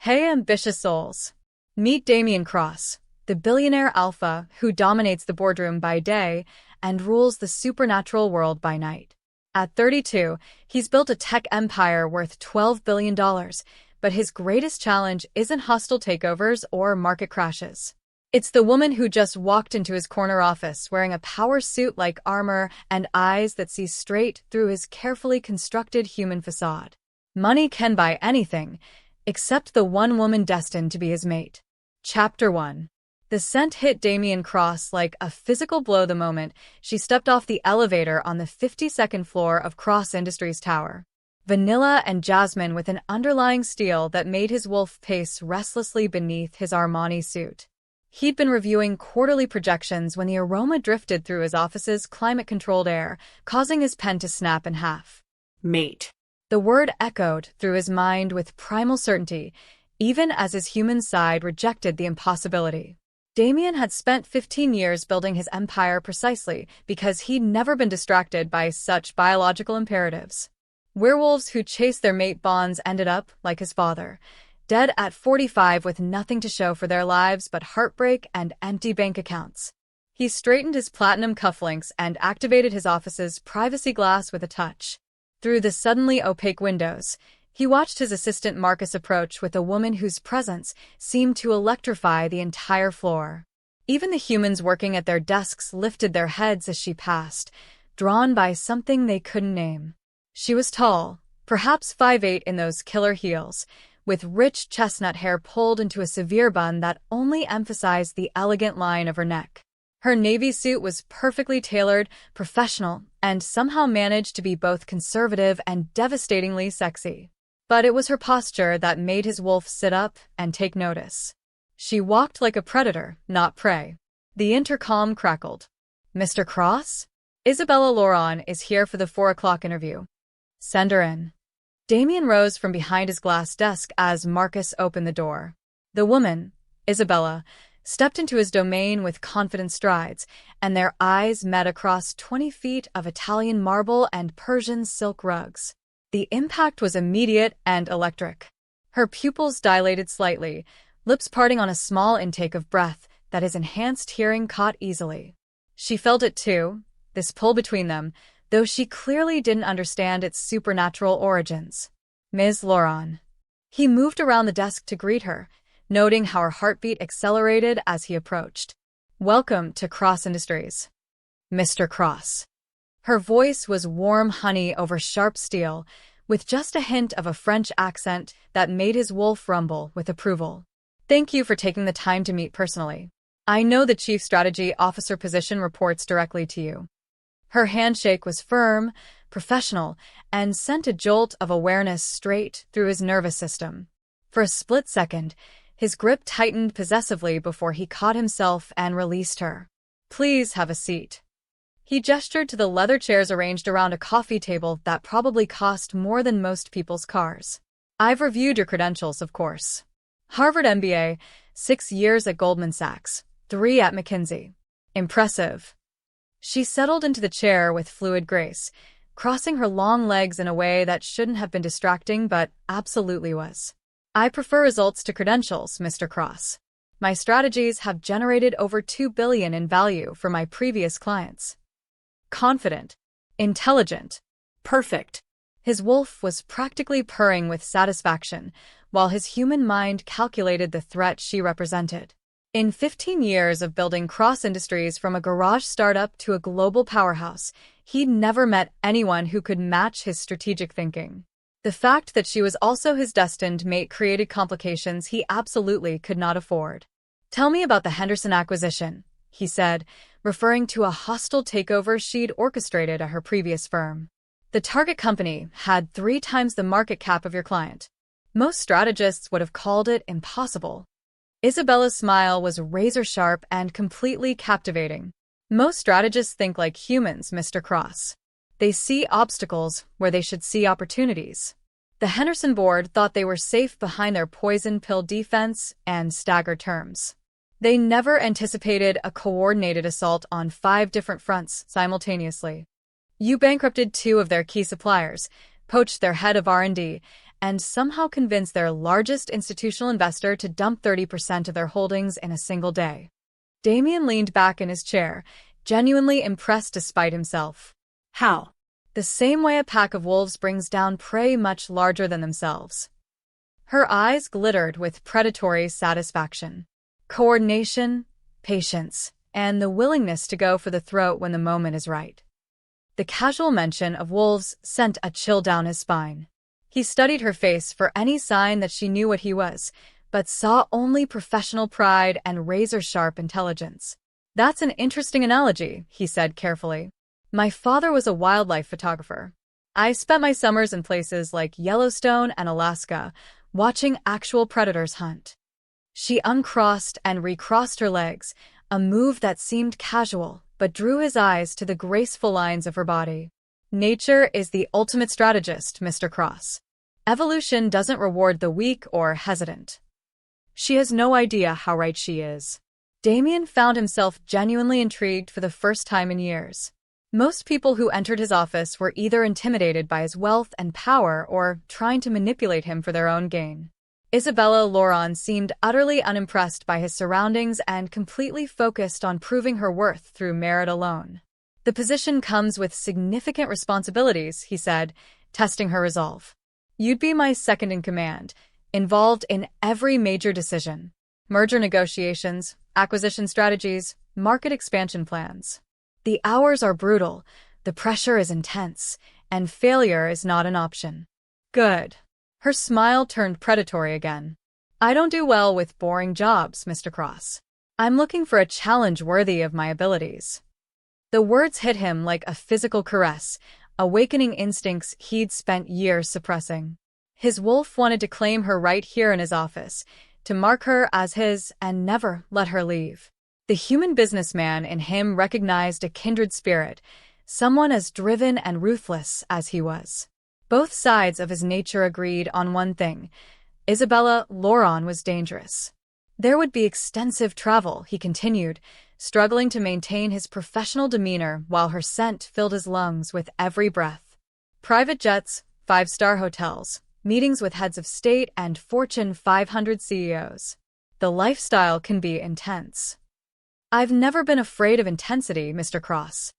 Hey ambitious souls! Meet Damien Cross, the billionaire alpha who dominates the boardroom by day and rules the supernatural world by night. At 32, he's built a tech empire worth $12 billion, but his greatest challenge isn't hostile takeovers or market crashes. It's the woman who just walked into his corner office wearing a power suit like armor and eyes that see straight through his carefully constructed human facade. Money can buy anything, except the one woman destined to be his mate. Chapter 1. The scent hit Damien Cross like a physical blow the moment she stepped off the elevator on the 52nd floor of Cross Industries Tower. Vanilla and jasmine with an underlying steel that made his wolf pace restlessly beneath his Armani suit. He'd been reviewing quarterly projections when the aroma drifted through his office's climate-controlled air, causing his pen to snap in half. Mate. The word echoed through his mind with primal certainty, even as his human side rejected the impossibility. Damien had spent 15 years building his empire precisely because he'd never been distracted by such biological imperatives. Werewolves who chased their mate bonds ended up, like his father, dead at 45 with nothing to show for their lives but heartbreak and empty bank accounts. He straightened his platinum cufflinks and activated his office's privacy glass with a touch. Through the suddenly opaque windows, he watched his assistant Marcus approach with a woman whose presence seemed to electrify the entire floor. Even the humans working at their desks lifted their heads as she passed, drawn by something they couldn't name. She was tall, perhaps 5'8" in those killer heels, with rich chestnut hair pulled into a severe bun that only emphasized the elegant line of her neck. Her navy suit was perfectly tailored, professional, and somehow managed to be both conservative and devastatingly sexy. But it was her posture that made his wolf sit up and take notice. She walked like a predator, not prey. The intercom crackled. "Mr. Cross? Isabella Lauron is here for the 4 o'clock interview. Send her in." Damien rose from behind his glass desk as Marcus opened the door. The woman, Isabella, stepped into his domain with confident strides, and their eyes met across 20 feet of Italian marble and Persian silk rugs. The impact was immediate and electric. Her pupils dilated slightly, lips parting on a small intake of breath that his enhanced hearing caught easily. She felt it too, this pull between them, though she clearly didn't understand its supernatural origins. "Ms. Lauron." He moved around the desk to greet her, noting how her heartbeat accelerated as he approached. "Welcome to Cross Industries, Mr. Cross." Her voice was warm honey over sharp steel, with just a hint of a French accent that made his wolf rumble with approval. "Thank you for taking the time to meet personally. I know the Chief Strategy Officer position reports directly to you." Her handshake was firm, professional, and sent a jolt of awareness straight through his nervous system. For a split second, his grip tightened possessively before he caught himself and released her. "Please have a seat." He gestured to the leather chairs arranged around a coffee table that probably cost more than most people's cars. "I've reviewed your credentials, of course. Harvard MBA, 6 years at Goldman Sachs, 3 at McKinsey. Impressive." She settled into the chair with fluid grace, crossing her long legs in a way that shouldn't have been distracting but absolutely was. "I prefer results to credentials, Mr. Cross. My strategies have generated over $2 billion in value for my previous clients." Confident, intelligent, perfect. His wolf was practically purring with satisfaction, while his human mind calculated the threat she represented. In 15 years of building Cross Industries from a garage startup to a global powerhouse, he'd never met anyone who could match his strategic thinking. The fact that she was also his destined mate created complications he absolutely could not afford. "Tell me about the Henderson acquisition," he said, referring to a hostile takeover she'd orchestrated at her previous firm. "The target company had 3 times the market cap of your client. Most strategists would have called it impossible." Isabella's smile was razor-sharp and completely captivating. "Most strategists think like humans, Mr. Cross. They see obstacles where they should see opportunities. The Henderson board thought they were safe behind their poison pill defense and staggered terms. They never anticipated a coordinated assault on 5 different fronts simultaneously. You bankrupted 2 of their key suppliers, poached their head of R&D, and somehow convince their largest institutional investor to dump 30% of their holdings in a single day. Damien leaned back in his chair, genuinely impressed despite himself. How? The same way a pack of wolves brings down prey much larger than themselves. Her eyes glittered with predatory satisfaction. Coordination, patience, and the willingness to go for the throat when the moment is right. The casual mention of wolves sent a chill down his spine. He studied her face for any sign that she knew what he was, but saw only professional pride and razor-sharp intelligence. That's an interesting analogy, he said carefully. My father was a wildlife photographer. I spent my summers in places like Yellowstone and Alaska, watching actual predators hunt. She uncrossed and recrossed her legs, a move that seemed casual, but drew his eyes to the graceful lines of her body. Nature is the ultimate strategist, Mr. Cross. Evolution doesn't reward the weak or hesitant. She has no idea how right she is. Damien found himself genuinely intrigued for the first time in years. Most people who entered his office were either intimidated by his wealth and power or trying to manipulate him for their own gain. Isabella Lauron seemed utterly unimpressed by his surroundings and completely focused on proving her worth through merit alone. The position comes with significant responsibilities, he said, testing her resolve. You'd be my second in command, involved in every major decision. Merger negotiations, acquisition strategies, market expansion plans. The hours are brutal, the pressure is intense, and failure is not an option. Good. Her smile turned predatory again. I don't do well with boring jobs, Mr. Cross. I'm looking for a challenge worthy of my abilities. The words hit him like a physical caress, awakening instincts he'd spent years suppressing. His wolf wanted to claim her right here in his office, to mark her as his and never let her leave. The human businessman in him recognized a kindred spirit, someone as driven and ruthless as he was. Both sides of his nature agreed on one thing: Isabella Lauron was dangerous. There would be extensive travel, he continued, struggling to maintain his professional demeanor while her scent filled his lungs with every breath. Private jets, 5-star hotels, meetings with heads of state and Fortune 500 CEOs. The lifestyle can be intense. I've never been afraid of intensity, Mr. Cross.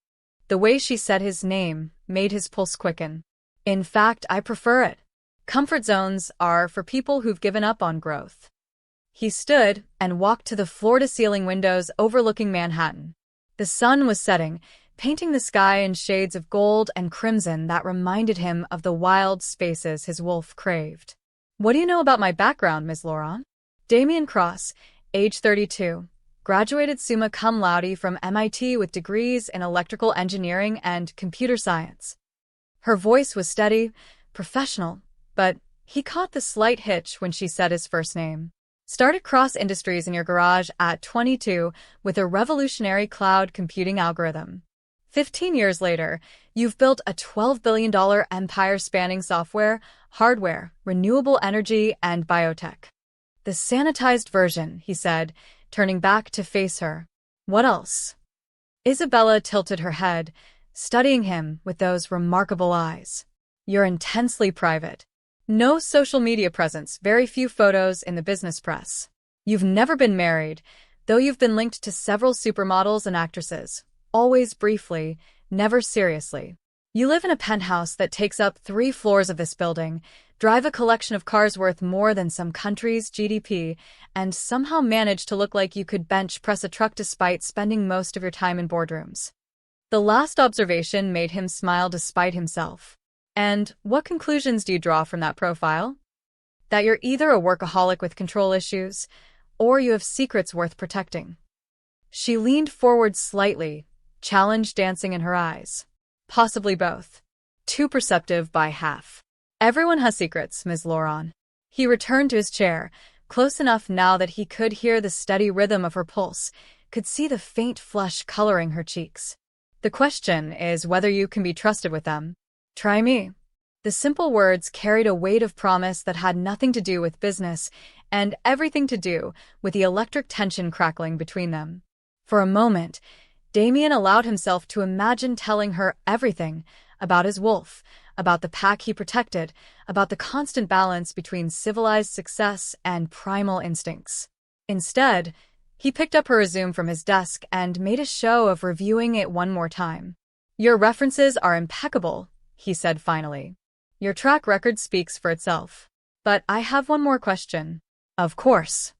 The way she said his name made his pulse quicken. In fact, I prefer it. Comfort zones are for people who've given up on growth. He stood and walked to the floor-to-ceiling windows overlooking Manhattan. The sun was setting, painting the sky in shades of gold and crimson that reminded him of the wild spaces his wolf craved. What do you know about my background, Ms. Lauron? Damien Cross, age 32. Graduated summa cum laude from MIT with degrees in electrical engineering and computer science. Her voice was steady, professional, but he caught the slight hitch when she said his first name. Started Cross Industries in your garage at 22 with a revolutionary cloud computing algorithm. 15 years later, you've built a $12 billion empire spanning software, hardware, renewable energy, and biotech. The sanitized version, he said, turning back to face her. What else? Isabella tilted her head, studying him with those remarkable eyes. You're intensely private. No social media presence, very few photos in the business press. You've never been married, though you've been linked to several supermodels and actresses, always briefly, never seriously. You live in a penthouse that takes up 3 floors of this building, drive a collection of cars worth more than some country's GDP, and somehow manage to look like you could bench press a truck despite spending most of your time in boardrooms. The last observation made him smile despite himself. And what conclusions do you draw from that profile? That you're either a workaholic with control issues, or you have secrets worth protecting. She leaned forward slightly, challenge dancing in her eyes. Possibly both. Too perceptive by half. Everyone has secrets, Ms. Lauron. He returned to his chair, close enough now that he could hear the steady rhythm of her pulse, could see the faint flush coloring her cheeks. The question is whether you can be trusted with them. Try me. The simple words carried a weight of promise that had nothing to do with business and everything to do with the electric tension crackling between them. For a moment, Damien allowed himself to imagine telling her everything about his wolf, about the pack he protected, about the constant balance between civilized success and primal instincts. Instead, he picked up her resume from his desk and made a show of reviewing it one more time. "Your references are impeccable," he said finally. "Your track record speaks for itself. But I have one more question." "Of course."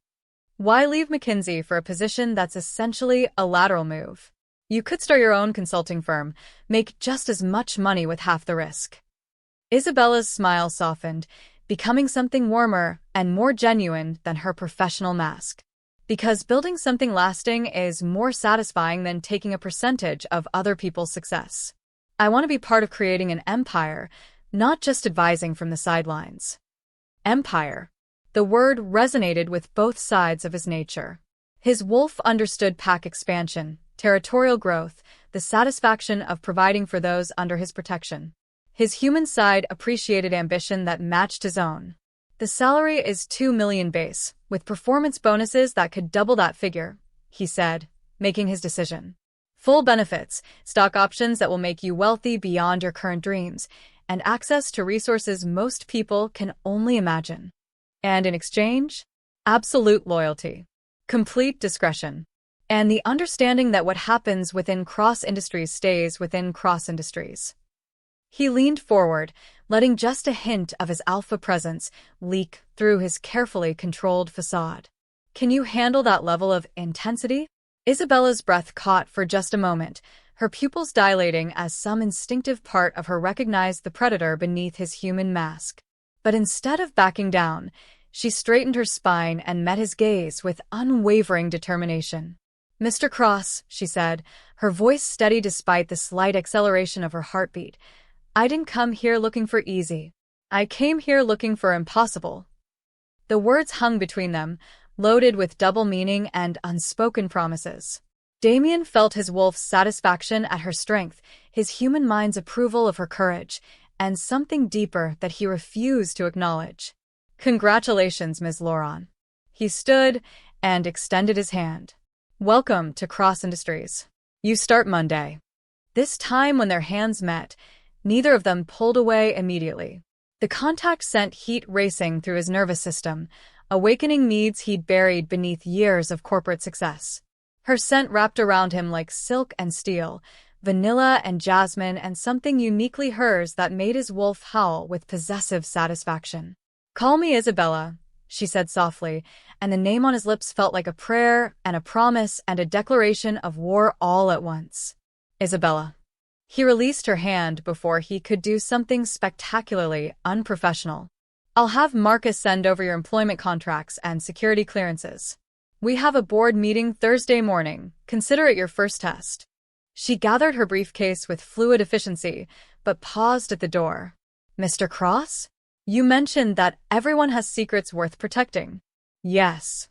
"Why leave McKinsey for a position that's essentially a lateral move? You could start your own consulting firm, make just as much money with half the risk." Isabella's smile softened, becoming something warmer and more genuine than her professional mask. "Because building something lasting is more satisfying than taking a percentage of other people's success. I want to be part of creating an empire, not just advising from the sidelines." Empire. The word resonated with both sides of his nature. His wolf understood pack expansion, territorial growth, the satisfaction of providing for those under his protection. His human side appreciated ambition that matched his own. "The salary is $2 million base, with performance bonuses that could double that figure," he said, making his decision. "Full benefits, stock options that will make you wealthy beyond your current dreams, and access to resources most people can only imagine. And in exchange, absolute loyalty, complete discretion, and the understanding that what happens within cross-industries stays within cross-industries." He leaned forward, letting just a hint of his alpha presence leak through his carefully controlled facade. "Can you handle that level of intensity?" Isabella's breath caught for just a moment, her pupils dilating as some instinctive part of her recognized the predator beneath his human mask. But instead of backing down, she straightened her spine and met his gaze with unwavering determination. "Mr. Cross," she said, her voice steady despite the slight acceleration of her heartbeat, "I didn't come here looking for easy. I came here looking for impossible." The words hung between them, loaded with double meaning and unspoken promises. Damien felt his wolf's satisfaction at her strength, his human mind's approval of her courage, and something deeper that he refused to acknowledge. "Congratulations, Ms. Lauron." He stood and extended his hand. "Welcome to Cross Industries. You start Monday." This time when their hands met, neither of them pulled away immediately. The contact sent heat racing through his nervous system, awakening needs he'd buried beneath years of corporate success. Her scent wrapped around him like silk and steel, vanilla and jasmine, and something uniquely hers that made his wolf howl with possessive satisfaction. "Call me Isabella," she said softly, and the name on his lips felt like a prayer and a promise and a declaration of war all at once. "Isabella." He released her hand before he could do something spectacularly unprofessional. "I'll have Marcus send over your employment contracts and security clearances. We have a board meeting Thursday morning. Consider it your first test." She gathered her briefcase with fluid efficiency, but paused at the door. "Mr. Cross? You mentioned that everyone has secrets worth protecting." "Yes.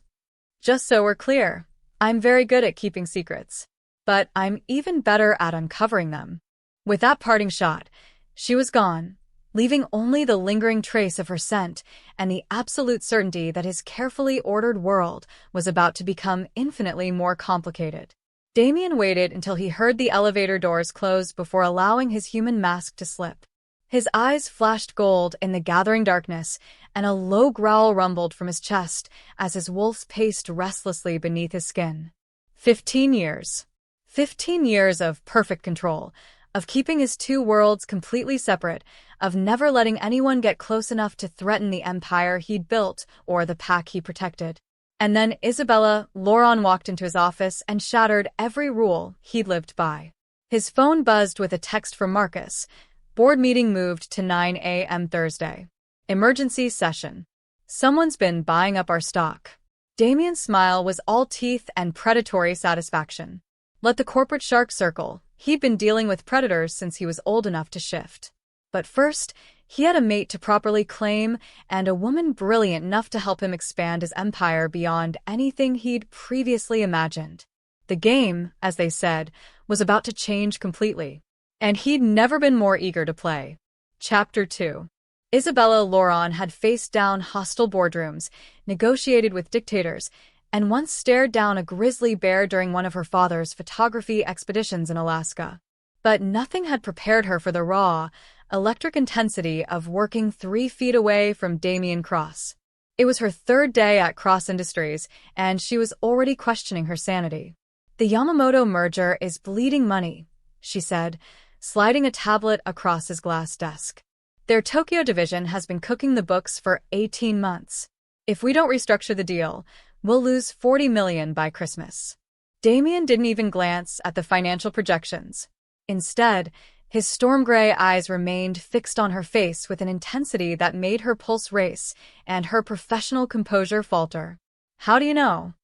Just so we're clear, I'm very good at keeping secrets, but I'm even better at uncovering them." With that parting shot, she was gone, leaving only the lingering trace of her scent and the absolute certainty that his carefully ordered world was about to become infinitely more complicated. Damien waited until he heard the elevator doors close before allowing his human mask to slip. His eyes flashed gold in the gathering darkness, and a low growl rumbled from his chest as his wolf paced restlessly beneath his skin. 15 years. 15 years of perfect control, of keeping his two worlds completely separate, of never letting anyone get close enough to threaten the empire he'd built or the pack he protected. And then Isabella Lauron walked into his office and shattered every rule he'd lived by. His phone buzzed with a text from Marcus. Board meeting moved to 9 a.m. Thursday. Emergency session. Someone's been buying up our stock. Damien's smile was all teeth and predatory satisfaction. Let the corporate shark circle. He'd been dealing with predators since he was old enough to shift. But first, he had a mate to properly claim and a woman brilliant enough to help him expand his empire beyond anything he'd previously imagined. The game, as they said, was about to change completely, and he'd never been more eager to play. Chapter 2. Isabella Lauron had faced down hostile boardrooms, negotiated with dictators, and once stared down a grizzly bear during one of her father's photography expeditions in Alaska. But nothing had prepared her for the raw, electric intensity of working 3 feet away from Damien Cross. It was her 3rd day at Cross Industries, and she was already questioning her sanity. "The Yamamoto merger is bleeding money," she said, sliding a tablet across his glass desk. "Their Tokyo division has been cooking the books for 18 months. If we don't restructure the deal, we'll lose $40 million by Christmas." Damien didn't even glance at the financial projections. Instead, his storm-gray eyes remained fixed on her face with an intensity that made her pulse race and her professional composure falter. "How do you know?"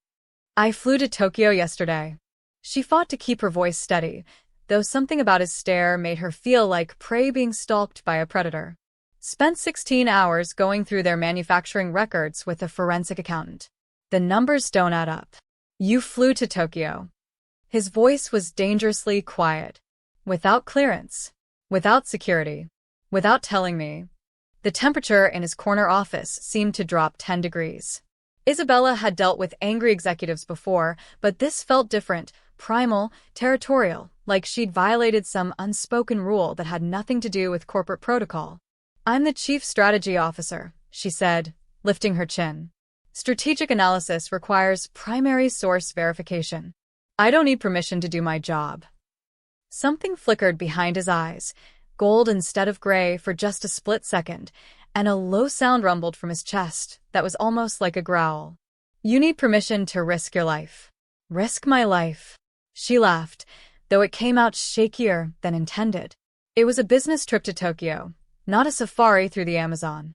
"I flew to Tokyo yesterday." She fought to keep her voice steady, though something about his stare made her feel like prey being stalked by a predator. "Spent 16 hours going through their manufacturing records with a forensic accountant. The numbers don't add up." "You flew to Tokyo." His voice was dangerously quiet. "Without clearance. Without security. Without telling me." The temperature in his corner office seemed to drop 10 degrees. Isabella had dealt with angry executives before, but this felt different, primal, territorial, like she'd violated some unspoken rule that had nothing to do with corporate protocol. "I'm the chief strategy officer," she said, lifting her chin. "Strategic analysis requires primary source verification. I don't need permission to do my job." Something flickered behind his eyes, gold instead of gray for just a split second, and a low sound rumbled from his chest that was almost like a growl. "You need permission to risk your life." "Risk my life?" She laughed, though it came out shakier than intended. It was a business trip to Tokyo, not a safari through the Amazon.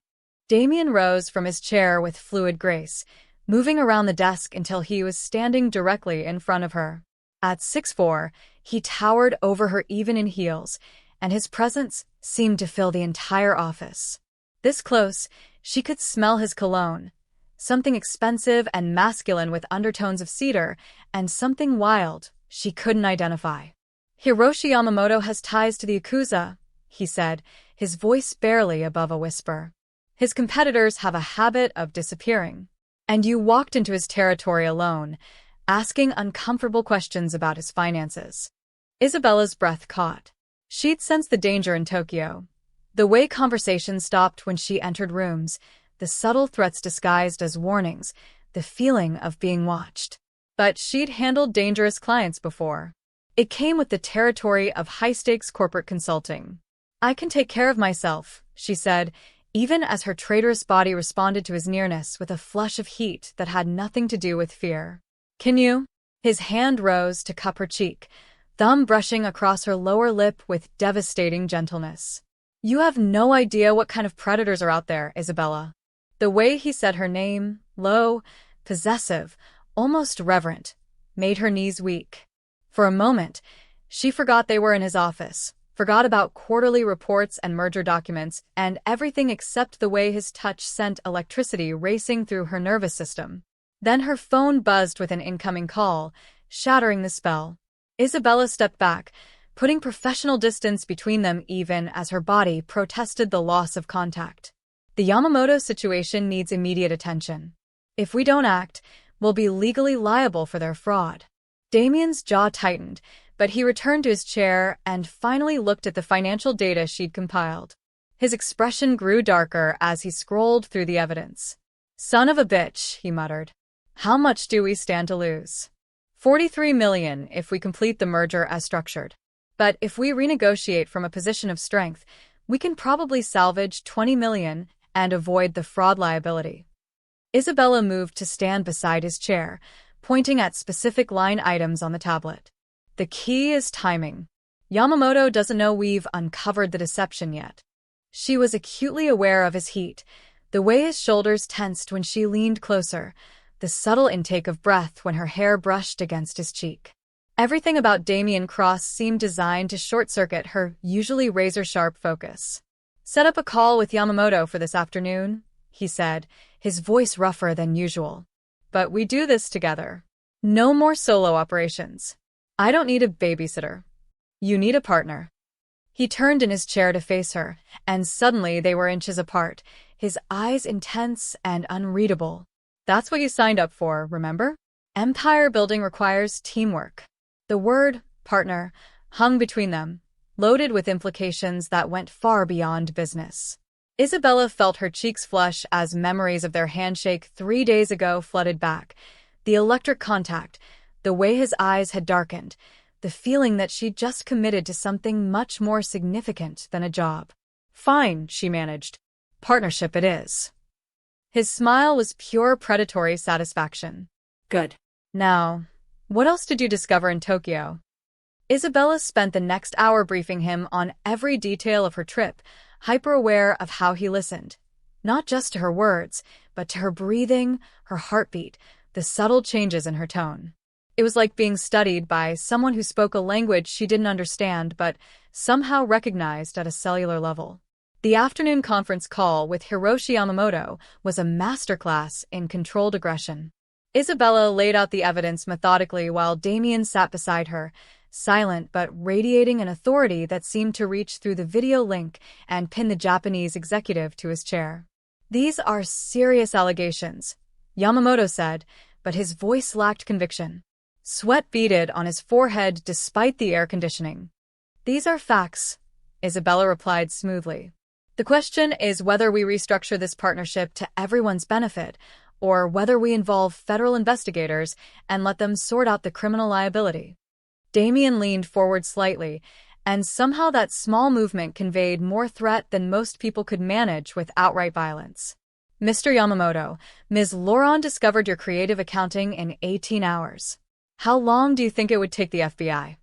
Damien rose from his chair with fluid grace, moving around the desk until he was standing directly in front of her. At 6'4", he towered over her even in heels, and his presence seemed to fill the entire office. This close, she could smell his cologne, something expensive and masculine with undertones of cedar, and something wild she couldn't identify. "Hiroshi Yamamoto has ties to the Yakuza," he said, his voice barely above a whisper. "His competitors have a habit of disappearing. And you walked into his territory alone, asking uncomfortable questions about his finances." Isabella's breath caught. She'd sensed the danger in Tokyo. The way conversations stopped when she entered rooms, the subtle threats disguised as warnings, the feeling of being watched. But she'd handled dangerous clients before. It came with the territory of high-stakes corporate consulting. "I can take care of myself," she said, even as her traitorous body responded to his nearness with a flush of heat that had nothing to do with fear. "Can you?" His hand rose to cup her cheek, thumb brushing across her lower lip with devastating gentleness. "You have no idea what kind of predators are out there, Isabella." The way he said her name, low, possessive, almost reverent, made her knees weak. For a moment, she forgot they were in his office, forgot about quarterly reports and merger documents, and everything except the way his touch sent electricity racing through her nervous system. Then her phone buzzed with an incoming call, shattering the spell. Isabella stepped back, putting professional distance between them even as her body protested the loss of contact. "The Yamamoto situation needs immediate attention. If we don't act, we'll be legally liable for their fraud." Damien's jaw tightened, but he returned to his chair and finally looked at the financial data she'd compiled. His expression grew darker as he scrolled through the evidence. "Son of a bitch," he muttered. "How much do we stand to lose?" $43 million if we complete the merger as structured. But if we renegotiate from a position of strength, we can probably salvage $20 million and avoid the fraud liability. Isabella moved to stand beside his chair, pointing at specific line items on the tablet. "The key is timing. Yamamoto doesn't know we've uncovered the deception yet." She was acutely aware of his heat, the way his shoulders tensed when she leaned closer, the subtle intake of breath when her hair brushed against his cheek. Everything about Damien Cross seemed designed to short-circuit her usually razor-sharp focus. "Set up a call with Yamamoto for this afternoon," he said, his voice rougher than usual. "But we do this together. No more solo operations. I don't need a babysitter. You need a partner." He turned in his chair to face her, and suddenly they were inches apart, his eyes intense and unreadable. "That's what you signed up for, remember? Empire building requires teamwork." The word, partner, hung between them, loaded with implications that went far beyond business. Isabella felt her cheeks flush as memories of their handshake 3 days ago flooded back. The electric contact, the way his eyes had darkened, the feeling that she'd just committed to something much more significant than a job. "Fine," she managed. "Partnership it is." His smile was pure predatory satisfaction. "Good. Now, what else did you discover in Tokyo?" Isabella spent the next hour briefing him on every detail of her trip, hyper-aware of how he listened. Not just to her words, but to her breathing, her heartbeat, the subtle changes in her tone. It was like being studied by someone who spoke a language she didn't understand but somehow recognized at a cellular level. The afternoon conference call with Hiroshi Yamamoto was a masterclass in controlled aggression. Isabella laid out the evidence methodically while Damien sat beside her, silent but radiating an authority that seemed to reach through the video link and pin the Japanese executive to his chair. "These are serious allegations," Yamamoto said, but his voice lacked conviction. Sweat beaded on his forehead despite the air conditioning. "These are facts," Isabella replied smoothly. "The question is whether we restructure this partnership to everyone's benefit, or whether we involve federal investigators and let them sort out the criminal liability." Damien leaned forward slightly, and somehow that small movement conveyed more threat than most people could manage with outright violence. "Mr. Yamamoto, Ms. Laurent discovered your creative accounting in 18 hours. How long do you think it would take the FBI?"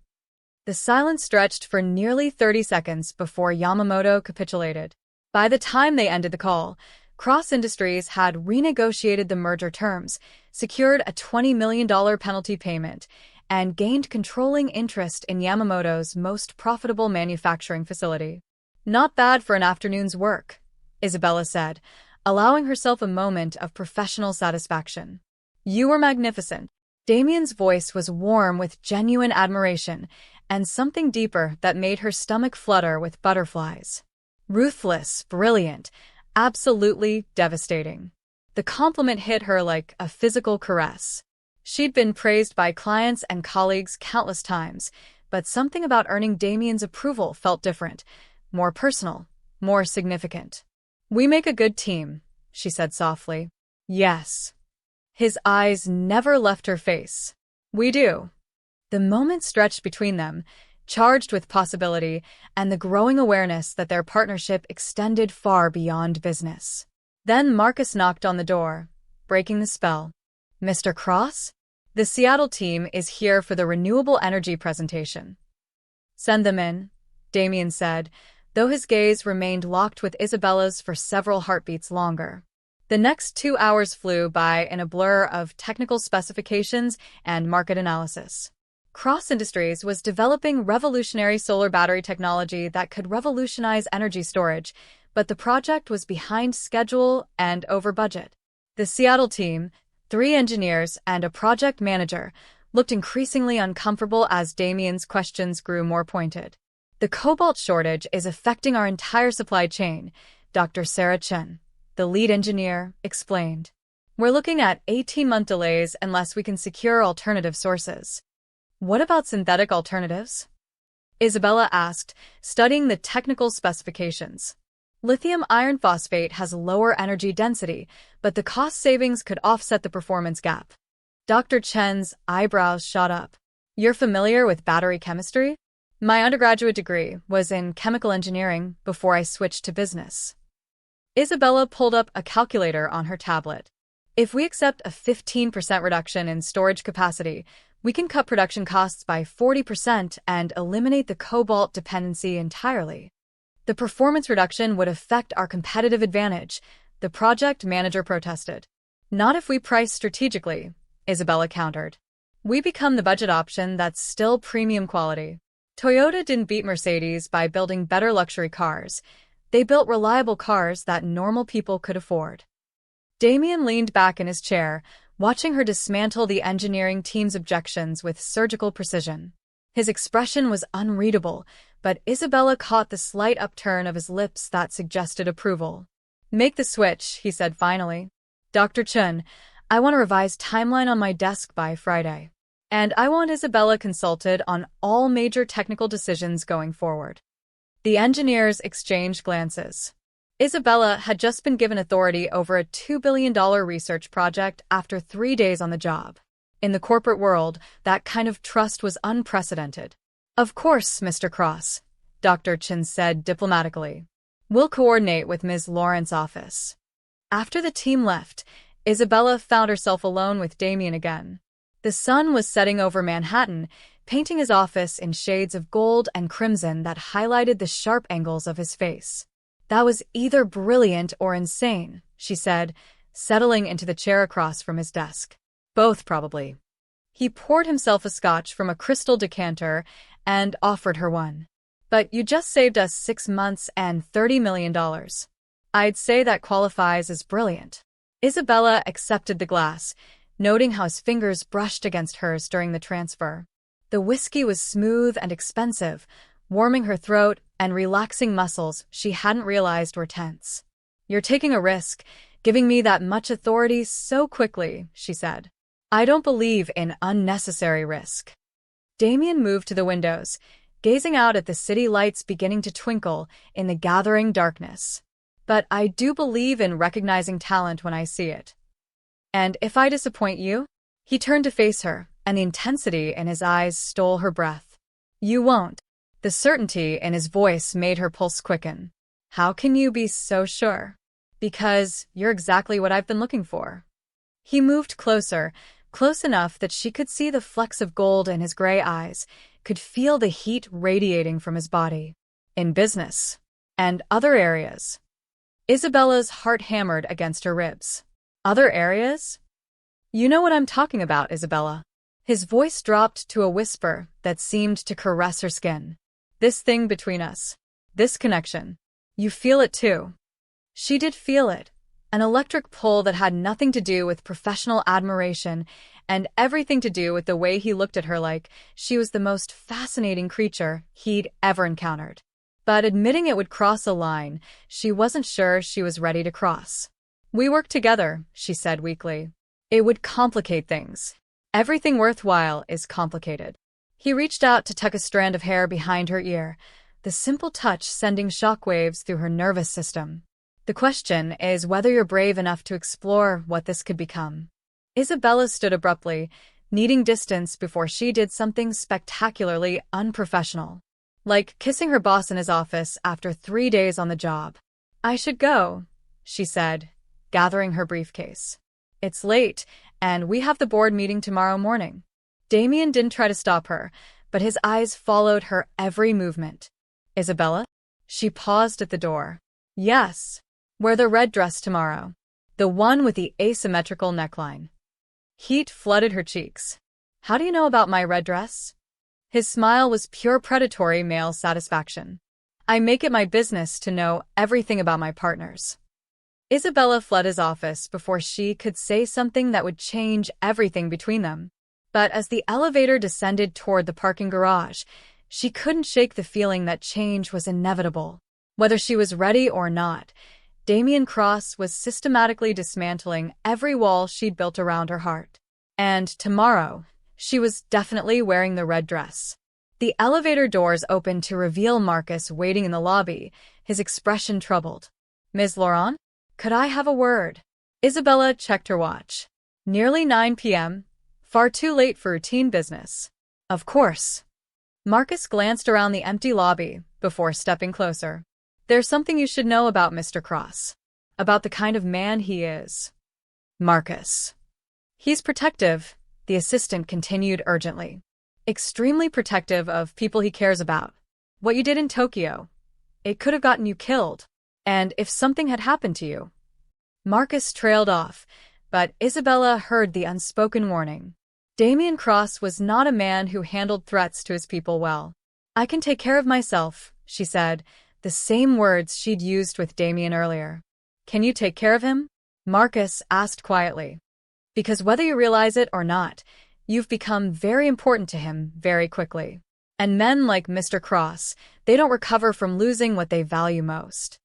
The silence stretched for nearly 30 seconds before Yamamoto capitulated. By the time they ended the call, Cross Industries had renegotiated the merger terms, secured a $20 million penalty payment, and gained controlling interest in Yamamoto's most profitable manufacturing facility. "Not bad for an afternoon's work," Isabella said, allowing herself a moment of professional satisfaction. "You were magnificent." Damien's voice was warm with genuine admiration and something deeper that made her stomach flutter with butterflies. "Ruthless, brilliant, absolutely devastating." The compliment hit her like a physical caress. She'd been praised by clients and colleagues countless times, but something about earning Damien's approval felt different, more personal, more significant. "We make a good team," she said softly. "Yes." His eyes never left her face. "We do." The moment stretched between them, charged with possibility and the growing awareness that their partnership extended far beyond business. Then Marcus knocked on the door, breaking the spell. "Mr. Cross? The Seattle team is here for the renewable energy presentation." "Send them in," Damien said, though his gaze remained locked with Isabella's for several heartbeats longer. The next 2 hours flew by in a blur of technical specifications and market analysis. Cross Industries was developing revolutionary solar battery technology that could revolutionize energy storage, but the project was behind schedule and over budget. The Seattle team, 3 engineers and a project manager, looked increasingly uncomfortable as Damien's questions grew more pointed. "The cobalt shortage is affecting our entire supply chain," Dr. Sarah Chen, the lead engineer, explained. "We're looking at 18-month delays unless we can secure alternative sources." "What about synthetic alternatives?" Isabella asked, studying the technical specifications. "Lithium iron phosphate has lower energy density, but the cost savings could offset the performance gap." Dr. Chen's eyebrows shot up. "You're familiar with battery chemistry?" "My undergraduate degree was in chemical engineering before I switched to business." Isabella pulled up a calculator on her tablet. "If we accept a 15% reduction in storage capacity, we can cut production costs by 40% and eliminate the cobalt dependency entirely. The performance reduction would affect our competitive advantage," the project manager protested. "Not if we price strategically," Isabella countered. "We become the budget option that's still premium quality." Toyota didn't beat Mercedes by building better luxury cars. They built reliable cars that normal people could afford. Damien leaned back in his chair, watching her dismantle the engineering team's objections with surgical precision. His expression was unreadable, but Isabella caught the slight upturn of his lips that suggested approval. "Make the switch," he said finally. "Dr. Chun, I want a revised timeline on my desk by Friday." And I want Isabella consulted on all major technical decisions going forward. The engineers exchanged glances. Isabella had just been given authority over a $2 billion research project after 3 days on the job. In the corporate world, that kind of trust was unprecedented. Of course, Mr. Cross, Dr. Chin said diplomatically. We'll coordinate with Ms. Lawrence's office. After the team left, Isabella found herself alone with Damien again. The sun was setting over Manhattan, painting his office in shades of gold and crimson that highlighted the sharp angles of his face. That was either brilliant or insane, she said, settling into the chair across from his desk. Both, probably. He poured himself a scotch from a crystal decanter and offered her one. But you just saved us 6 months and $30 million. I'd say that qualifies as brilliant. Isabella accepted the glass, noting how his fingers brushed against hers during the transfer. The whiskey was smooth and expensive, warming her throat and relaxing muscles she hadn't realized were tense. You're taking a risk, giving me that much authority so quickly, she said. I don't believe in unnecessary risk. Damien moved to the windows, gazing out at the city lights beginning to twinkle in the gathering darkness. But I do believe in recognizing talent when I see it. And if I disappoint you? He turned to face her, and the intensity in his eyes stole her breath. You won't. The certainty in his voice made her pulse quicken. How can you be so sure? Because you're exactly what I've been looking for. He moved closer, close enough that she could see the flecks of gold in his gray eyes, could feel the heat radiating from his body. In business. And other areas. Isabella's heart hammered against her ribs. Other areas? You know what I'm talking about, Isabella. His voice dropped to a whisper that seemed to caress her skin. This thing between us. This connection. You feel it too. She did feel it. An electric pull that had nothing to do with professional admiration and everything to do with the way he looked at her like she was the most fascinating creature he'd ever encountered. But admitting it would cross a line, she wasn't sure she was ready to cross. We work together, she said weakly. It would complicate things. Everything worthwhile is complicated. He reached out to tuck a strand of hair behind her ear, the simple touch sending shockwaves through her nervous system. The question is whether you're brave enough to explore what this could become. Isabella stood abruptly, needing distance before she did something spectacularly unprofessional. Like kissing her boss in his office after 3 days on the job. I should go, she said, gathering her briefcase. It's late, and we have the board meeting tomorrow morning. Damien didn't try to stop her, but his eyes followed her every movement. Isabella? She paused at the door. Yes. Wear the red dress tomorrow. The one with the asymmetrical neckline. Heat flooded her cheeks. How do you know about my red dress? His smile was pure predatory male satisfaction. I make it my business to know everything about my partners. Isabella fled his office before she could say something that would change everything between them. But as the elevator descended toward the parking garage, she couldn't shake the feeling that change was inevitable. Whether she was ready or not, Damien Cross was systematically dismantling every wall she'd built around her heart. And tomorrow, she was definitely wearing the red dress. The elevator doors opened to reveal Marcus waiting in the lobby, his expression troubled. Ms. Laurent? Could I have a word? Isabella checked her watch. Nearly 9 p.m. Far too late for routine business. Of course. Marcus glanced around the empty lobby before stepping closer. There's something you should know about Mr. Cross. About the kind of man he is. Marcus. He's protective, the assistant continued urgently. Extremely protective of people he cares about. What you did in Tokyo. It could have gotten you killed. And if something had happened to you. Marcus trailed off, but Isabella heard the unspoken warning. Damien Cross was not a man who handled threats to his people well. I can take care of myself, she said, the same words she'd used with Damien earlier. Can you take care of him? Marcus asked quietly. Because whether you realize it or not, you've become very important to him very quickly. And men like Mr. Cross, they don't recover from losing what they value most.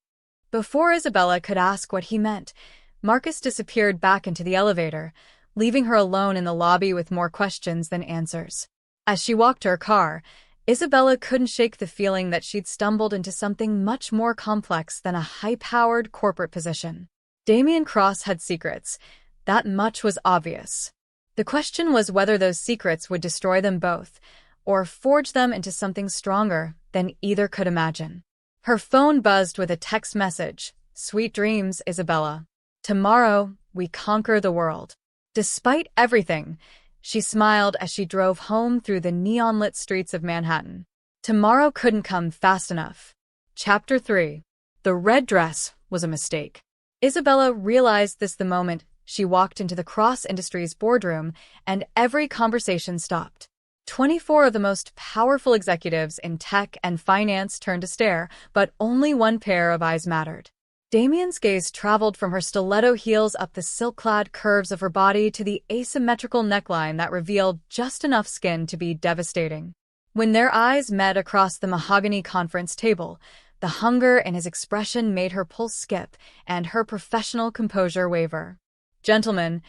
Before Isabella could ask what he meant, Marcus disappeared back into the elevator, leaving her alone in the lobby with more questions than answers. As she walked to her car, Isabella couldn't shake the feeling that she'd stumbled into something much more complex than a high-powered corporate position. Damien Cross had secrets. That much was obvious. The question was whether those secrets would destroy them both, or forge them into something stronger than either could imagine. Her phone buzzed with a text message. "Sweet dreams, Isabella. Tomorrow, we conquer the world." Despite everything, she smiled as she drove home through the neon-lit streets of Manhattan. Tomorrow couldn't come fast enough. Chapter 3. The red dress was a mistake. Isabella realized this the moment she walked into the Cross Industries boardroom, and every conversation stopped. 24 of the most powerful executives in tech and finance turned to stare, but only one pair of eyes mattered. Damien's gaze traveled from her stiletto heels up the silk-clad curves of her body to the asymmetrical neckline that revealed just enough skin to be devastating. When their eyes met across the mahogany conference table, the hunger in his expression made her pulse skip and her professional composure waver. "Gentlemen,"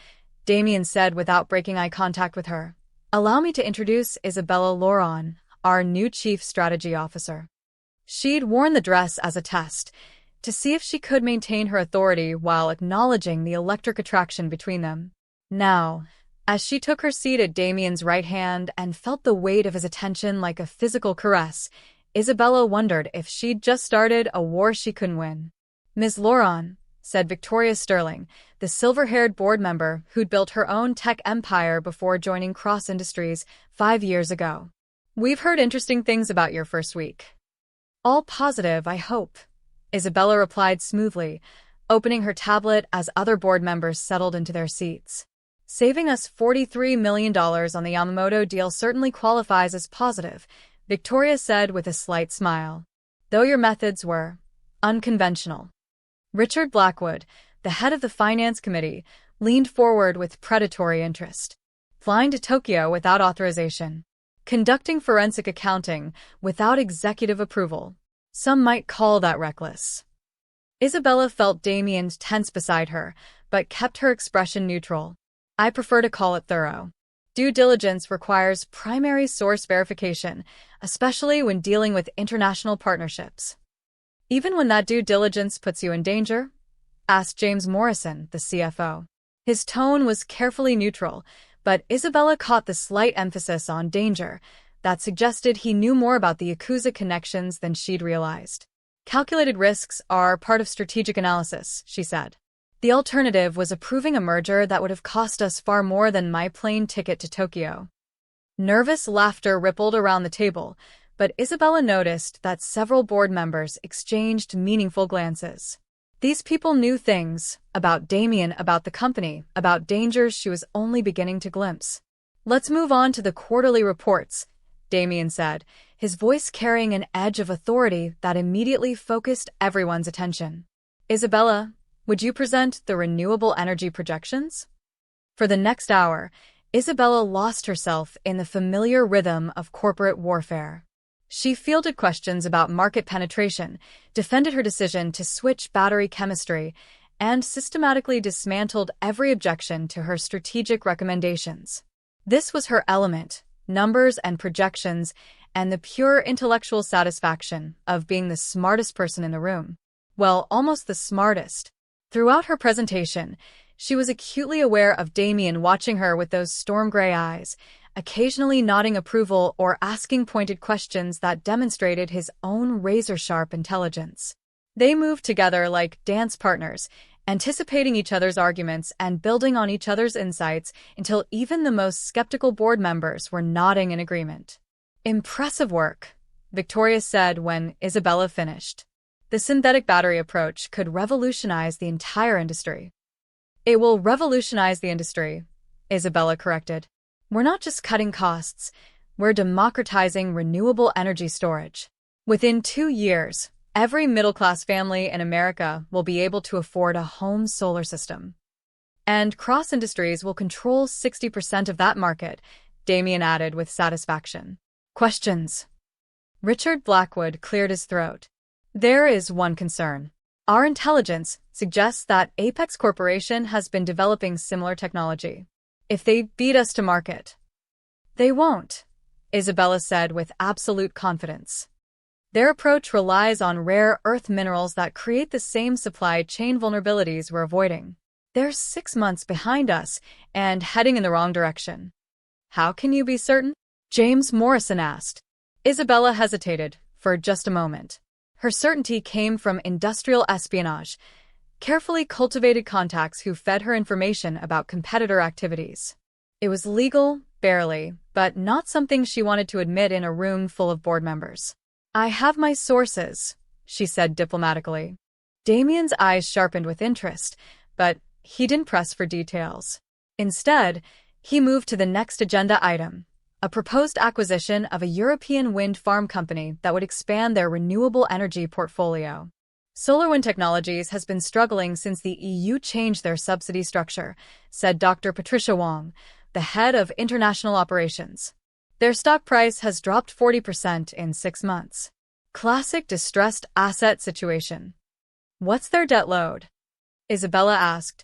Damien said without breaking eye contact with her, "allow me to introduce Isabella Lauron, our new Chief Strategy Officer." She'd worn the dress as a test, to see if she could maintain her authority while acknowledging the electric attraction between them. Now, as she took her seat at Damien's right hand and felt the weight of his attention like a physical caress, Isabella wondered if she'd just started a war she couldn't win. "Ms. Lauron," said Victoria Sterling, the silver-haired board member who'd built her own tech empire before joining Cross Industries 5 years ago. "We've heard interesting things about your first week." "All positive, I hope," Isabella replied smoothly, opening her tablet as other board members settled into their seats. "Saving us $43 million on the Yamamoto deal certainly qualifies as positive," Victoria said with a slight smile, "though your methods were unconventional." Richard Blackwood, the head of the finance committee, leaned forward with predatory interest. "Flying to Tokyo without authorization. Conducting forensic accounting without executive approval. Some might call that reckless." Isabella felt Damien tense beside her, but kept her expression neutral. "I prefer to call it thorough. Due diligence requires primary source verification, especially when dealing with international partnerships." "Even when that due diligence puts you in danger?" asked James Morrison, the CFO. His tone was carefully neutral, but Isabella caught the slight emphasis on danger that suggested he knew more about the Yakuza connections than she'd realized. "Calculated risks are part of strategic analysis," she said. "The alternative was approving a merger that would have cost us far more than my plane ticket to Tokyo." Nervous laughter rippled around the table, but Isabella noticed that several board members exchanged meaningful glances. These people knew things about Damien, about the company, about dangers she was only beginning to glimpse. "Let's move on to the quarterly reports," Damien said, his voice carrying an edge of authority that immediately focused everyone's attention. "Isabella, would you present the renewable energy projections?" For the next hour, Isabella lost herself in the familiar rhythm of corporate warfare. She fielded questions about market penetration, defended her decision to switch battery chemistry, and systematically dismantled every objection to her strategic recommendations. This was her element: numbers and projections, and the pure intellectual satisfaction of being the smartest person in the room. Well, almost the smartest. Throughout her presentation, she was acutely aware of Damien watching her with those storm-gray eyes, occasionally nodding approval or asking pointed questions that demonstrated his own razor-sharp intelligence. They moved together like dance partners, anticipating each other's arguments and building on each other's insights until even the most skeptical board members were nodding in agreement. "Impressive work," Victoria said when Isabella finished. "The synthetic battery approach could revolutionize the entire industry." "It will revolutionize the industry," Isabella corrected. "We're not just cutting costs, we're democratizing renewable energy storage. Within 2 years, every middle-class family in America will be able to afford a home solar system. And Cross Industries will control 60% of that market," Damien added with satisfaction. "Questions?" Richard Blackwood cleared his throat. "There is one concern. Our intelligence suggests that Apex Corporation has been developing similar technology." if they beat us to market. They won't, Isabella said with absolute confidence. Their approach relies on rare earth minerals that create the same supply chain vulnerabilities we're avoiding. They're 6 months behind us and heading in the wrong direction. How can you be certain? James Morrison asked. Isabella hesitated for just a moment. Her certainty came from industrial espionage, carefully cultivated contacts who fed her information about competitor activities. It was legal, barely, but not something she wanted to admit in a room full of board members. I have my sources, she said diplomatically. Damien's eyes sharpened with interest, but he didn't press for details. Instead, he moved to the next agenda item, a proposed acquisition of a European wind farm company that would expand their renewable energy portfolio. Solar wind technologies has been struggling since the EU changed their subsidy structure, said Dr. Patricia Wong, the head of international operations. Their stock price has dropped 40% in 6 months. Classic distressed asset situation. What's their debt load? Isabella asked,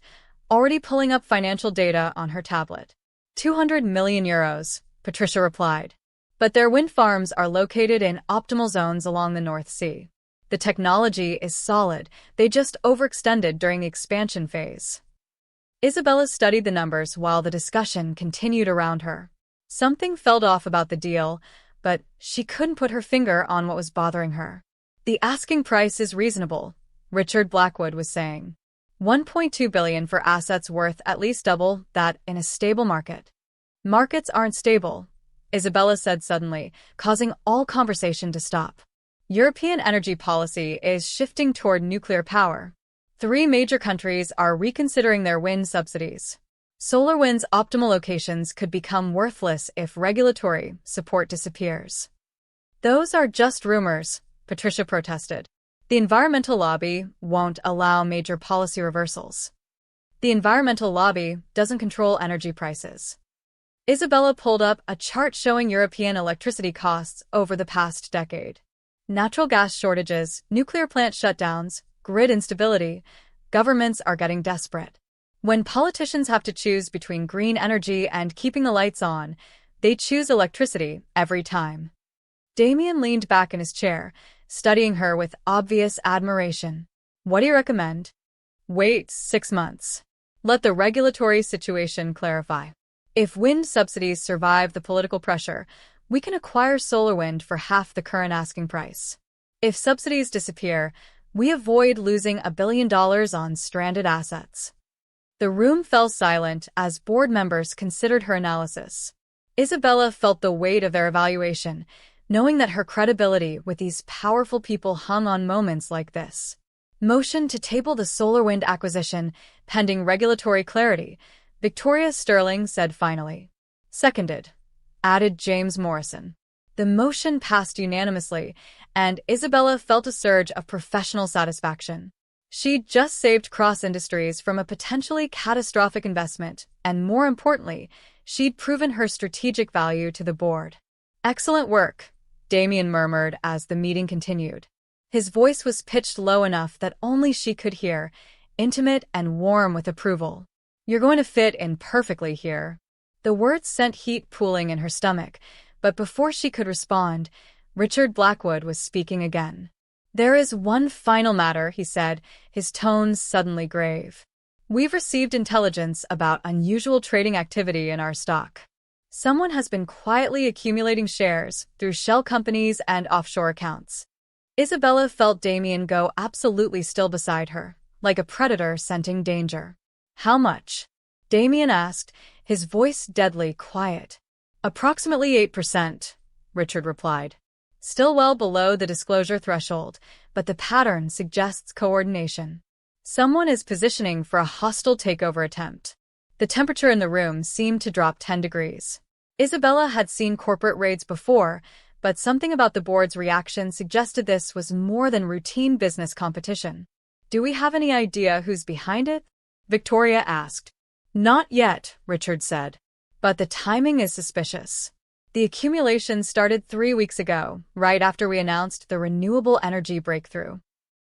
already pulling up financial data on her tablet. 200 million euros, Patricia replied. But their wind farms are located in optimal zones along the North Sea. The technology is solid, they just overextended during the expansion phase. Isabella studied the numbers while the discussion continued around her. Something felt off about the deal, but she couldn't put her finger on what was bothering her. The asking price is reasonable, Richard Blackwood was saying. 1.2 billion for assets worth at least double that in a stable market. Markets aren't stable, Isabella said suddenly, causing all conversation to stop. European energy policy is shifting toward nuclear power. 3 major countries are reconsidering their wind subsidies. Solar wind's optimal locations could become worthless if regulatory support disappears. Those are just rumors, Patricia protested. The environmental lobby won't allow major policy reversals. The environmental lobby doesn't control energy prices. Isabella pulled up a chart showing European electricity costs over the past decade. Natural gas shortages, nuclear plant shutdowns, grid instability, governments are getting desperate. When politicians have to choose between green energy and keeping the lights on, they choose electricity every time. Damien leaned back in his chair, studying her with obvious admiration. What do you recommend? Wait 6 months. Let the regulatory situation clarify. If wind subsidies survive the political pressure, we can acquire solar wind for half the current asking price. If subsidies disappear, we avoid losing $1 billion on stranded assets. The room fell silent as board members considered her analysis. Isabella felt the weight of their evaluation, knowing that her credibility with these powerful people hung on moments like this. Motion to table the solar wind acquisition, pending regulatory clarity, Victoria Sterling said finally. Seconded, added James Morrison. The motion passed unanimously, and Isabella felt a surge of professional satisfaction. She'd just saved Cross Industries from a potentially catastrophic investment, and more importantly, she'd proven her strategic value to the board. Excellent work, Damien murmured as the meeting continued. His voice was pitched low enough that only she could hear, intimate and warm with approval. You're going to fit in perfectly here. The words sent heat pooling in her stomach, but before she could respond, Richard Blackwood was speaking again. There is one final matter, he said, his tones suddenly grave. We've received intelligence about unusual trading activity in our stock. Someone has been quietly accumulating shares through shell companies and offshore accounts. Isabella felt Damien go absolutely still beside her, like a predator scenting danger. How much? Damien asked, his voice deadly quiet. Approximately 8%, Richard replied. Still well below the disclosure threshold, but the pattern suggests coordination. Someone is positioning for a hostile takeover attempt. The temperature in the room seemed to drop 10 degrees. Isabella had seen corporate raids before, but something about the board's reaction suggested this was more than routine business competition. Do we have any idea who's behind it? Victoria asked. Not yet, Richard said. But the timing is suspicious. The accumulation started 3 weeks ago, right after we announced the renewable energy breakthrough.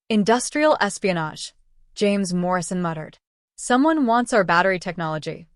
Industrial espionage, James Morrison muttered. Someone wants our battery technology.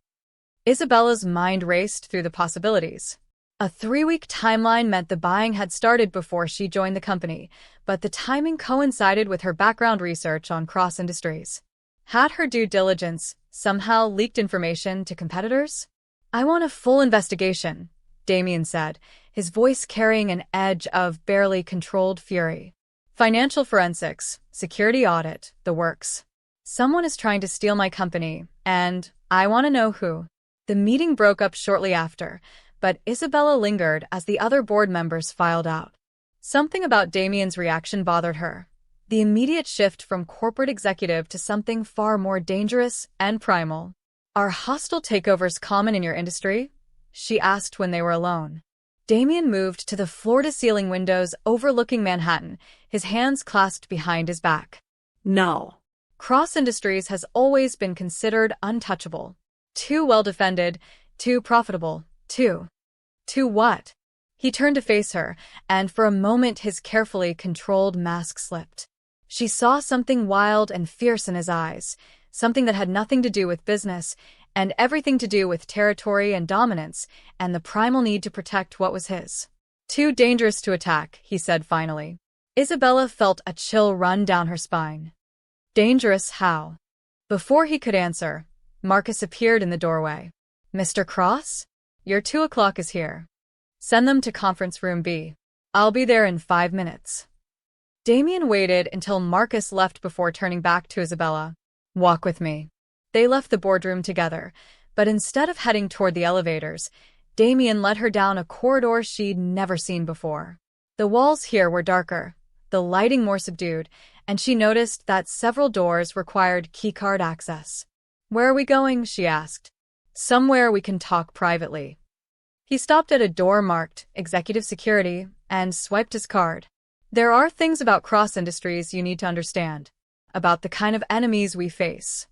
Isabella's mind raced through the possibilities. A 3-week timeline meant the buying had started before she joined the company, but the timing coincided with her background research on Cross Industries. Had her due diligence somehow leaked information to competitors? "I want a full investigation," Damien said, his voice carrying an edge of barely controlled fury. "Financial forensics, security audit, the works. Someone is trying to steal my company, and I want to know who." The meeting broke up shortly after, but Isabella lingered as the other board members filed out. Something about Damien's reaction bothered her. The immediate shift from corporate executive to something far more dangerous and primal. "Are hostile takeovers common in your industry?" she asked when they were alone. Damien moved to the floor-to-ceiling windows overlooking Manhattan, his hands clasped behind his back. "No." Cross Industries has always been considered untouchable. Too well-defended, too profitable, too what? He turned to face her, and for a moment his carefully controlled mask slipped. She saw something wild and fierce in his eyes, something that had nothing to do with business, and everything to do with territory and dominance, and the primal need to protect what was his. "Too dangerous to attack," he said finally. Isabella felt a chill run down her spine. "Dangerous how?" Before he could answer, Marcus appeared in the doorway. "Mr. Cross? Your 2 o'clock is here. Send them to conference room B. I'll be there in 5 minutes." Damien waited until Marcus left before turning back to Isabella. "Walk with me." They left the boardroom together, but instead of heading toward the elevators, Damien led her down a corridor she'd never seen before. The walls here were darker, the lighting more subdued, and she noticed that several doors required keycard access. "Where are we going?" she asked. "Somewhere we can talk privately." He stopped at a door marked Executive Security and swiped his card. "There are things about Cross Industries you need to understand, about the kind of enemies we face."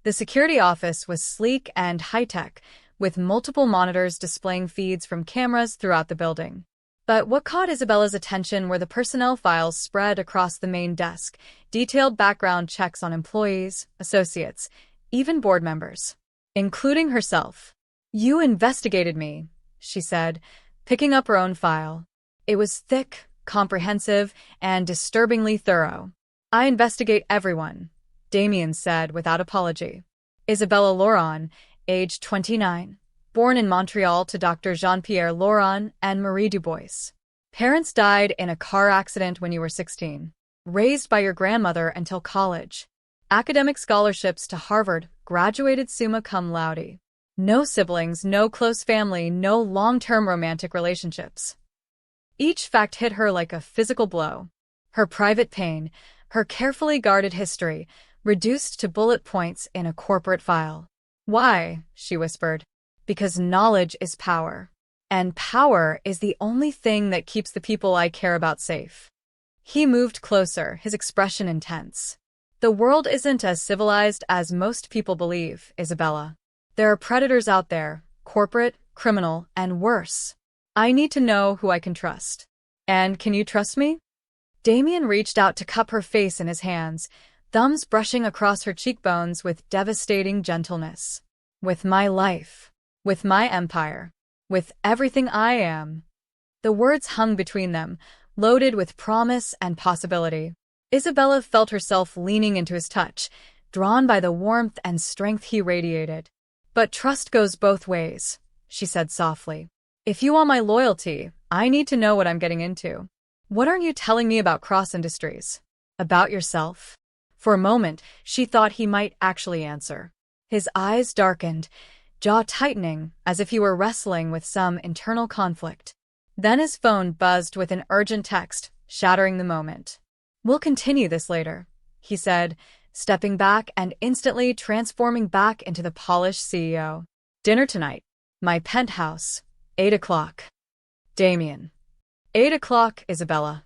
The security office was sleek and high-tech, with multiple monitors displaying feeds from cameras throughout the building. But what caught Isabella's attention were the personnel files spread across the main desk, detailed background checks on employees, associates, even board members, including herself. "You investigated me," she said, picking up her own file. It was thick, comprehensive, and disturbingly thorough. "I investigate everyone," Damien said without apology. Isabella Laurent, age 29, born in Montreal to Dr. Jean-Pierre Laurent and Marie Dubois. Parents died in a car accident when you were 16. Raised by your grandmother until college. Academic scholarships to Harvard, graduated summa cum laude. No siblings, no close family, no long-term romantic relationships. Each fact hit her like a physical blow. Her private pain, her carefully guarded history, reduced to bullet points in a corporate file. "Why?" she whispered. "Because knowledge is power. And power is the only thing that keeps the people I care about safe." He moved closer, his expression intense. "The world isn't as civilized as most people believe, Isabella. There are predators out there, corporate, criminal, and worse. I need to know who I can trust. And can you trust me?" Damien reached out to cup her face in his hands, thumbs brushing across her cheekbones with devastating gentleness. "With my life. With my empire. With everything I am." The words hung between them, loaded with promise and possibility. Isabella felt herself leaning into his touch, drawn by the warmth and strength he radiated. "But trust goes both ways," she said softly. "If you want my loyalty, I need to know what I'm getting into. What aren't you telling me about Cross Industries? About yourself?" For a moment, she thought he might actually answer. His eyes darkened, jaw tightening, as if he were wrestling with some internal conflict. Then his phone buzzed with an urgent text, shattering the moment. "We'll continue this later," he said, stepping back and instantly transforming back into the polished CEO. "Dinner tonight. My penthouse. 8 o'clock. Damien." 8 o'clock, Isabella.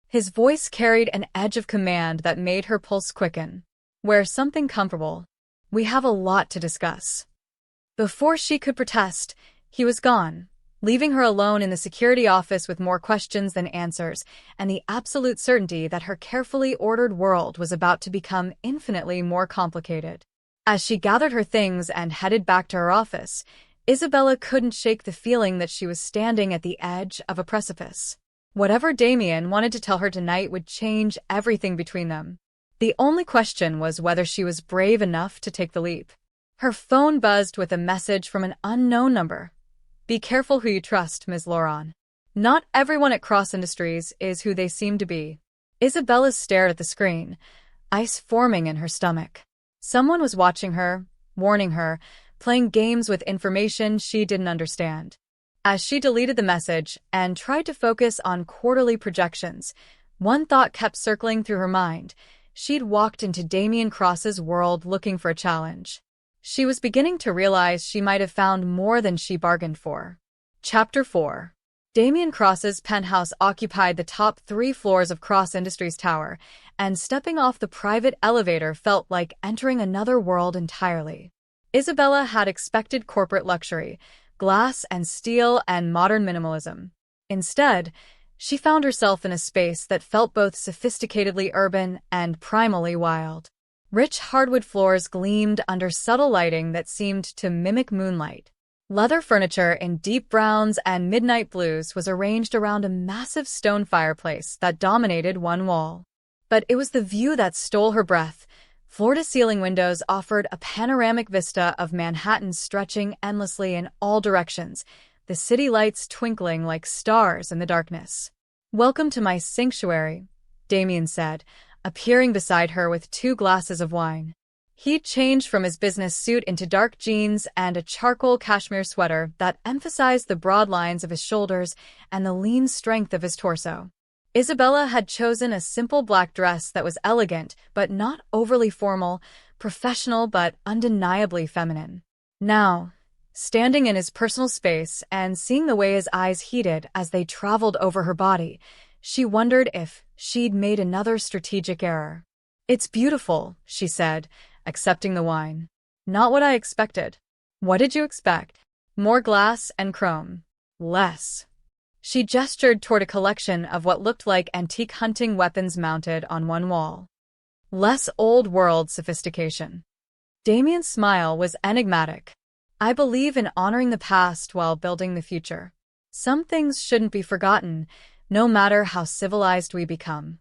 His voice carried an edge of command that made her pulse quicken. "Wear something comfortable. We have a lot to discuss." Before she could protest, he was gone, leaving her alone in the security office with more questions than answers, and the absolute certainty that her carefully ordered world was about to become infinitely more complicated. As she gathered her things and headed back to her office, Isabella couldn't shake the feeling that she was standing at the edge of a precipice. Whatever Damien wanted to tell her tonight would change everything between them. The only question was whether she was brave enough to take the leap. Her phone buzzed with a message from an unknown number. "Be careful who you trust, Ms. Laurent. Not everyone at Cross Industries is who they seem to be." Isabella stared at the screen, ice forming in her stomach. Someone was watching her, warning her, playing games with information she didn't understand. As she deleted the message and tried to focus on quarterly projections, one thought kept circling through her mind. She'd walked into Damien Cross's world looking for a challenge. She was beginning to realize she might have found more than she bargained for. Chapter 4. Damien Cross's penthouse occupied the top 3 floors of Cross Industries Tower, and stepping off the private elevator felt like entering another world entirely. Isabella had expected corporate luxury, glass and steel and modern minimalism. Instead, she found herself in a space that felt both sophisticatedly urban and primally wild. Rich hardwood floors gleamed under subtle lighting that seemed to mimic moonlight. Leather furniture in deep browns and midnight blues was arranged around a massive stone fireplace that dominated one wall. But it was the view that stole her breath. Floor-to-ceiling windows offered a panoramic vista of Manhattan stretching endlessly in all directions, the city lights twinkling like stars in the darkness. "Welcome to my sanctuary," Damien said, appearing beside her with 2 glasses of wine. He'd changed from his business suit into dark jeans and a charcoal cashmere sweater that emphasized the broad lines of his shoulders and the lean strength of his torso. Isabella had chosen a simple black dress that was elegant but not overly formal, professional but undeniably feminine. Now, standing in his personal space and seeing the way his eyes heated as they traveled over her body, she wondered if she'd made another strategic error. "It's beautiful," she said, accepting the wine. "Not what I expected." "What did you expect?" "More glass and chrome." "Less." She gestured toward a collection of what looked like antique hunting weapons mounted on one wall. "Less old-world sophistication." Damien's smile was enigmatic. "I believe in honoring the past while building the future. Some things shouldn't be forgotten, no matter how civilized we become."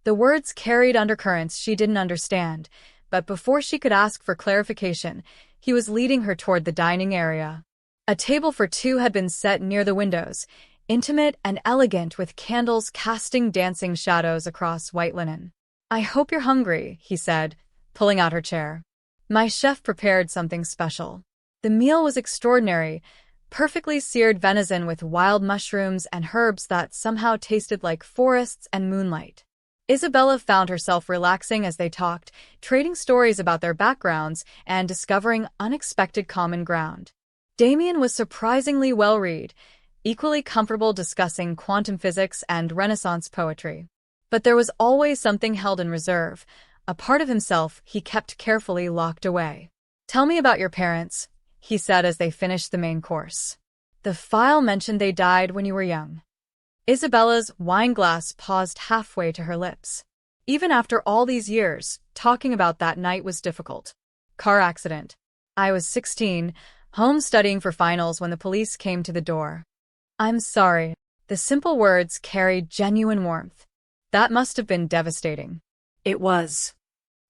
The words carried undercurrents she didn't understand, but before she could ask for clarification, he was leading her toward the dining area. A table for 2 had been set near the windows, intimate and elegant with candles casting dancing shadows across white linen. "I hope you're hungry," he said, pulling out her chair. "My chef prepared something special." The meal was extraordinary, perfectly seared venison with wild mushrooms and herbs that somehow tasted like forests and moonlight. Isabella found herself relaxing as they talked, trading stories about their backgrounds and discovering unexpected common ground. Damien was surprisingly well-read, equally comfortable discussing quantum physics and Renaissance poetry. But there was always something held in reserve, a part of himself he kept carefully locked away. "Tell me about your parents," he said as they finished the main course. "The file mentioned they died when you were young." Isabella's wine glass paused halfway to her lips. Even after all these years, talking about that night was difficult. "Car accident. I was 16, home studying for finals when the police came to the door." "I'm sorry." The simple words carried genuine warmth. "That must have been devastating." "It was."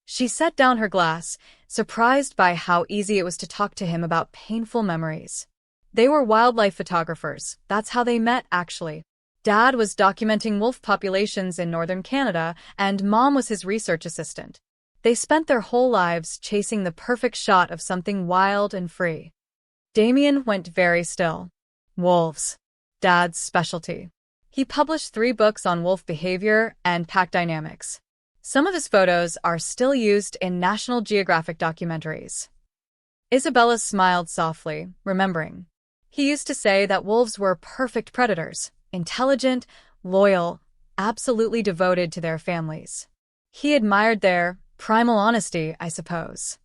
She set down her glass, surprised by how easy it was to talk to him about painful memories. They were wildlife photographers. That's how they met, actually. Dad was documenting wolf populations in northern Canada, and Mom was his research assistant. They spent their whole lives chasing the perfect shot of something wild and free. Damien went very still. Wolves. Dad's specialty. He published 3 books on wolf behavior and pack dynamics. Some of his photos are still used in National Geographic documentaries. Isabella smiled softly, remembering. He used to say that wolves were perfect predators, intelligent, loyal, absolutely devoted to their families. He admired their primal honesty, I suppose.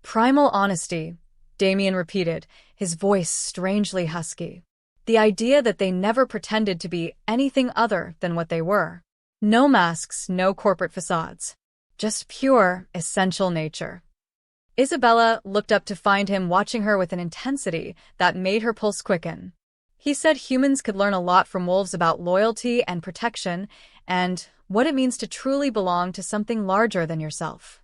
Primal honesty, Damien repeated, his voice strangely husky. The idea that they never pretended to be anything other than what they were. No masks, no corporate facades. Just pure, essential nature. Isabella looked up to find him watching her with an intensity that made her pulse quicken. He said humans could learn a lot from wolves about loyalty and protection and what it means to truly belong to something larger than yourself.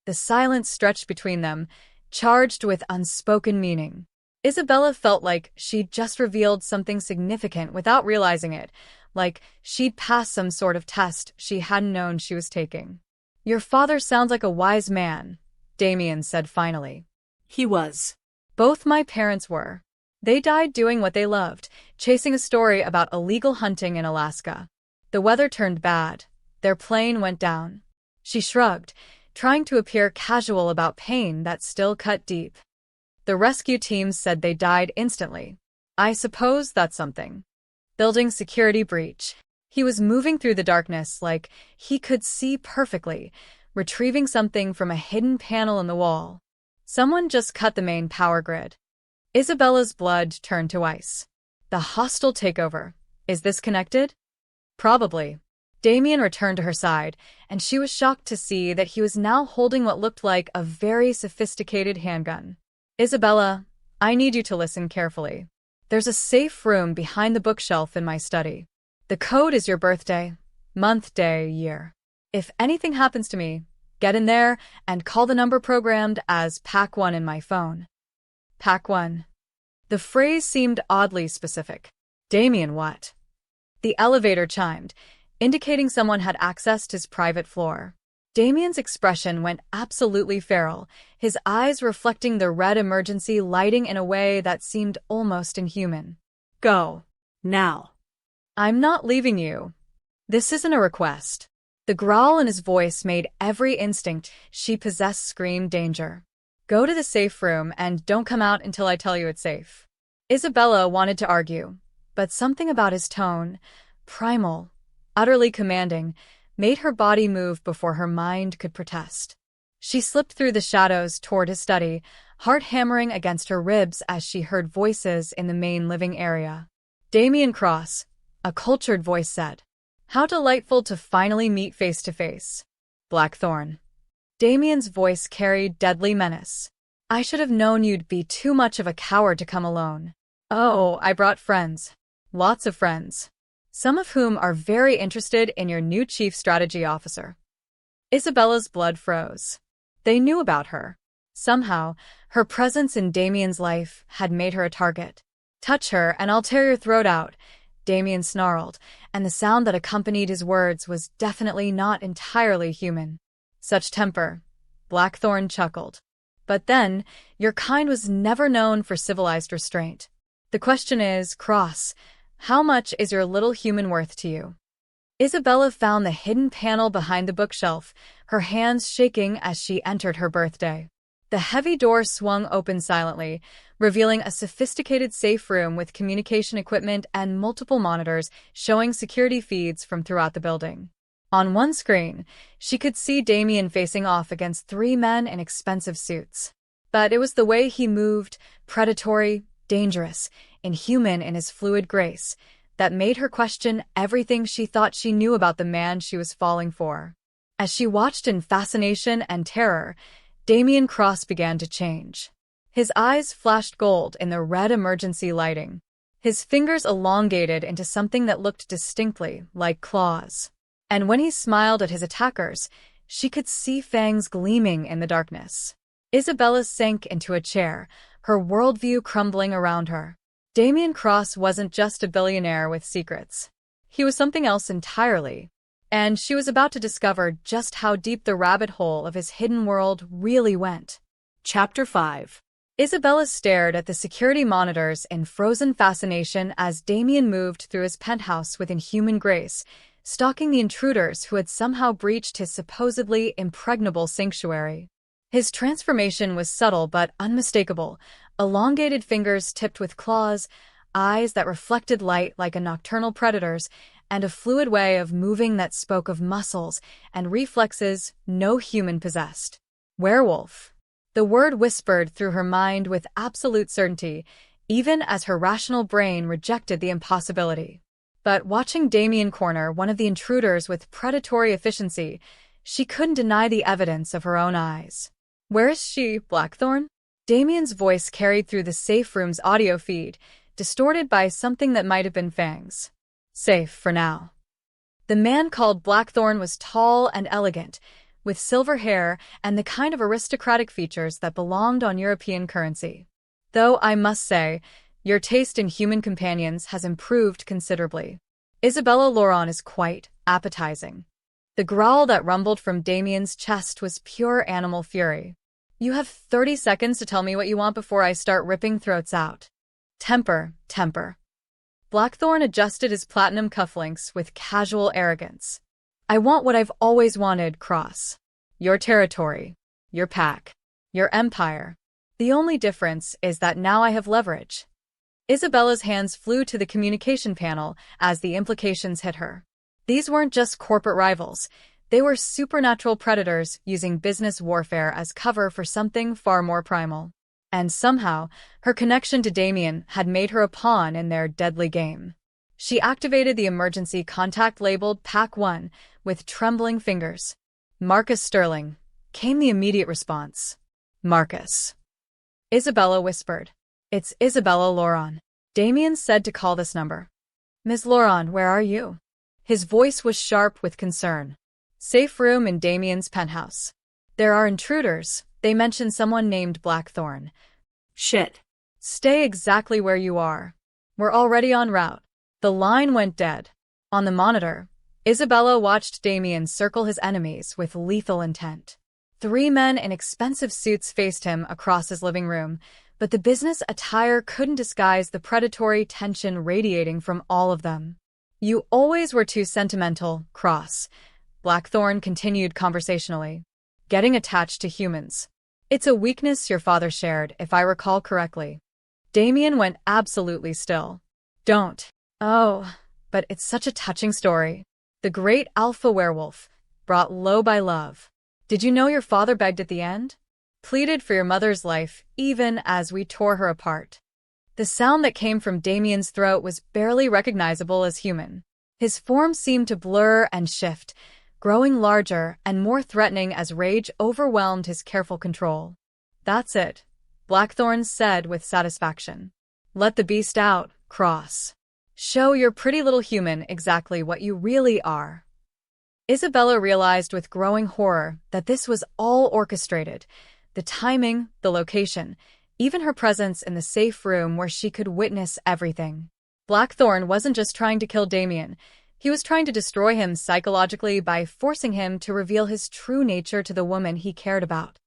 The silence stretched between them, charged with unspoken meaning. Isabella felt like she'd just revealed something significant without realizing it, like she'd passed some sort of test she hadn't known she was taking. "Your father sounds like a wise man," Damien said finally. He was. "Both my parents were. They died doing what they loved, chasing a story about illegal hunting in Alaska. The weather turned bad. Their plane went down." She shrugged, trying to appear casual about pain that still cut deep. "The rescue teams said they died instantly. I suppose that's something." Building security breach. He was moving through the darkness like he could see perfectly, retrieving something from a hidden panel in the wall. Someone just cut the main power grid. Isabella's blood turned to ice. The hostile takeover. Is this connected? Probably. Damien returned to her side, and she was shocked to see that he was now holding what looked like a very sophisticated handgun. "Isabella, I need you to listen carefully. There's a safe room behind the bookshelf in my study. The code is your birthday, month, day, year. If anything happens to me, get in there and call the number programmed as Pack 1 in my phone." Pack 1. The phrase seemed oddly specific. Damien, what? The elevator chimed, indicating someone had accessed his private floor. Damien's expression went absolutely feral, his eyes reflecting the red emergency lighting in a way that seemed almost inhuman. "Go. Now." "I'm not leaving you. This isn't a request." The growl in his voice made every instinct she possessed scream danger. "Go to the safe room and don't come out until I tell you it's safe." Isabella wanted to argue, but something about his tone, primal, utterly commanding, made her body move before her mind could protest. She slipped through the shadows toward his study, heart hammering against her ribs as she heard voices in the main living area. "Damien Cross," a cultured voice said. "How delightful to finally meet face to face. Blackthorn." Damien's voice carried deadly menace. "I should have known you'd be too much of a coward to come alone. Oh, I brought friends. Lots of friends. Some of whom are very interested in your new chief strategy officer." Isabella's blood froze. They knew about her. Somehow, her presence in Damien's life had made her a target. "Touch her and I'll tear your throat out," Damien snarled, and the sound that accompanied his words was definitely not entirely human. "Such temper," Blackthorn chuckled. "But then, your kind was never known for civilized restraint. The question is, Cross, how much is your little human worth to you?" Isabella found the hidden panel behind the bookshelf, her hands shaking as she entered her birthday. The heavy door swung open silently, revealing a sophisticated safe room with communication equipment and multiple monitors showing security feeds from throughout the building. On one screen, she could see Damien facing off against 3 men in expensive suits. But it was the way he moved, predatory, dangerous, inhuman in his fluid grace, that made her question everything she thought she knew about the man she was falling for. As she watched in fascination and terror, Damien Cross began to change. His eyes flashed gold in the red emergency lighting. His fingers elongated into something that looked distinctly like claws. And when he smiled at his attackers, she could see fangs gleaming in the darkness. Isabella sank into a chair, her worldview crumbling around her. Damien Cross wasn't just a billionaire with secrets. He was something else entirely. And she was about to discover just how deep the rabbit hole of his hidden world really went. Chapter 5. Isabella stared at the security monitors in frozen fascination as Damien moved through his penthouse with inhuman grace, stalking the intruders who had somehow breached his supposedly impregnable sanctuary. His transformation was subtle but unmistakable, elongated fingers tipped with claws, eyes that reflected light like a nocturnal predator's, and a fluid way of moving that spoke of muscles and reflexes no human possessed. Werewolf. The word whispered through her mind with absolute certainty, even as her rational brain rejected the impossibility. But watching Damien corner one of the intruders with predatory efficiency, she couldn't deny the evidence of her own eyes. Where is she, Blackthorn? Damien's voice carried through the safe room's audio feed, distorted by something that might have been fangs. Safe for now. The man called Blackthorn was tall and elegant, with silver hair and the kind of aristocratic features that belonged on European currency. Though I must say, your taste in human companions has improved considerably. Isabella Lauron is quite appetizing. The growl that rumbled from Damien's chest was pure animal fury. You have 30 seconds to tell me what you want before I start ripping throats out. Temper. Blackthorn adjusted his platinum cufflinks with casual arrogance. I want what I've always wanted, Cross. Your territory. Your pack. Your empire. The only difference is that now I have leverage. Isabella's hands flew to the communication panel as the implications hit her. These weren't just corporate rivals. They were supernatural predators using business warfare as cover for something far more primal. And somehow, her connection to Damien had made her a pawn in their deadly game. She activated the emergency contact labeled Pack 1 with trembling fingers. Marcus Sterling. Came the immediate response. Marcus. Isabella whispered. It's Isabella Lauron. Damien said to call this number. Ms. Lauron, where are you? His voice was sharp with concern. Safe room in Damien's penthouse. There are intruders. They mentioned someone named Blackthorn. Shit. Stay exactly where you are. We're already en route. The line went dead. On the monitor, Isabella watched Damien circle his enemies with lethal intent. 3 men in expensive suits faced him across his living room, but the business attire couldn't disguise the predatory tension radiating from all of them. You always were too sentimental, Cross. Blackthorn continued conversationally. Getting attached to humans. It's a weakness your father shared, if I recall correctly. Damien went absolutely still. Don't. Oh, but it's such a touching story. The great alpha werewolf, brought low by love. Did you know your father begged at the end? Pleaded for your mother's life, even as we tore her apart. The sound that came from Damien's throat was barely recognizable as human. His form seemed to blur and shift, growing larger and more threatening as rage overwhelmed his careful control. That's it, Blackthorn said with satisfaction. Let the beast out, Cross. Show your pretty little human exactly what you really are. Isabella realized with growing horror that this was all orchestrated. The timing, the location, even her presence in the safe room where she could witness everything. Blackthorn wasn't just trying to kill Damien. He was trying to destroy him psychologically by forcing him to reveal his true nature to the woman he cared about.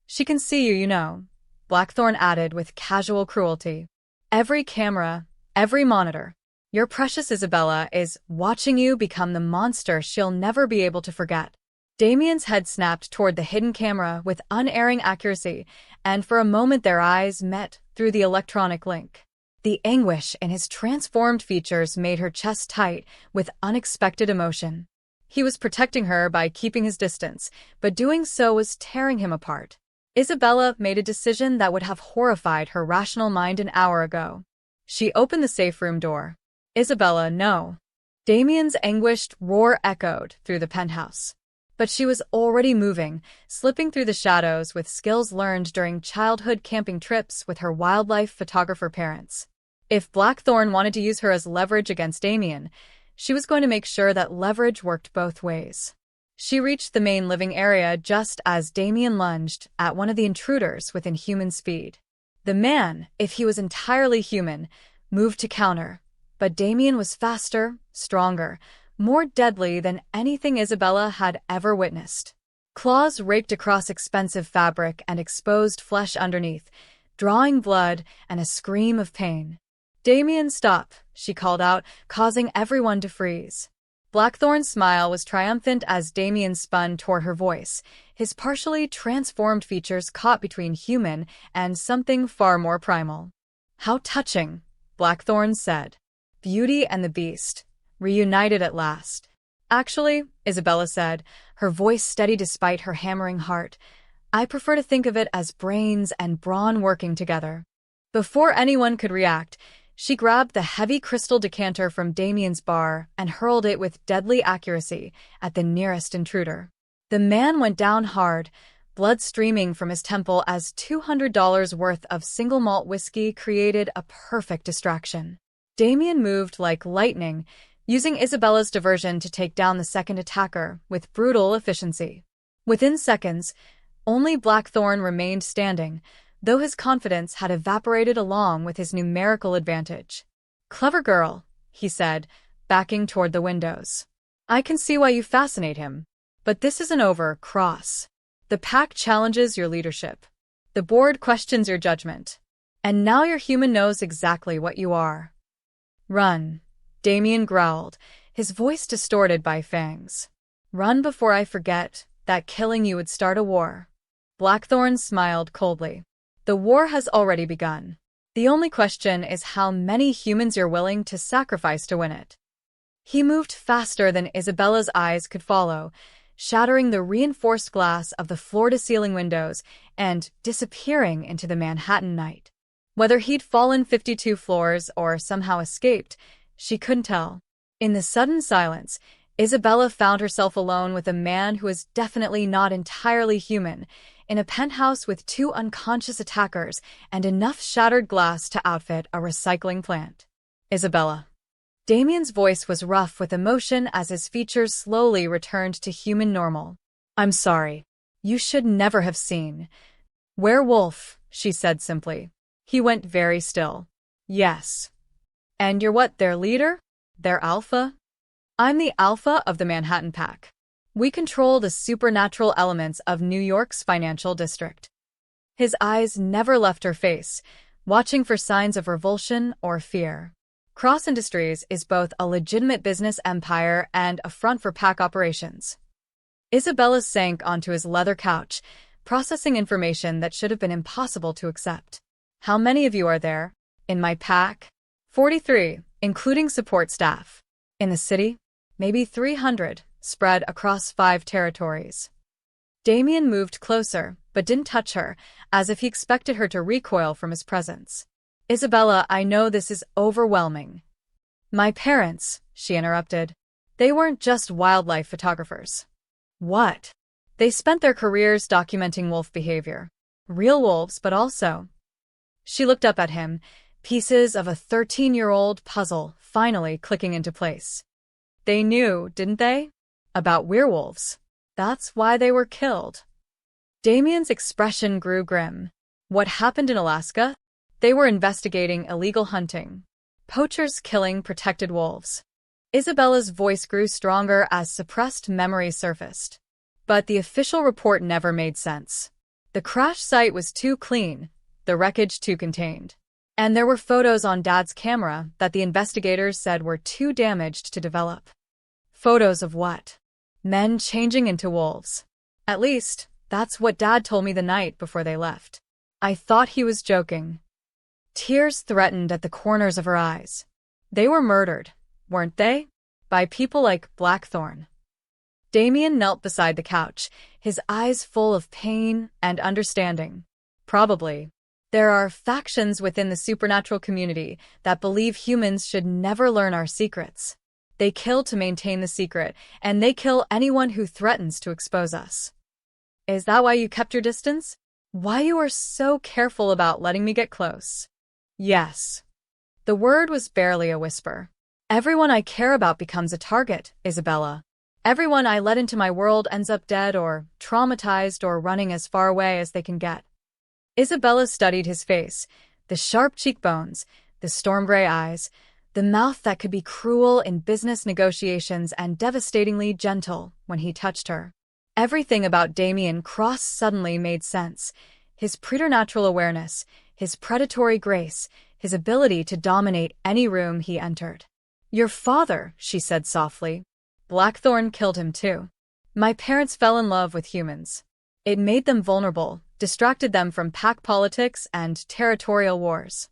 She can see you, you know, Blackthorn added with casual cruelty. Every camera, every monitor. Your precious Isabella is watching you become the monster she'll never be able to forget. Damien's head snapped toward the hidden camera with unerring accuracy, and for a moment their eyes met through the electronic link. The anguish in his transformed features made her chest tight with unexpected emotion. He was protecting her by keeping his distance, but doing so was tearing him apart. Isabella made a decision that would have horrified her rational mind an hour ago. She opened the safe room door. Isabella, no. Damien's anguished roar echoed through the penthouse. But she was already moving, slipping through the shadows with skills learned during childhood camping trips with her wildlife photographer parents. If Blackthorn wanted to use her as leverage against Damien, she was going to make sure that leverage worked both ways. She reached the main living area just as Damien lunged at one of the intruders with inhuman speed. The man, if he was entirely human, moved to counter, but Damien was faster, stronger, more deadly than anything Isabella had ever witnessed. Claws raked across expensive fabric and exposed flesh underneath, drawing blood and a scream of pain. Damien, stop, she called out, causing everyone to freeze. Blackthorn's smile was triumphant as Damien spun toward her voice, his partially transformed features caught between human and something far more primal. How touching, Blackthorn said. Beauty and the Beast, reunited at last. Actually, Isabella said, her voice steady despite her hammering heart, I prefer to think of it as brains and brawn working together. Before anyone could react, she grabbed the heavy crystal decanter from Damien's bar and hurled it with deadly accuracy at the nearest intruder. The man went down hard, blood streaming from his temple as $200 worth of single malt whiskey created a perfect distraction. Damien moved like lightning, using Isabella's diversion to take down the second attacker with brutal efficiency. Within seconds, only Blackthorn remained standing, though his confidence had evaporated along with his numerical advantage. "Clever girl," he said, backing toward the windows. "I can see why you fascinate him. But this isn't over, Cross. The pack challenges your leadership. The board questions your judgment. And now your human knows exactly what you are." "Run," Damien growled, his voice distorted by fangs. "Run before I forget that killing you would start a war." Blackthorn smiled coldly. "The war has already begun. The only question is how many humans you're willing to sacrifice to win it." He moved faster than Isabella's eyes could follow, shattering the reinforced glass of the floor-to-ceiling windows and disappearing into the Manhattan night. Whether he'd fallen 52 floors or somehow escaped, she couldn't tell. In the sudden silence, Isabella found herself alone with a man who was definitely not entirely human, in a penthouse with 2 unconscious attackers and enough shattered glass to outfit a recycling plant. "Isabella." Damien's voice was rough with emotion as his features slowly returned to human normal. "I'm sorry. You should never have seen." "Werewolf," she said simply. He went very still. "Yes. And you're what, their leader? Their alpha?" "I'm the alpha of the Manhattan Pack. We control the supernatural elements of New York's financial district." His eyes never left her face, watching for signs of revulsion or fear. Cross Industries is both a legitimate business empire and a front for pack operations. Isabella sank onto his leather couch, processing information that should have been impossible to accept. "How many of you are there? In my pack?" 43, including support staff. "In the city? Maybe 300, spread across 5 territories." Damien moved closer, but didn't touch her, as if he expected her to recoil from his presence. "Isabella, I know this is overwhelming." "My parents," she interrupted. "They weren't just wildlife photographers." "What?" "They spent their careers documenting wolf behavior. Real wolves, but also—" She looked up at him, pieces of a 13-year-old puzzle finally clicking into place. "They knew, didn't they? About werewolves. That's why they were killed." Damien's expression grew grim. "What happened in Alaska? They were investigating illegal hunting. Poachers killing protected wolves." Isabella's voice grew stronger as suppressed memories surfaced. But the official report never made sense. The crash site was too clean, the wreckage too contained. And there were photos on Dad's camera that the investigators said were too damaged to develop. Photos of what? Men changing into wolves. At least, that's what Dad told me the night before they left. I thought he was joking. Tears threatened at the corners of her eyes. They were murdered, weren't they? By people like Blackthorn. Damien knelt beside the couch, his eyes full of pain and understanding. Probably. There are factions within the supernatural community that believe humans should never learn our secrets. They kill to maintain the secret, and they kill anyone who threatens to expose us. Is that why you kept your distance? Why you are so careful about letting me get close? Yes. The word was barely a whisper. Everyone I care about becomes a target, Isabella. Everyone I let into my world ends up dead or traumatized or running as far away as they can get. Isabella studied his face, the sharp cheekbones, the storm-gray eyes, the mouth that could be cruel in business negotiations and devastatingly gentle when he touched her. Everything about Damien Cross suddenly made sense. His preternatural awareness, his predatory grace, his ability to dominate any room he entered. Your father, she said softly. Blackthorn killed him too. My parents fell in love with humans. It made them vulnerable, distracted them from pack politics and territorial wars.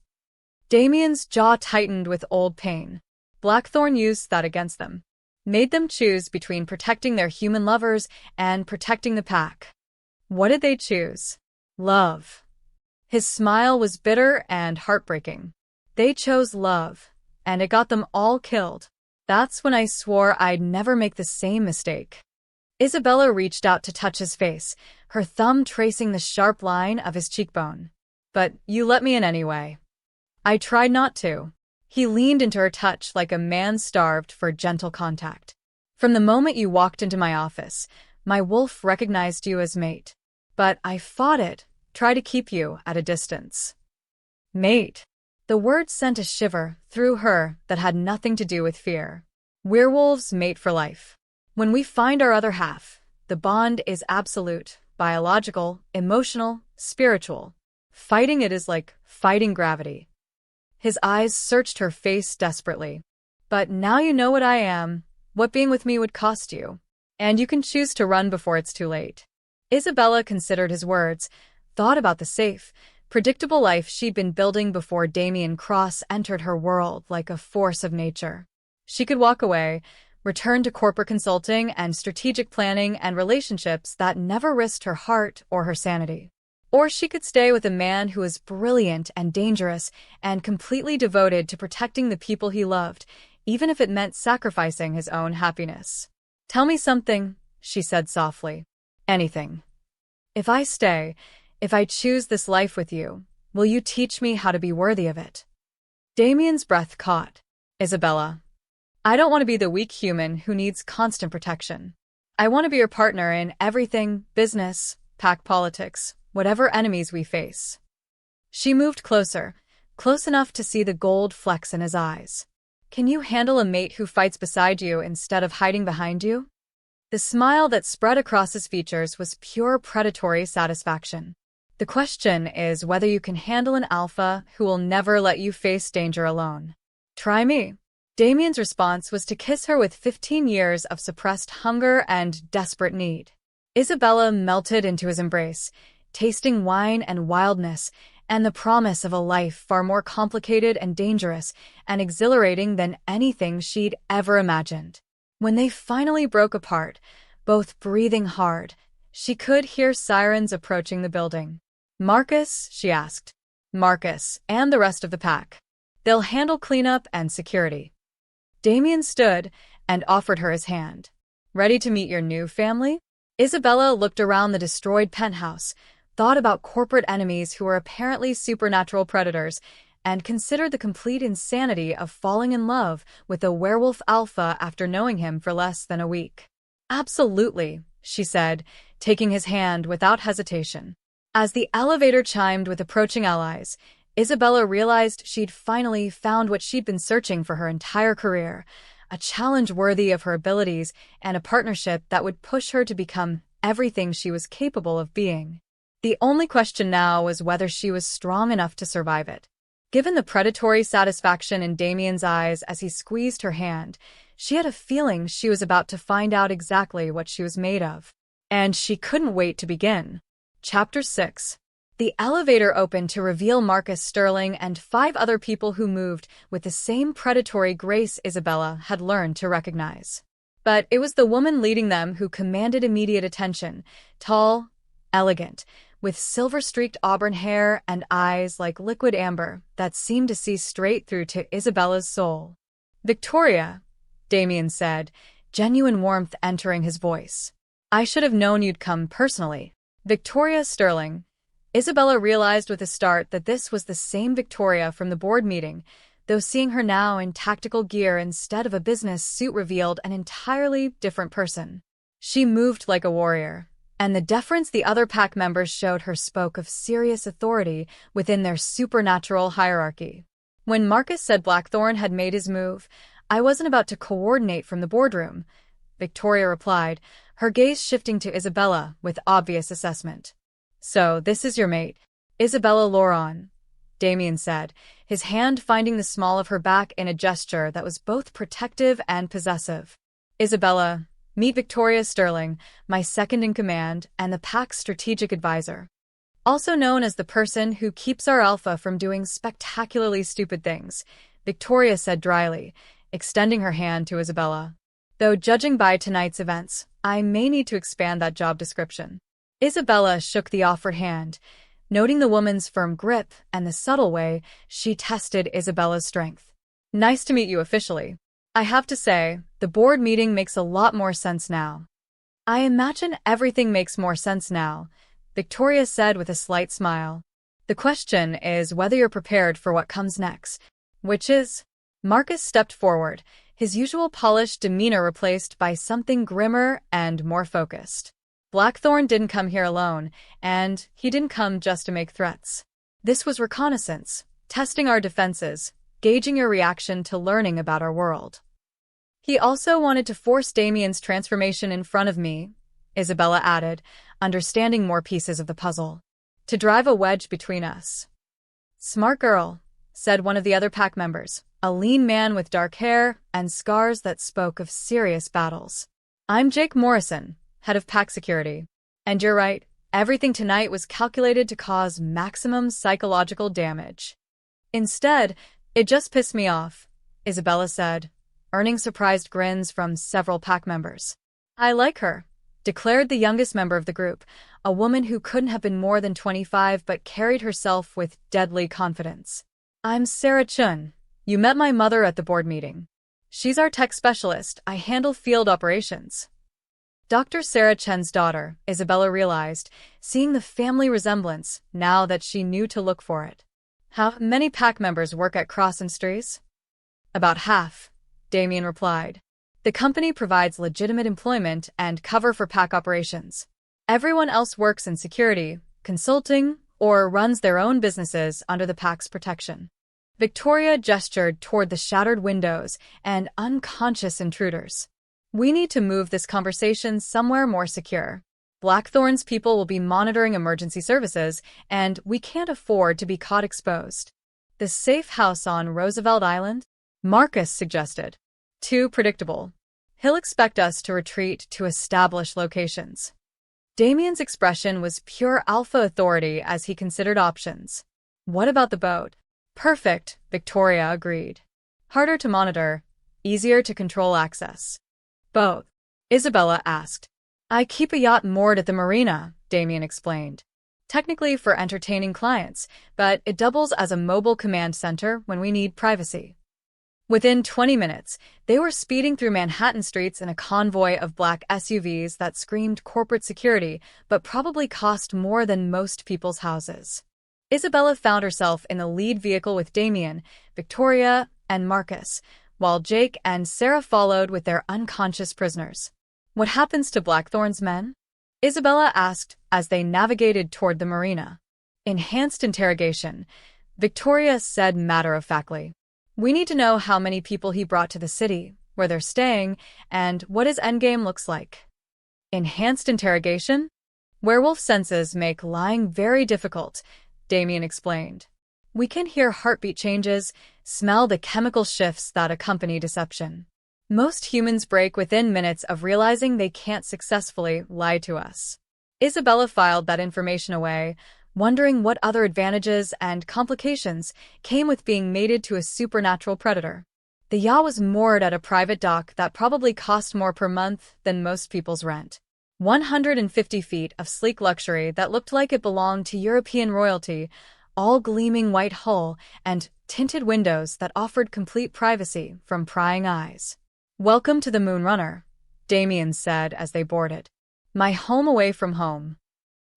Damien's jaw tightened with old pain. Blackthorn used that against them. Made them choose between protecting their human lovers and protecting the pack. What did they choose? Love. His smile was bitter and heartbreaking. They chose love, and it got them all killed. That's when I swore I'd never make the same mistake. Isabella reached out to touch his face, her thumb tracing the sharp line of his cheekbone. But you let me in anyway. I tried not to. He leaned into her touch like a man starved for gentle contact. From the moment you walked into my office, my wolf recognized you as mate. But I fought it, tried to keep you at a distance. Mate. The word sent a shiver through her that had nothing to do with fear. Werewolves mate for life. When we find our other half, the bond is absolute, biological, emotional, spiritual. Fighting it is like fighting gravity. His eyes searched her face desperately. But now you know what I am, what being with me would cost you. And you can choose to run before it's too late. Isabella considered his words, thought about the safe, predictable life she'd been building before Damien Cross entered her world like a force of nature. She could walk away, return to corporate consulting and strategic planning and relationships that never risked her heart or her sanity. Or she could stay with a man who was brilliant and dangerous and completely devoted to protecting the people he loved, even if it meant sacrificing his own happiness. Tell me something, she said softly. Anything. If I stay, if I choose this life with you, will you teach me how to be worthy of it? Damien's breath caught. Isabella. I don't want to be the weak human who needs constant protection. I want to be your partner in everything, business, pack politics, whatever enemies we face. She moved closer, close enough to see the gold flecks in his eyes. Can you handle a mate who fights beside you instead of hiding behind you? The smile that spread across his features was pure predatory satisfaction. The question is whether you can handle an alpha who will never let you face danger alone. Try me. Damien's response was to kiss her with 15 years of suppressed hunger and desperate need. Isabella melted into his embrace, tasting wine and wildness, and the promise of a life far more complicated and dangerous and exhilarating than anything she'd ever imagined. When they finally broke apart, both breathing hard, she could hear sirens approaching the building. Marcus, she asked. Marcus, and the rest of the pack. They'll handle cleanup and security. Damien stood and offered her his hand. Ready to meet your new family? Isabella looked around the destroyed penthouse, thought about corporate enemies who were apparently supernatural predators, and considered the complete insanity of falling in love with a werewolf alpha after knowing him for less than a week. Absolutely, she said, taking his hand without hesitation. As the elevator chimed with approaching allies, Isabella realized she'd finally found what she'd been searching for her entire career, a challenge worthy of her abilities and a partnership that would push her to become everything she was capable of being. The only question now was whether she was strong enough to survive it. Given the predatory satisfaction in Damien's eyes as he squeezed her hand, she had a feeling she was about to find out exactly what she was made of. And she couldn't wait to begin. Chapter 6. The elevator opened to reveal Marcus Sterling and 5 other people who moved with the same predatory grace Isabella had learned to recognize. But it was the woman leading them who commanded immediate attention, tall, elegant, with silver-streaked auburn hair and eyes like liquid amber that seemed to see straight through to Isabella's soul. Victoria, Damien said, genuine warmth entering his voice. I should have known you'd come personally. Victoria Sterling. Isabella realized with a start that this was the same Victoria from the board meeting, though seeing her now in tactical gear instead of a business suit revealed an entirely different person. She moved like a warrior, and the deference the other pack members showed her spoke of serious authority within their supernatural hierarchy. When Marcus said Blackthorne had made his move, I wasn't about to coordinate from the boardroom, Victoria replied, her gaze shifting to Isabella with obvious assessment. So, this is your mate. Isabella Lauron, Damien said, his hand finding the small of her back in a gesture that was both protective and possessive. Isabella, meet Victoria Sterling, my second-in-command and the pack's strategic advisor. Also known as the person who keeps our alpha from doing spectacularly stupid things, Victoria said dryly, extending her hand to Isabella. Though judging by tonight's events, I may need to expand that job description. Isabella shook the offered hand, noting the woman's firm grip and the subtle way she tested Isabella's strength. Nice to meet you officially. I have to say, the board meeting makes a lot more sense now. I imagine everything makes more sense now, Victoria said with a slight smile. The question is whether you're prepared for what comes next. Which is? Marcus stepped forward, his usual polished demeanor replaced by something grimmer and more focused. Blackthorn didn't come here alone, and he didn't come just to make threats. This was reconnaissance, testing our defenses, gauging your reaction to learning about our world. He also wanted to force Damien's transformation in front of me, Isabella added, understanding more pieces of the puzzle. To drive a wedge between us. Smart girl, said one of the other pack members, a lean man with dark hair and scars that spoke of serious battles. I'm Jake Morrison, head of pack security. And you're right, everything tonight was calculated to cause maximum psychological damage. Instead, it just pissed me off, Isabella said, earning surprised grins from several pack members. I like her, declared the youngest member of the group, a woman who couldn't have been more than 25 but carried herself with deadly confidence. I'm Sarah Chun. You met my mother at the board meeting. She's our tech specialist. I handle field operations. Dr. Sarah Chen's daughter, Isabella realized, seeing the family resemblance now that she knew to look for it. How many pack members work at Cross Industries? About half, Damien replied. The company provides legitimate employment and cover for pack operations. Everyone else works in security, consulting, or runs their own businesses under the pack's protection. Victoria gestured toward the shattered windows and unconscious intruders. We need to move this conversation somewhere more secure. Blackthorn's people will be monitoring emergency services, and we can't afford to be caught exposed. The safe house on Roosevelt Island? Marcus suggested. Too predictable. He'll expect us to retreat to established locations. Damien's expression was pure alpha authority as he considered options. What about the boat? Perfect, Victoria agreed. Harder to monitor, easier to control access. Both? Isabella asked. I keep a yacht moored at the marina, Damien explained. Technically for entertaining clients, but it doubles as a mobile command center when we need privacy. Within 20 minutes, they were speeding through Manhattan streets in a convoy of black SUVs that screamed corporate security but probably cost more than most people's houses. Isabella found herself in the lead vehicle with Damien, Victoria, and Marcus, while Jake and Sarah followed with their unconscious prisoners. What happens to Blackthorn's men? Isabella asked as they navigated toward the marina. Enhanced interrogation, Victoria said matter-of-factly. We need to know how many people he brought to the city, where they're staying, and what his endgame looks like. Enhanced interrogation? Werewolf senses make lying very difficult, Damien explained. We can hear heartbeat changes, smell the chemical shifts that accompany deception. Most humans break within minutes of realizing they can't successfully lie to us. Isabella filed that information away, wondering what other advantages and complications came with being mated to a supernatural predator. The yacht was moored at a private dock that probably cost more per month than most people's rent. 150 feet of sleek luxury that looked like it belonged to European royalty, all gleaming white hull and tinted windows that offered complete privacy from prying eyes. Welcome to the Moonrunner, Damien said as they boarded. My home away from home.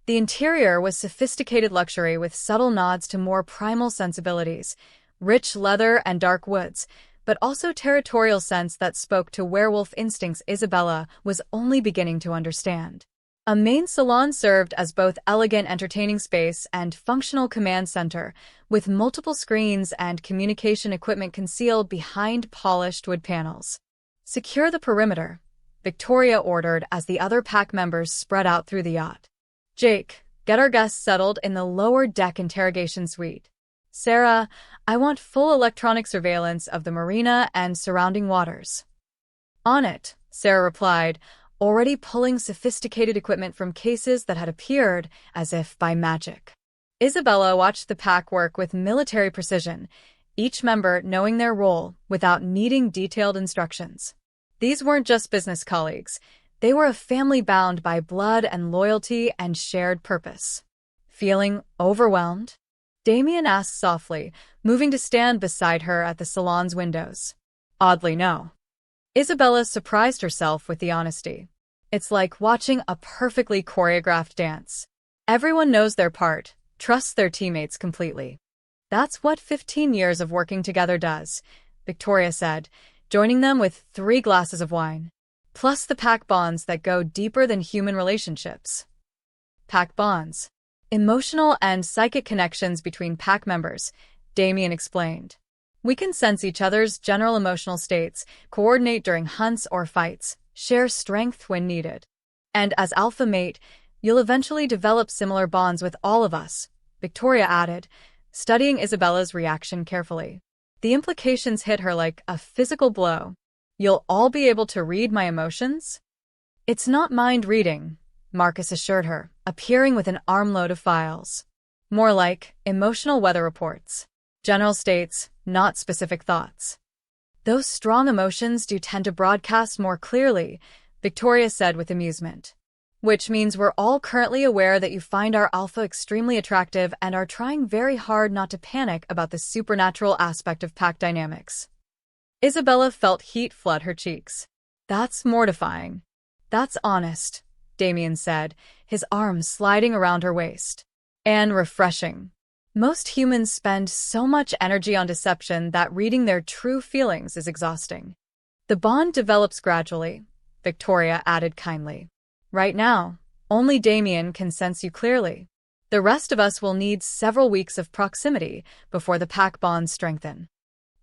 The interior was sophisticated luxury with subtle nods to more primal sensibilities, rich leather and dark woods, but also territorial sense that spoke to werewolf instincts Isabella was only beginning to understand. A main salon served as both elegant entertaining space and functional command center, with multiple screens and communication equipment concealed behind polished wood panels. Secure the perimeter, Victoria ordered as the other pack members spread out through the yacht. Jake, get our guests settled in the lower deck interrogation suite. Sarah, I want full electronic surveillance of the marina and surrounding waters. On it, Sarah replied, already pulling sophisticated equipment from cases that had appeared as if by magic. Isabella watched the pack work with military precision, each member knowing their role without needing detailed instructions. These weren't just business colleagues. They were a family bound by blood and loyalty and shared purpose. Feeling overwhelmed? Damien asked softly, moving to stand beside her at the salon's windows. Oddly, no. Isabella surprised herself with the honesty. It's like watching a perfectly choreographed dance. Everyone knows their part, trusts their teammates completely. That's what 15 years of working together does, Victoria said, joining them with 3 glasses of wine. Plus the pack bonds that go deeper than human relationships. Pack bonds. Emotional and psychic connections between pack members, Damien explained. We can sense each other's general emotional states, coordinate during hunts or fights, share strength when needed. And as alpha mate, you'll eventually develop similar bonds with all of us, Victoria added, studying Isabella's reaction carefully. The implications hit her like a physical blow. You'll all be able to read my emotions? It's not mind reading, Marcus assured her, appearing with an armload of files. More like emotional weather reports. General states, not specific thoughts. Those strong emotions do tend to broadcast more clearly, Victoria said with amusement. Which means we're all currently aware that you find our alpha extremely attractive and are trying very hard not to panic about the supernatural aspect of pack dynamics. Isabella felt heat flood her cheeks. That's mortifying. That's honest, Damien said, his arms sliding around her waist. And refreshing. Most humans spend so much energy on deception that reading their true feelings is exhausting. The bond develops gradually, Victoria added kindly. Right now, only Damien can sense you clearly. The rest of us will need several weeks of proximity before the pack bonds strengthen.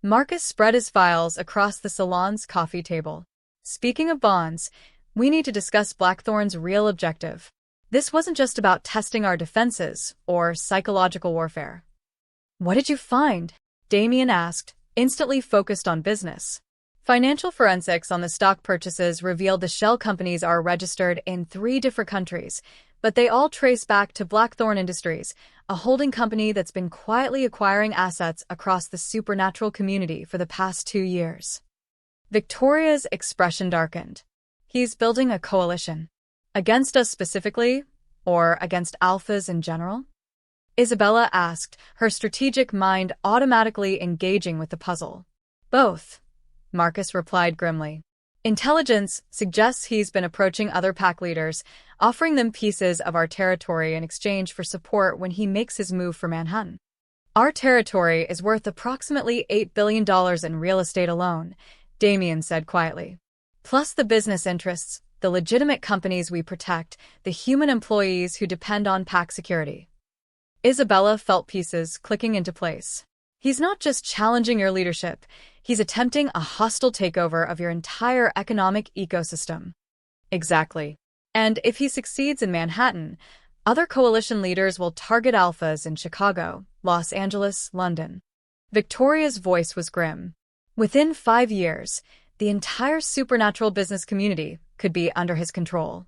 Marcus spread his files across the salon's coffee table. Speaking of bonds, we need to discuss Blackthorn's real objective. This wasn't just about testing our defenses or psychological warfare. What did you find? Damien asked, instantly focused on business. Financial forensics on the stock purchases revealed the shell companies are registered in 3 different countries, but they all trace back to Blackthorn Industries, a holding company that's been quietly acquiring assets across the supernatural community for the past 2 years. Victoria's expression darkened. He's building a coalition. Against us specifically, or against alphas in general? Isabella asked, her strategic mind automatically engaging with the puzzle. Both, Marcus replied grimly. Intelligence suggests he's been approaching other pack leaders, offering them pieces of our territory in exchange for support when he makes his move for Manhattan. Our territory is worth approximately $8 billion in real estate alone, Damien said quietly. Plus the business interests, the legitimate companies we protect, the human employees who depend on pack security. Isabella felt pieces clicking into place. He's not just challenging your leadership, he's attempting a hostile takeover of your entire economic ecosystem. Exactly. And if he succeeds in Manhattan, other coalition leaders will target alphas in Chicago, Los Angeles, London. Victoria's voice was grim. Within 5 years, the entire supernatural business community could be under his control.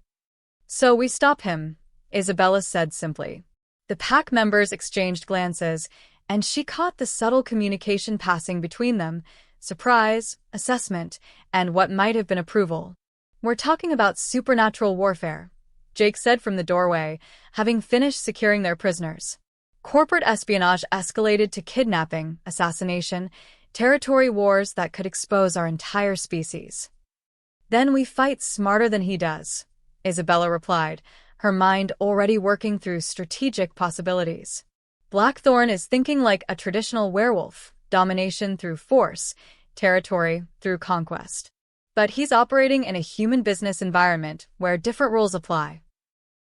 So we stop him, Isabella said simply. The pack members exchanged glances, and she caught the subtle communication passing between them, surprise, assessment, and what might have been approval. We're talking about supernatural warfare, Jake said from the doorway, having finished securing their prisoners. Corporate espionage escalated to kidnapping, assassination, territory wars that could expose our entire species. Then we fight smarter than he does, Isabella replied, her mind already working through strategic possibilities. Blackthorn is thinking like a traditional werewolf, domination through force, territory through conquest. But he's operating in a human business environment where different rules apply.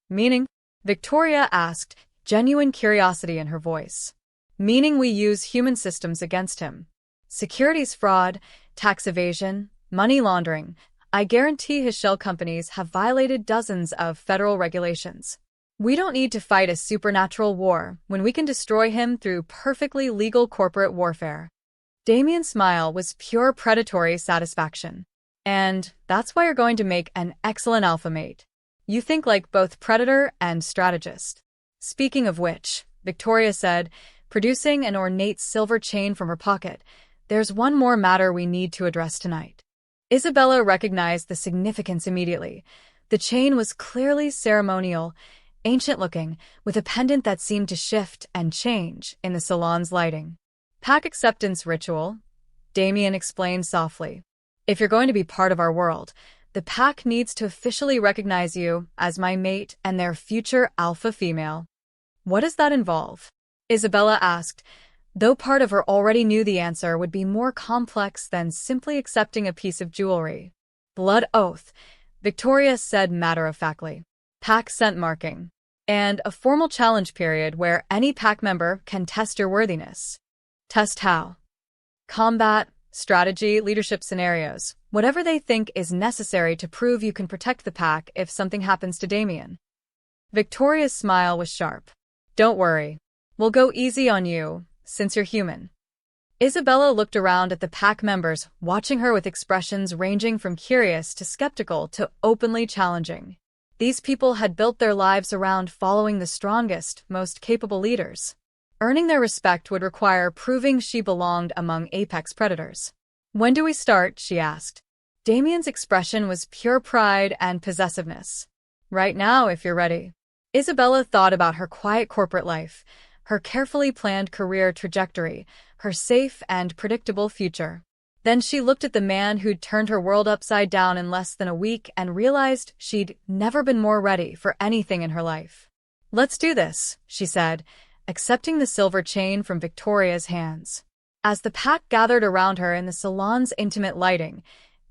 Meaning? Victoria asked, genuine curiosity in her voice. Meaning we use human systems against him. Securities fraud, tax evasion, money laundering. I guarantee his shell companies have violated dozens of federal regulations. We don't need to fight a supernatural war when we can destroy him through perfectly legal corporate warfare. Damien's smile was pure predatory satisfaction. And that's why you're going to make an excellent alpha mate. You think like both predator and strategist. Speaking of which, Victoria said, producing an ornate silver chain from her pocket, there's one more matter we need to address tonight. Isabella recognized the significance immediately. The chain was clearly ceremonial, ancient-looking, with a pendant that seemed to shift and change in the salon's lighting. Pack acceptance ritual, Damien explained softly. If you're going to be part of our world, The pack needs to officially recognize you as my mate and their future alpha female. What does that involve? Isabella asked, though part of her already knew the answer would be more complex than simply accepting a piece of jewelry. Blood oath, Victoria said matter-of-factly. Pack scent marking. And a formal challenge period where any pack member can test your worthiness. Test how? Combat, strategy, leadership scenarios, whatever they think is necessary to prove you can protect the pack if something happens to Damien. Victoria's smile was sharp. Don't worry. We'll go easy on you, since you're human. Isabella looked around at the pack members, watching her with expressions ranging from curious to skeptical to openly challenging. These people had built their lives around following the strongest, most capable leaders. Earning their respect would require proving she belonged among apex predators. When do we start? She asked. Damien's expression was pure pride and possessiveness. Right now, if you're ready. Isabella thought about her quiet corporate life, her carefully planned career trajectory, her safe and predictable future. Then she looked at the man who'd turned her world upside down in less than a week and realized she'd never been more ready for anything in her life. Let's do this, she said, accepting the silver chain from Victoria's hands. As the pack gathered around her in the salon's intimate lighting,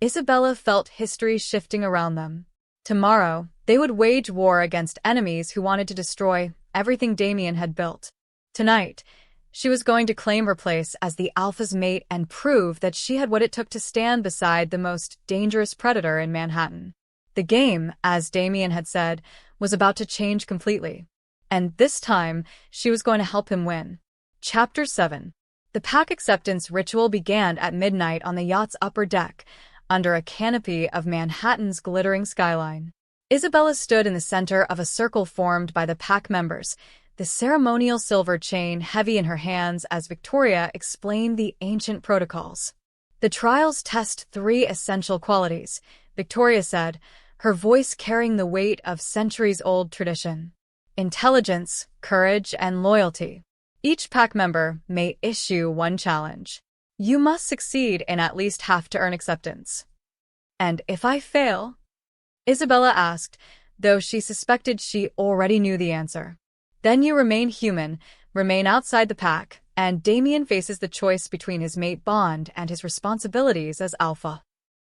Isabella felt history shifting around them. Tomorrow, they would wage war against enemies who wanted to destroy everything Damien had built. Tonight, she was going to claim her place as the alpha's mate and prove that she had what it took to stand beside the most dangerous predator in Manhattan. The game, as Damien had said, was about to change completely. And this time, she was going to help him win. Chapter 7. The pack acceptance ritual began at midnight on the yacht's upper deck, under a canopy of Manhattan's glittering skyline. Isabella stood in the center of a circle formed by the pack members, the ceremonial silver chain heavy in her hands as Victoria explained the ancient protocols. The trials test 3 essential qualities, Victoria said, her voice carrying the weight of centuries-old tradition. Intelligence, courage, and loyalty. Each pack member may issue 1 challenge. You must succeed in at least half to earn acceptance. And if I fail? Isabella asked, though she suspected she already knew the answer. Then you remain human, remain outside the pack, and Damien faces the choice between his mate bond and his responsibilities as alpha.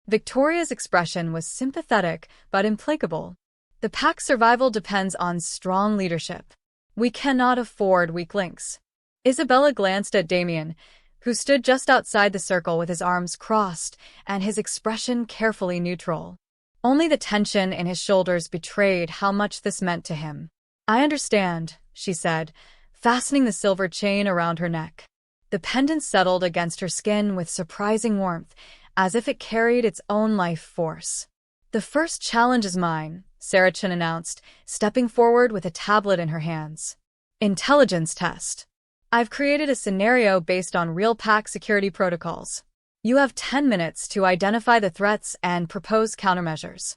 Victoria's expression was sympathetic but implacable. The pack's survival depends on strong leadership. We cannot afford weak links. Isabella glanced at Damien, who stood just outside the circle with his arms crossed and his expression carefully neutral. Only the tension in his shoulders betrayed how much this meant to him. I understand, she said, fastening the silver chain around her neck. The pendant settled against her skin with surprising warmth, as if it carried its own life force. The first challenge is mine, Sarachan announced, stepping forward with a tablet in her hands. Intelligence test. I've created a scenario based on real pack security protocols. You have 10 minutes to identify the threats and propose countermeasures.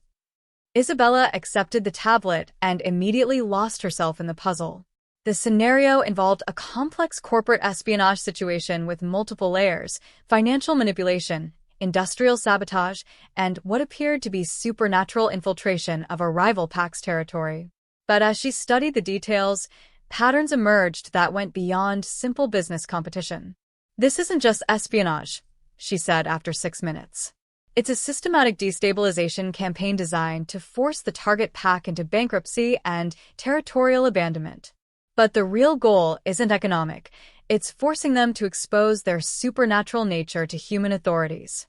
Isabella accepted the tablet and immediately lost herself in the puzzle. The scenario involved a complex corporate espionage situation with multiple layers, financial manipulation, industrial sabotage, and what appeared to be supernatural infiltration of a rival pack's territory. But as she studied the details, patterns emerged that went beyond simple business competition. This isn't just espionage, she said after 6 minutes. It's a systematic destabilization campaign designed to force the target pack into bankruptcy and territorial abandonment. But the real goal isn't economic. It's forcing them to expose their supernatural nature to human authorities.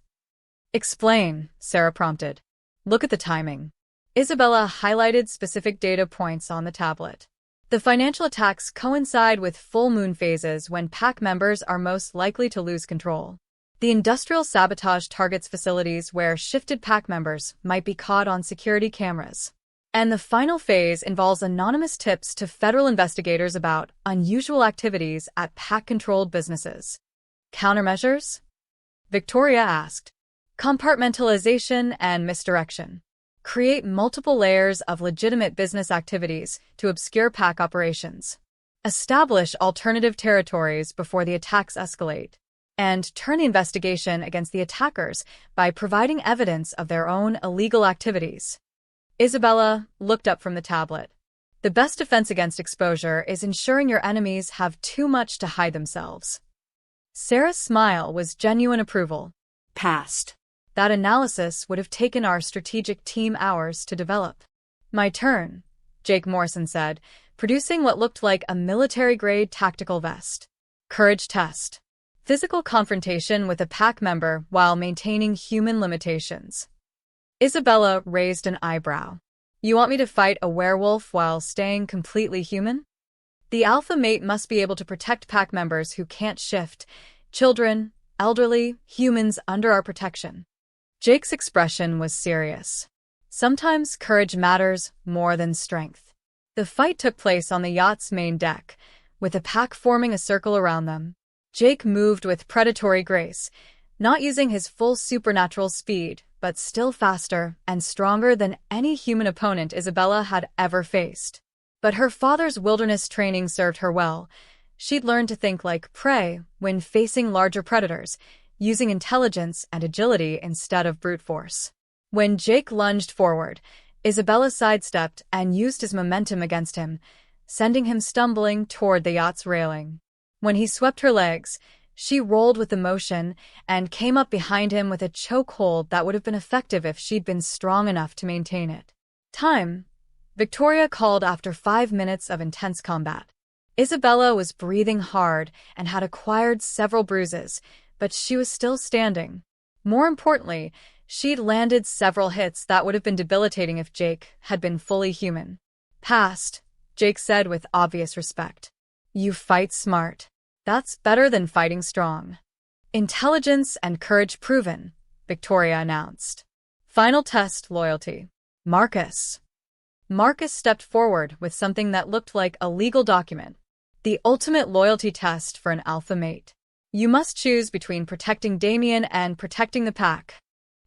Explain, Sarah prompted. Look at the timing. Isabella highlighted specific data points on the tablet. The financial attacks coincide with full moon phases when pack members are most likely to lose control. The industrial sabotage targets facilities where shifted pack members might be caught on security cameras. And the final phase involves anonymous tips to federal investigators about unusual activities at pack-controlled businesses. Countermeasures? Victoria asked. Compartmentalization and misdirection. Create multiple layers of legitimate business activities to obscure pack operations. Establish alternative territories before the attacks escalate. and turn the investigation against the attackers by providing evidence of their own illegal activities. Isabella looked up from the tablet. The best defense against exposure is ensuring your enemies have too much to hide themselves. Sarah's smile was genuine approval. Passed. That analysis would have taken our strategic team hours to develop. My turn, Jake Morrison said, producing what looked like a military-grade tactical vest. Courage test. Physical confrontation with a pack member while maintaining human limitations. Isabella raised an eyebrow. You want me to fight a werewolf while staying completely human? The alpha mate must be able to protect pack members who can't shift, children, elderly, humans under our protection. Jake's expression was serious. Sometimes courage matters more than strength. The fight took place on the yacht's main deck, with the pack forming a circle around them. Jake moved with predatory grace, not using his full supernatural speed, but still faster and stronger than any human opponent Isabella had ever faced. But her father's wilderness training served her well. She'd learned to think like prey when facing larger predators, using intelligence and agility instead of brute force. When Jake lunged forward, Isabella sidestepped and used his momentum against him, sending him stumbling toward the yacht's railing. When he swept her legs, she rolled with emotion and came up behind him with a chokehold that would have been effective if she'd been strong enough to maintain it. Time, Victoria called after 5 minutes of intense combat. Isabella was breathing hard and had acquired several bruises, but she was still standing. More importantly, she'd landed several hits that would have been debilitating if Jake had been fully human. Passed, Jake said with obvious respect. You fight smart. That's better than fighting strong. Intelligence and courage proven, Victoria announced. Final test, loyalty. Marcus. Marcus stepped forward with something that looked like a legal document. The ultimate loyalty test for an alpha mate. You must choose between protecting Damien and protecting the pack.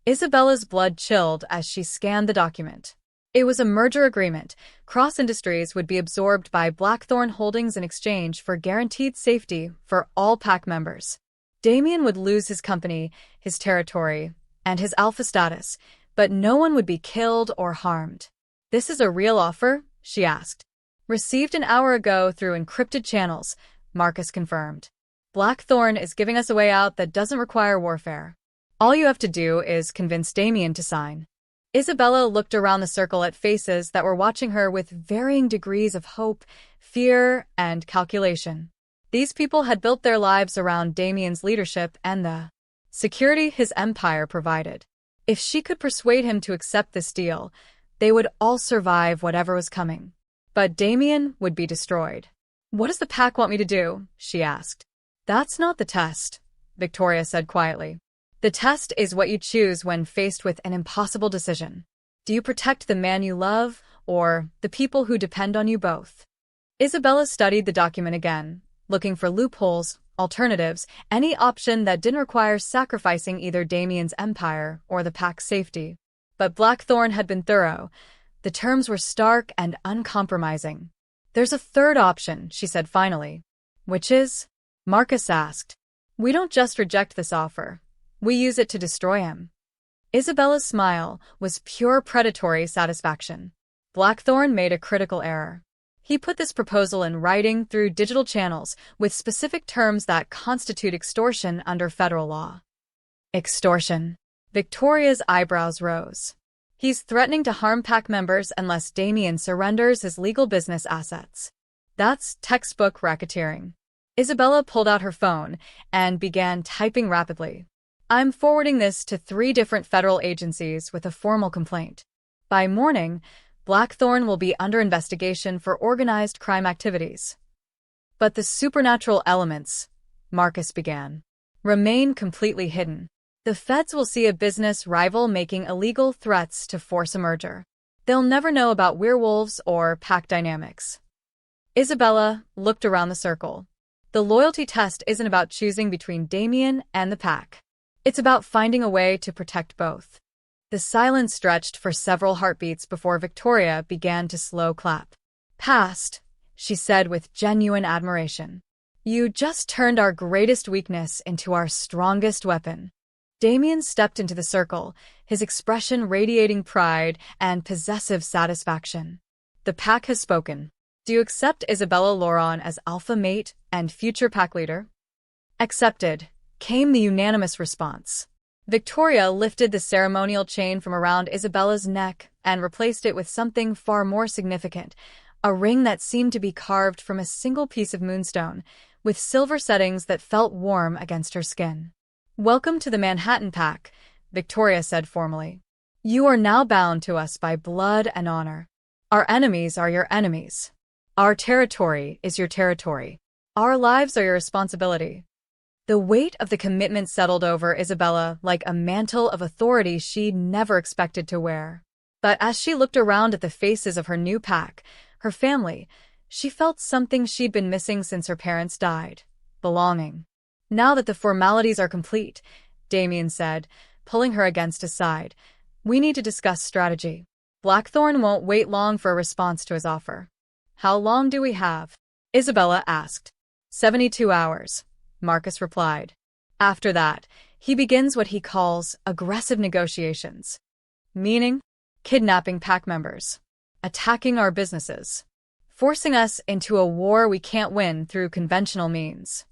Isabella's blood chilled as she scanned the document. It was a merger agreement. Cross Industries would be absorbed by Blackthorn Holdings in exchange for guaranteed safety for all pack members. Damien would lose his company, his territory, and his alpha status, but no one would be killed or harmed. This is a real offer? She asked. Received an hour ago through encrypted channels, Marcus confirmed. Blackthorn is giving us a way out that doesn't require warfare. All you have to do is convince Damien to sign. Isabella looked around the circle at faces that were watching her with varying degrees of hope, fear, and calculation. These people had built their lives around Damien's leadership and the security his empire provided. If she could persuade him to accept this deal, they would all survive whatever was coming. But Damien would be destroyed. What does the pack want me to do? She asked. That's not the test, Victoria said quietly. The test is what you choose when faced with an impossible decision. Do you protect the man you love, or the people who depend on you both? Isabella studied the document again, looking for loopholes, alternatives, any option that didn't require sacrificing either Damien's empire or the pack's safety. But Blackthorn had been thorough. The terms were stark and uncompromising. There's a third option, she said finally. Which is? Marcus asked. We don't just reject this offer. We use it to destroy him. Isabella's smile was pure predatory satisfaction. Blackthorn made a critical error. He put this proposal in writing through digital channels with specific terms that constitute extortion under federal law. Extortion. Victoria's eyebrows rose. He's threatening to harm pack members unless Damien surrenders his legal business assets. That's textbook racketeering. Isabella pulled out her phone and began typing rapidly. I'm forwarding this to 3 different federal agencies with a formal complaint. By morning, Blackthorn will be under investigation for organized crime activities. But the supernatural elements, Marcus began, remain completely hidden. The feds will see a business rival making illegal threats to force a merger. They'll never know about werewolves or pack dynamics. Isabella looked around the circle. The loyalty test isn't about choosing between Damien and the pack. It's about finding a way to protect both. The silence stretched for several heartbeats before Victoria began to slow clap. Passed, she said with genuine admiration. You just turned our greatest weakness into our strongest weapon. Damien stepped into the circle, his expression radiating pride and possessive satisfaction. The pack has spoken. Do you accept Isabella Lauron as alpha mate and future pack leader? Accepted, came the unanimous response. Victoria lifted the ceremonial chain from around Isabella's neck and replaced it with something far more significant, a ring that seemed to be carved from a single piece of moonstone, with silver settings that felt warm against her skin. Welcome to the Manhattan Pack, Victoria said formally. You are now bound to us by blood and honor. Our enemies are your enemies. Our territory is your territory. Our lives are your responsibility. The weight of the commitment settled over Isabella like a mantle of authority she'd never expected to wear. But as she looked around at the faces of her new pack, her family, she felt something she'd been missing since her parents died: belonging. Now that the formalities are complete, Damien said, pulling her against his side, we need to discuss strategy. Blackthorn won't wait long for a response to his offer. How long do we have? Isabella asked. 72 hours, Marcus replied. After that, he begins what he calls aggressive negotiations. Meaning? Kidnapping pack members. Attacking our businesses. Forcing us into a war we can't win through conventional means.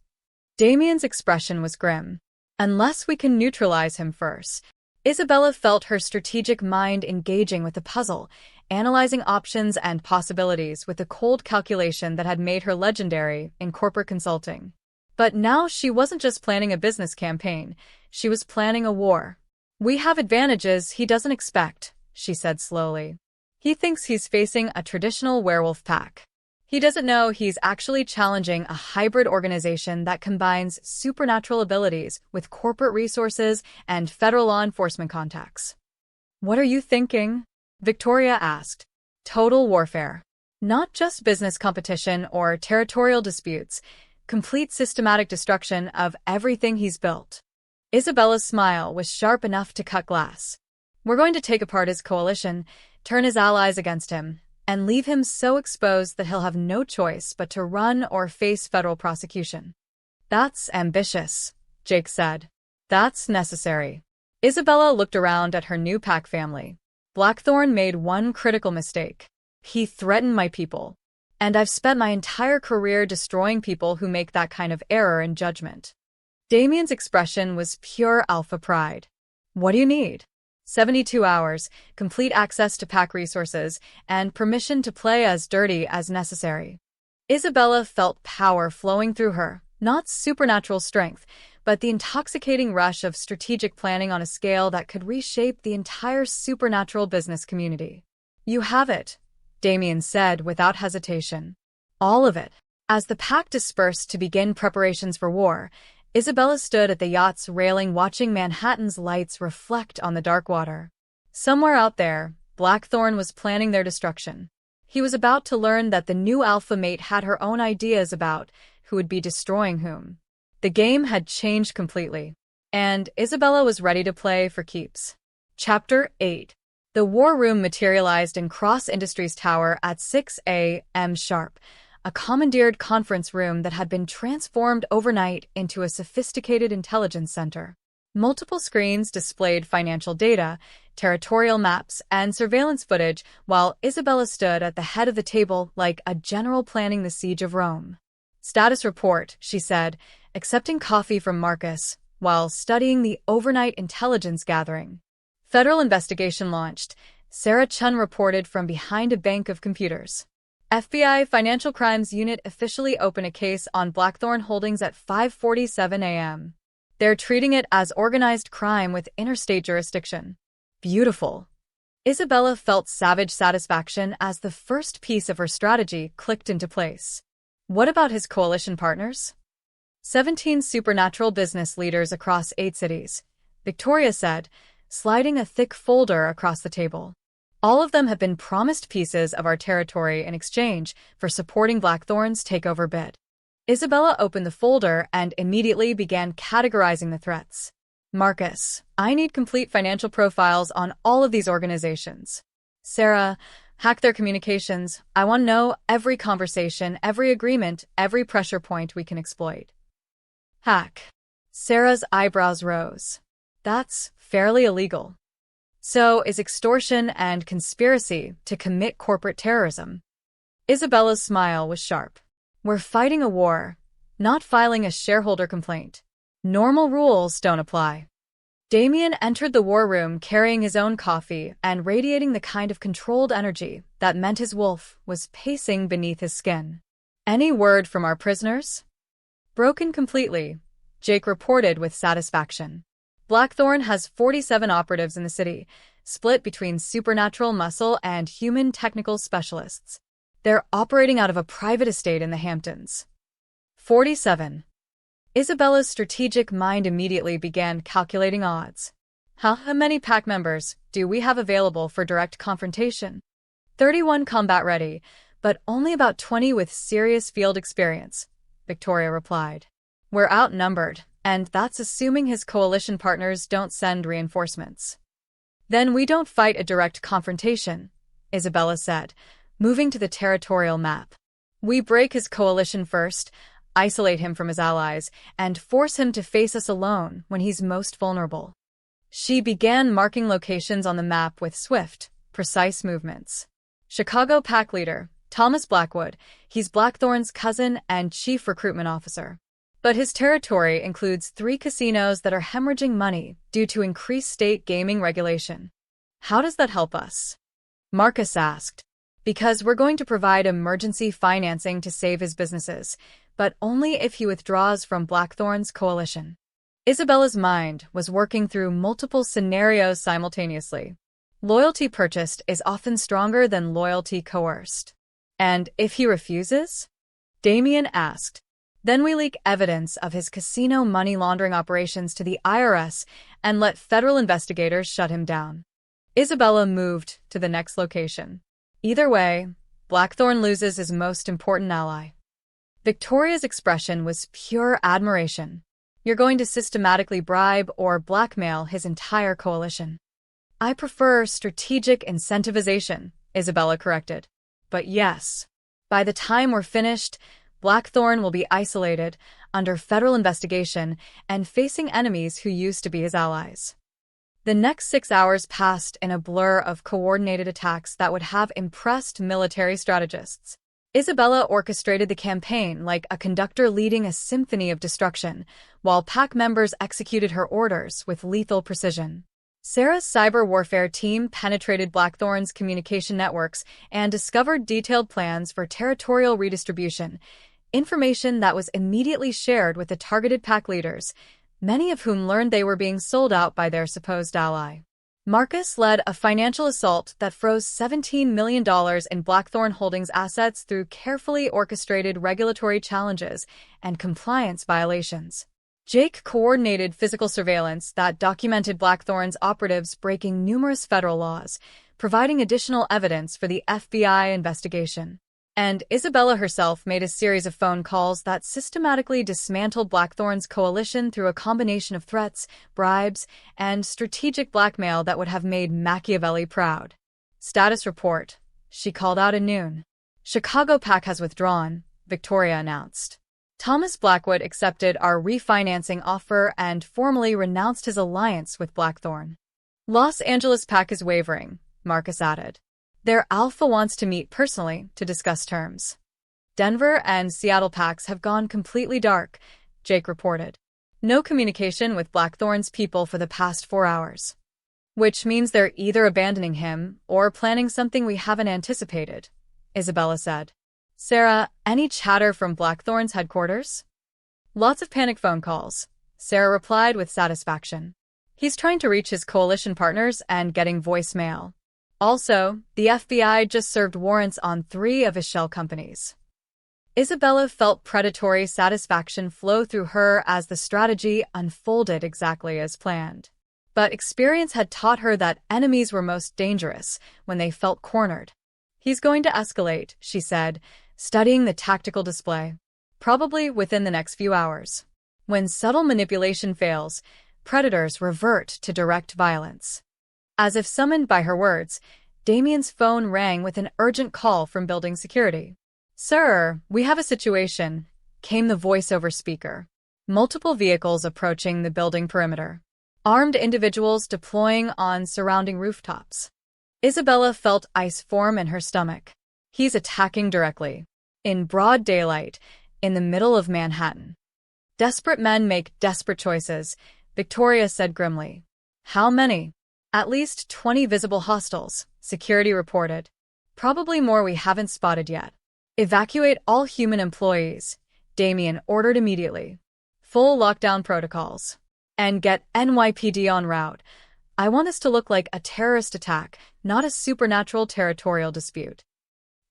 Damien's expression was grim. Unless we can neutralize him first. Isabella felt her strategic mind engaging with the puzzle, analyzing options and possibilities with the cold calculation that had made her legendary in corporate consulting. But now she wasn't just planning a business campaign, she was planning a war. We have advantages he doesn't expect, she said slowly. He thinks he's facing a traditional werewolf pack. He doesn't know he's actually challenging a hybrid organization that combines supernatural abilities with corporate resources and federal law enforcement contacts. What are you thinking? Victoria asked. Total warfare. Not just business competition or territorial disputes, complete systematic destruction of everything he's built. Isabella's smile was sharp enough to cut glass. We're going to take apart his coalition, turn his allies against him, and leave him so exposed that he'll have no choice but to run or face federal prosecution. That's ambitious, Jake said. That's necessary. Isabella looked around at her new pack family. Blackthorn made one critical mistake. He threatened my people. And I've spent my entire career destroying people who make that kind of error in judgment. Damien's expression was pure alpha pride. What do you need? 72 hours, complete access to pack resources, and permission to play as dirty as necessary. Isabella felt power flowing through her, not supernatural strength, but the intoxicating rush of strategic planning on a scale that could reshape the entire supernatural business community. You have it, Damien said without hesitation. All of it. As the pack dispersed to begin preparations for war, Isabella stood at the yacht's railing watching Manhattan's lights reflect on the dark water. Somewhere out there, Blackthorn was planning their destruction. He was about to learn that the new alpha mate had her own ideas about who would be destroying whom. The game had changed completely, and Isabella was ready to play for keeps. Chapter 8. The war room materialized in Cross Industries Tower at 6 a.m. sharp, a commandeered conference room that had been transformed overnight into a sophisticated intelligence center. Multiple screens displayed financial data, territorial maps, and surveillance footage, while Isabella stood at the head of the table like a general planning the siege of Rome. Status report, she said, accepting coffee from Marcus, while studying the overnight intelligence gathering. Federal investigation launched, Sarah Chun reported from behind a bank of computers. FBI Financial Crimes Unit officially opened a case on Blackthorn Holdings at 5:47 a.m. They're treating it as organized crime with interstate jurisdiction. Beautiful. Isabella felt savage satisfaction as the first piece of her strategy clicked into place. What about his coalition partners? 17 supernatural business leaders across 8 cities, Victoria said, sliding a thick folder across the table. All of them have been promised pieces of our territory in exchange for supporting Blackthorn's takeover bid. Isabella opened the folder and immediately began categorizing the threats. Marcus, I need complete financial profiles on all of these organizations. Sarah, Hack their communications. I want to know every conversation, every agreement, every pressure point we can exploit. Hack. Sarah's eyebrows rose. That's fairly illegal. So is extortion and conspiracy to commit corporate terrorism. Isabella's smile was sharp. We're fighting a war, not filing a shareholder complaint. Normal rules don't apply. Damien entered the war room carrying his own coffee and radiating the kind of controlled energy that meant his wolf was pacing beneath his skin. Any word from our prisoners? Broken completely, Jake reported with satisfaction. Blackthorn has 47 operatives in the city, split between supernatural muscle and human technical specialists. They're operating out of a private estate in the Hamptons. 47. Isabella's strategic mind immediately began calculating odds. How many pack members do we have available for direct confrontation? 31 combat ready, but only about 20 with serious field experience, Victoria replied. We're outnumbered, and that's assuming his coalition partners don't send reinforcements. Then we don't fight a direct confrontation, Isabella said, moving to the territorial map. We break his coalition first, isolate him from his allies, and force him to face us alone when he's most vulnerable. She began marking locations on the map with swift, precise movements. Chicago pack leader, Thomas Blackwood. He's Blackthorn's cousin and chief recruitment officer. But his territory includes 3 casinos that are hemorrhaging money due to increased state gaming regulation. How does that help us? Marcus asked. Because we're going to provide emergency financing to save his businesses, but only if he withdraws from Blackthorn's coalition. Isabella's mind was working through multiple scenarios simultaneously. Loyalty purchased is often stronger than loyalty coerced. And if he refuses? Damien asked. Then we leak evidence of his casino money laundering operations to the IRS and let federal investigators shut him down. Isabella moved to the next location. Either way, Blackthorn loses his most important ally. Victoria's expression was pure admiration. You're going to systematically bribe or blackmail his entire coalition. I prefer strategic incentivization, Isabella corrected. But yes, by the time we're finished, Blackthorn will be isolated, under federal investigation, and facing enemies who used to be his allies. The next 6 hours passed in a blur of coordinated attacks that would have impressed military strategists. Isabella orchestrated the campaign like a conductor leading a symphony of destruction, while pack members executed her orders with lethal precision. Sarah's cyber warfare team penetrated Blackthorn's communication networks and discovered detailed plans for territorial redistribution, information that was immediately shared with the targeted pack leaders, many of whom learned they were being sold out by their supposed ally. Marcus led a financial assault that froze $17 million in Blackthorn Holdings assets through carefully orchestrated regulatory challenges and compliance violations. Jake coordinated physical surveillance that documented Blackthorn's operatives breaking numerous federal laws, providing additional evidence for the FBI investigation. And Isabella herself made a series of phone calls that systematically dismantled Blackthorn's coalition through a combination of threats, bribes, and strategic blackmail that would have made Machiavelli proud. Status report, she called out at noon. Chicago pack has withdrawn, Victoria announced. Thomas Blackwood accepted our refinancing offer and formally renounced his alliance with Blackthorn. Los Angeles pack is wavering, Marcus added. Their alpha wants to meet personally to discuss terms. Denver and Seattle packs have gone completely dark, Jake reported. No communication with Blackthorn's people for the past 4 hours. Which means they're either abandoning him or planning something we haven't anticipated, Isabella said. Sarah, any chatter from Blackthorn's headquarters? Lots of panic phone calls, Sarah replied with satisfaction. He's trying to reach his coalition partners and getting voicemail. Also, the FBI just served warrants on 3 of his shell companies. Isabella felt predatory satisfaction flow through her as the strategy unfolded exactly as planned. But experience had taught her that enemies were most dangerous when they felt cornered. He's going to escalate, she said, studying the tactical display. Probably within the next few hours. When subtle manipulation fails, predators revert to direct violence. As if summoned by her words, Damien's phone rang with an urgent call from building security. "Sir, we have a situation," came the voice-over speaker. Multiple vehicles approaching the building perimeter. Armed individuals deploying on surrounding rooftops. Isabella felt ice form in her stomach. He's attacking directly. In broad daylight, in the middle of Manhattan. Desperate men make desperate choices, Victoria said grimly. How many? At least 20 visible hostiles, security reported. Probably more we haven't spotted yet. Evacuate all human employees, Damien ordered immediately. Full lockdown protocols. And get NYPD en route. I want this to look like a terrorist attack, not a supernatural territorial dispute.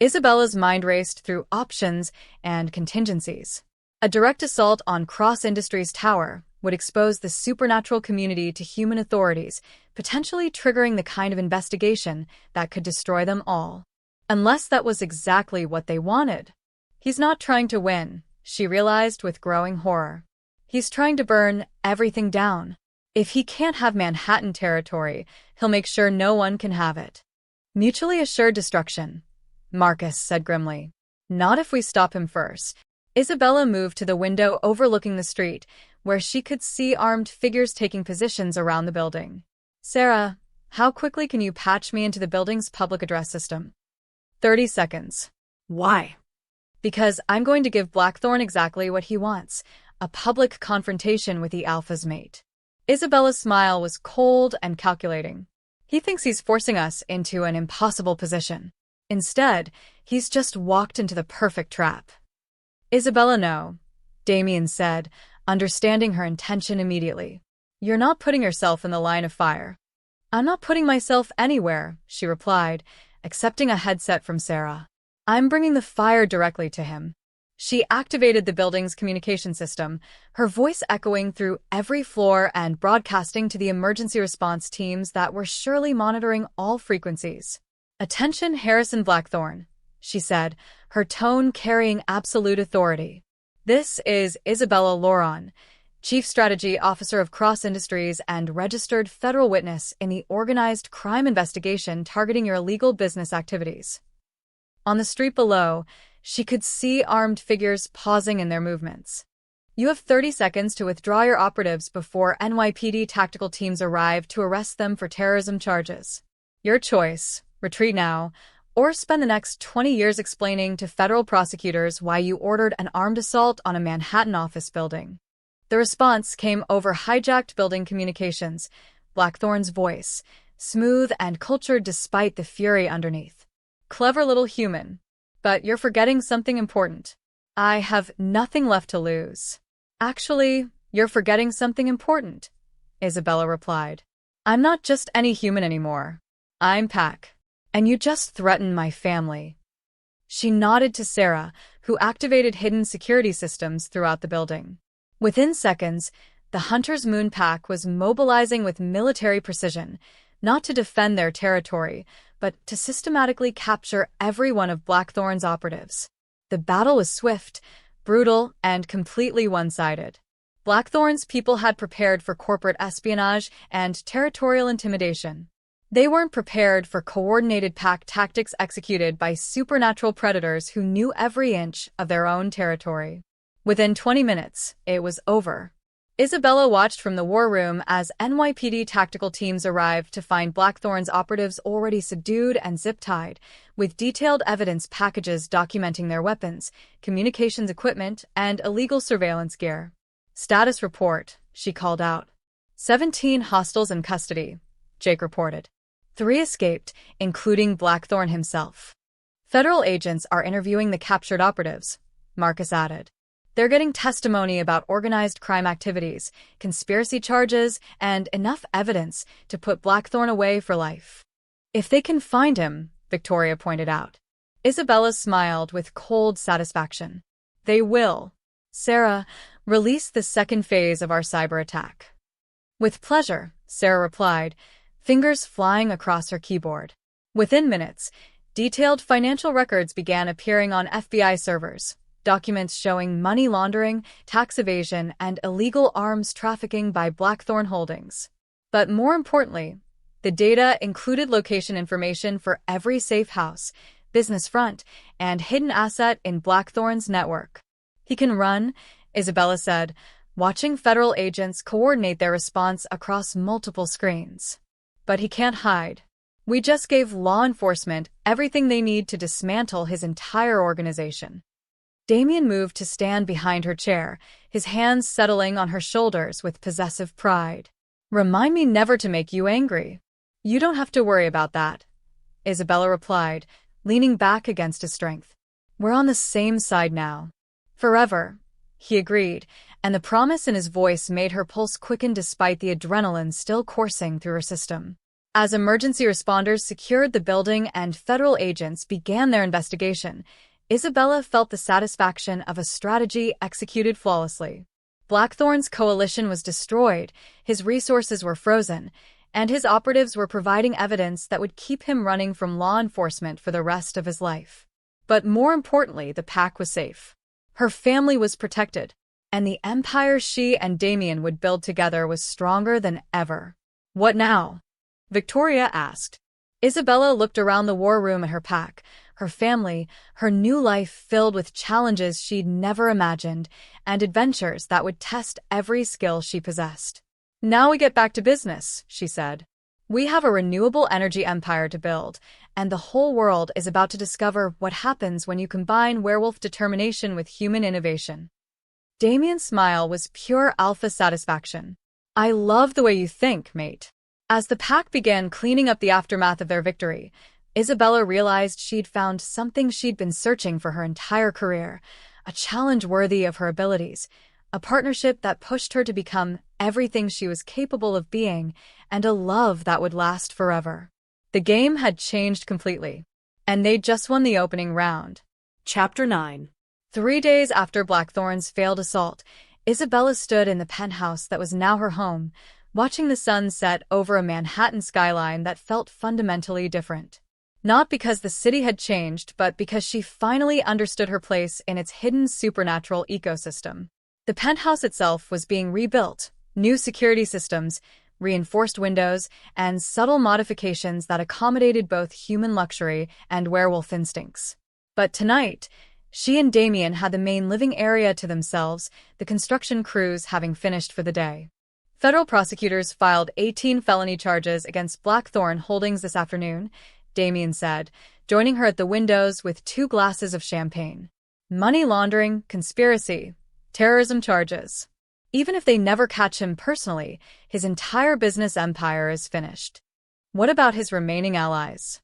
Isabella's mind raced through options and contingencies. A direct assault on Cross Industries Tower would expose the supernatural community to human authorities, potentially triggering the kind of investigation that could destroy them all. Unless that was exactly what they wanted. He's not trying to win, she realized with growing horror. He's trying to burn everything down. If he can't have Manhattan territory, he'll make sure no one can have it. Mutually assured destruction, Marcus said grimly. Not if we stop him first. Isabella moved to the window overlooking the street, where she could see armed figures taking positions around the building. Sarah, how quickly can you patch me into the building's public address system? 30 seconds. Why? Because I'm going to give Blackthorne exactly what he wants, a public confrontation with the Alpha's mate. Isabella's smile was cold and calculating. He thinks he's forcing us into an impossible position. Instead, he's just walked into the perfect trap. Isabella, no, Damien said, understanding her intention immediately. You're not putting yourself in the line of fire. I'm not putting myself anywhere, she replied, accepting a headset from Sarah. I'm bringing the fire directly to him. She activated the building's communication system, her voice echoing through every floor and broadcasting to the emergency response teams that were surely monitoring all frequencies. Attention, Harrison Blackthorne, she said, her tone carrying absolute authority. This is Isabella Loron, Chief Strategy Officer of Cross Industries and registered federal witness in the organized crime investigation targeting your illegal business activities. On the street below, she could see armed figures pausing in their movements. You have 30 seconds to withdraw your operatives before NYPD tactical teams arrive to arrest them for terrorism charges. Your choice, retreat now, or spend the next 20 years explaining to federal prosecutors why you ordered an armed assault on a Manhattan office building. The response came over hijacked building communications, Blackthorne's voice, smooth and cultured despite the fury underneath. Clever little human. But you're forgetting something important. I have nothing left to lose. Actually, you're forgetting something important, Isabella replied. I'm not just any human anymore. I'm Pac. And you just threatened my family. She nodded to Sarah, who activated hidden security systems throughout the building. Within seconds, the Hunter's Moon Pack was mobilizing with military precision, not to defend their territory, but to systematically capture every one of Blackthorne's operatives. The battle was swift, brutal, and completely one-sided. Blackthorne's people had prepared for corporate espionage and territorial intimidation. They weren't prepared for coordinated pack tactics executed by supernatural predators who knew every inch of their own territory. Within 20 minutes, it was over. Isabella watched from the war room as NYPD tactical teams arrived to find Blackthorne's operatives already subdued and zip-tied, with detailed evidence packages documenting their weapons, communications equipment, and illegal surveillance gear. Status report, she called out. 17 hostiles in custody, Jake reported. 3 escaped, including Blackthorne himself. Federal agents are interviewing the captured operatives, Marcus added. They're getting testimony about organized crime activities, conspiracy charges, and enough evidence to put Blackthorne away for life. If they can find him, Victoria pointed out. Isabella smiled with cold satisfaction. They will. Sarah, release the second phase of our cyber attack. With pleasure, Sarah replied, fingers flying across her keyboard. Within minutes, detailed financial records began appearing on FBI servers. Documents showing money laundering, tax evasion, and illegal arms trafficking by Blackthorne Holdings. But more importantly, The data included location information for every safe house, business front, and hidden asset in Blackthorn's network. "He can run," Isabella said, watching federal agents coordinate their response across multiple screens. "But he can't hide. We just gave law enforcement everything they need to dismantle his entire organization." Damien moved to stand behind her chair, his hands settling on her shoulders with possessive pride. "Remind me never to make you angry." "You don't have to worry about that," Isabella replied, leaning back against his strength. "We're on the same side now." "Forever," he agreed, and the promise in his voice made her pulse quicken despite the adrenaline still coursing through her system. As emergency responders secured the building and federal agents began their investigation, Isabella felt the satisfaction of a strategy executed flawlessly. Blackthorn's coalition was destroyed, his resources were frozen, and his operatives were providing evidence that would keep him running from law enforcement for the rest of his life. But more importantly, the pack was safe. Her family was protected, and the empire she and Damien would build together was stronger than ever. "What now?" Victoria asked. Isabella looked around the war room at her pack, her family, her new life filled with challenges she'd never imagined, and adventures that would test every skill she possessed. "Now we get back to business," she said. "We have a renewable energy empire to build, and the whole world is about to discover what happens when you combine werewolf determination with human innovation." Damien's smile was pure alpha satisfaction. "I love the way you think, mate." As the pack began cleaning up the aftermath of their victory, Isabella realized she'd found something she'd been searching for her entire career, a challenge worthy of her abilities, a partnership that pushed her to become everything she was capable of being, and a love that would last forever. The game had changed completely, and they'd just won the opening round. Chapter 9. 3 days after Blackthorn's failed assault, Isabella stood in the penthouse that was now her home, watching the sun set over a Manhattan skyline that felt fundamentally different. Not because the city had changed, but because she finally understood her place in its hidden supernatural ecosystem. The penthouse itself was being rebuilt, new security systems, reinforced windows, and subtle modifications that accommodated both human luxury and werewolf instincts. But tonight, she and Damien had the main living area to themselves, the construction crews having finished for the day. Federal prosecutors filed 18 felony charges against Blackthorn Holdings this afternoon, Damien said, joining her at the windows with 2 glasses of champagne. "Money laundering, conspiracy, terrorism charges. Even if they never catch him personally, his entire business empire is finished." "What about his remaining allies?"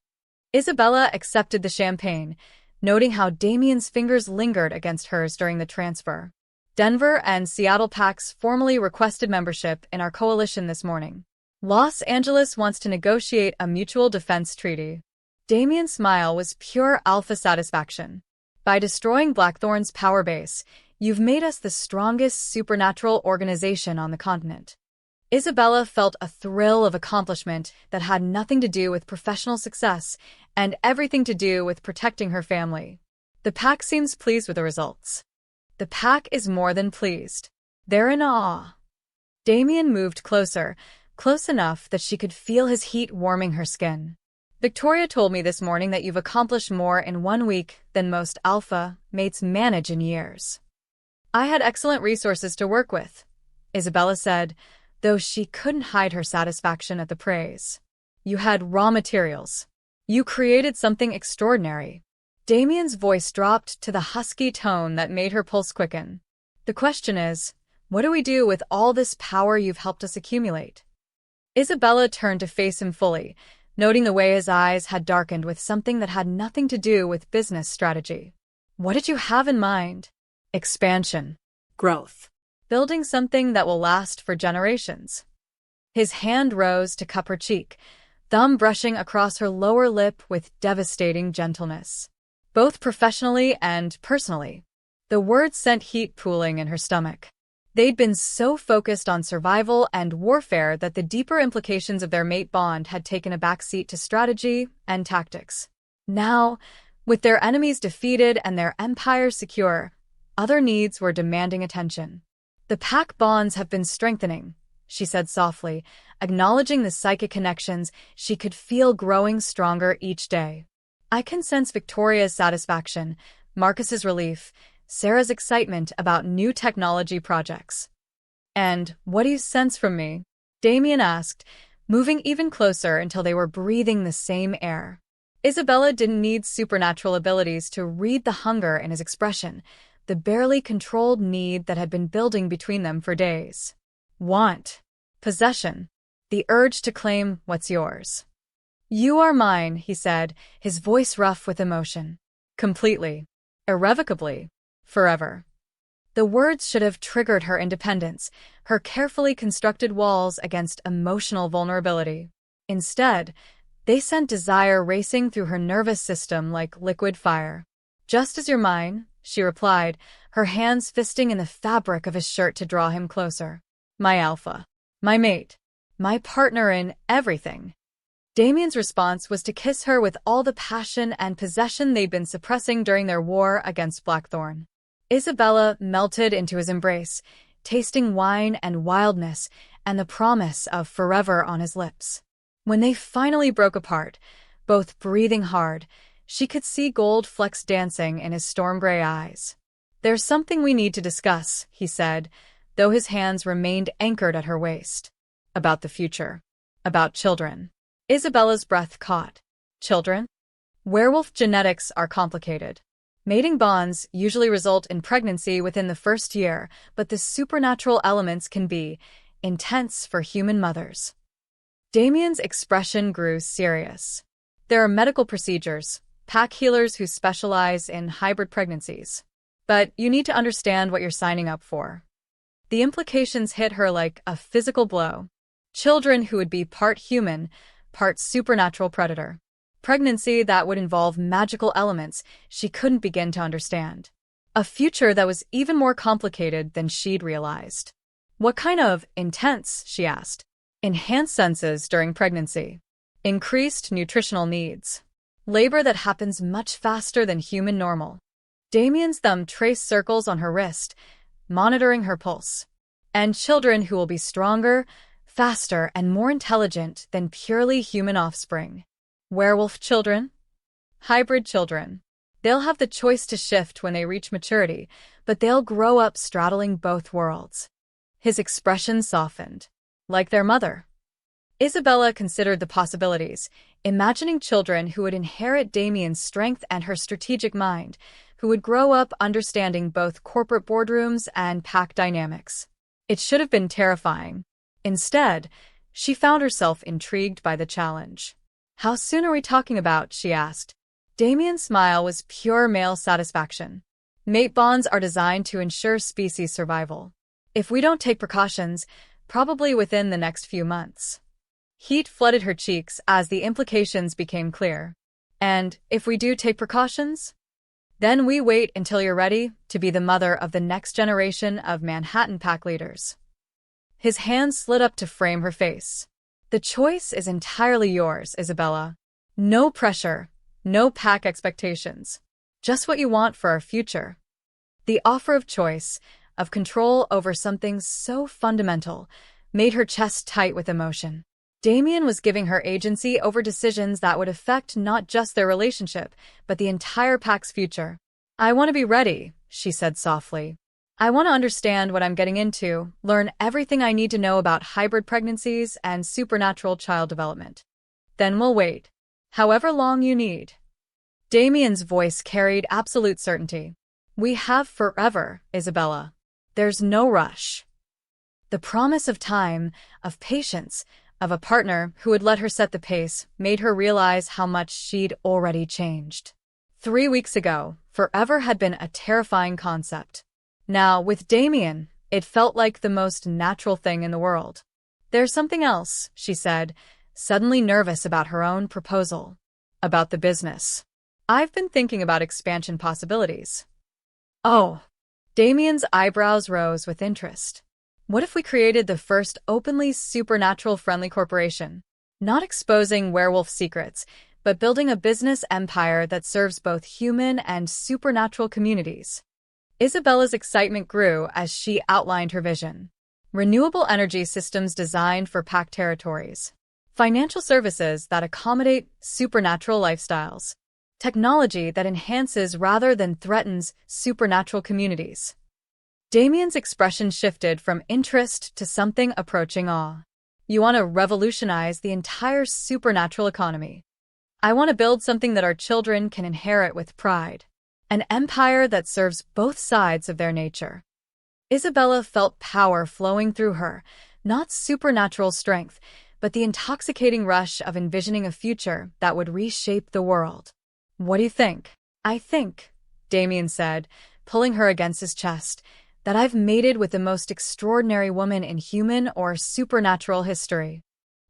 Isabella accepted the champagne, noting how Damien's fingers lingered against hers during the transfer. "Denver and Seattle packs formally requested membership in our coalition this morning. Los Angeles wants to negotiate a mutual defense treaty." Damien's smile was pure alpha satisfaction. "By destroying Blackthorn's power base, you've made us the strongest supernatural organization on the continent." Isabella felt a thrill of accomplishment that had nothing to do with professional success and everything to do with protecting her family. "The pack seems pleased with the results." "The pack is more than pleased. They're in awe." Damien moved closer, close enough that she could feel his heat warming her skin. "Victoria told me this morning that you've accomplished more in 1 week than most alpha mates manage in years." "I had excellent resources to work with," Isabella said, though she couldn't hide her satisfaction at the praise. "You had raw materials. You created something extraordinary." Damien's voice dropped to the husky tone that made her pulse quicken. "The question is, what do we do with all this power you've helped us accumulate?" Isabella turned to face him fully, noting the way his eyes had darkened with something that had nothing to do with business strategy. "What did you have in mind?" "Expansion. Growth. Building something that will last for generations." His hand rose to cup her cheek, thumb brushing across her lower lip with devastating gentleness. Both professionally and personally. The words sent heat pooling in her stomach. They'd been so focused on survival and warfare that the deeper implications of their mate bond had taken a backseat to strategy and tactics. Now, with their enemies defeated and their empire secure, other needs were demanding attention. "The pack bonds have been strengthening," she said softly, acknowledging the psychic connections she could feel growing stronger each day. I can sense Victoria's satisfaction, Marcus's relief, Sarah's excitement about new technology projects. And what do you sense from me? Damien asked, moving even closer until they were breathing the same air. Isabella didn't need supernatural abilities to read the hunger in his expression, the barely controlled need that had been building between them for days. Want. Possession. The urge to claim what's yours. You are mine, he said, his voice rough with emotion. Completely. Irrevocably. Forever. The words should have triggered her independence, her carefully constructed walls against emotional vulnerability. Instead, they sent desire racing through her nervous system like liquid fire. Just as you're mine, she replied, her hands fisting in the fabric of his shirt to draw him closer. My alpha. My mate. My partner in everything. Damien's response was to kiss her with all the passion and possession they'd been suppressing during their war against Blackthorn. Isabella melted into his embrace, tasting wine and wildness and the promise of forever on his lips. When they finally broke apart, both breathing hard, she could see gold flecks dancing in his storm-gray eyes. There's something we need to discuss, he said, though his hands remained anchored at her waist. About the future. About children. Isabella's breath caught. Children? Werewolf genetics are complicated. Mating bonds usually result in pregnancy within the first year, but the supernatural elements can be intense for human mothers. Damien's expression grew serious. There are medical procedures, pack healers who specialize in hybrid pregnancies. But you need to understand what you're signing up for. The implications hit her like a physical blow. Children who would be part human, part supernatural predator. Pregnancy that would involve magical elements she couldn't begin to understand. A future that was even more complicated than she'd realized. What kind of intense, she asked. Enhanced senses during pregnancy. Increased nutritional needs. Labor that happens much faster than human normal. Damien's thumb traced circles on her wrist, monitoring her pulse. And children who will be stronger, faster, and more intelligent than purely human offspring. Werewolf children? Hybrid children. They'll have the choice to shift when they reach maturity, but they'll grow up straddling both worlds. His expression softened. Like their mother. Isabella considered the possibilities, imagining children who would inherit Damien's strength and her strategic mind, who would grow up understanding both corporate boardrooms and pack dynamics. It should have been terrifying. Instead, she found herself intrigued by the challenge. How soon are we talking about? She asked. Damien's smile was pure male satisfaction. Mate bonds are designed to ensure species survival. If we don't take precautions, probably within the next few months. Heat flooded her cheeks as the implications became clear. And if we do take precautions? Then we wait until you're ready to be the mother of the next generation of Manhattan pack leaders. His hand slid up to frame her face. The choice is entirely yours, Isabella. No pressure, no pack expectations. Just what you want for our future. The offer of choice, of control over something so fundamental, made her chest tight with emotion. Damien was giving her agency over decisions that would affect not just their relationship, but the entire pack's future. I want to be ready, she said softly. I want to understand what I'm getting into, learn everything I need to know about hybrid pregnancies and supernatural child development. Then we'll wait. However long you need. Damien's voice carried absolute certainty. We have forever, Isabella. There's no rush. The promise of time, of patience, of a partner who would let her set the pace made her realize how much she'd already changed. 3 weeks ago, forever had been a terrifying concept. Now, with Damien, it felt like the most natural thing in the world. There's something else, she said, suddenly nervous about her own proposal. About the business. I've been thinking about expansion possibilities. Oh. Damien's eyebrows rose with interest. What if we created the first openly supernatural-friendly corporation? Not exposing werewolf secrets, but building a business empire that serves both human and supernatural communities. Isabella's excitement grew as she outlined her vision. renewable energy systems designed for packed territories, financial services that accommodate supernatural lifestyles, technology that enhances rather than threatens supernatural communities. Damien's expression shifted from interest to something approaching awe. You want to revolutionize the entire supernatural economy. I want to build something that our children can inherit with pride. An empire that serves both sides of their nature. Isabella felt power flowing through her, not supernatural strength, but the intoxicating rush of envisioning a future that would reshape the world. What do you think? I think, Damien said, pulling her against his chest, that I've mated with the most extraordinary woman in human or supernatural history.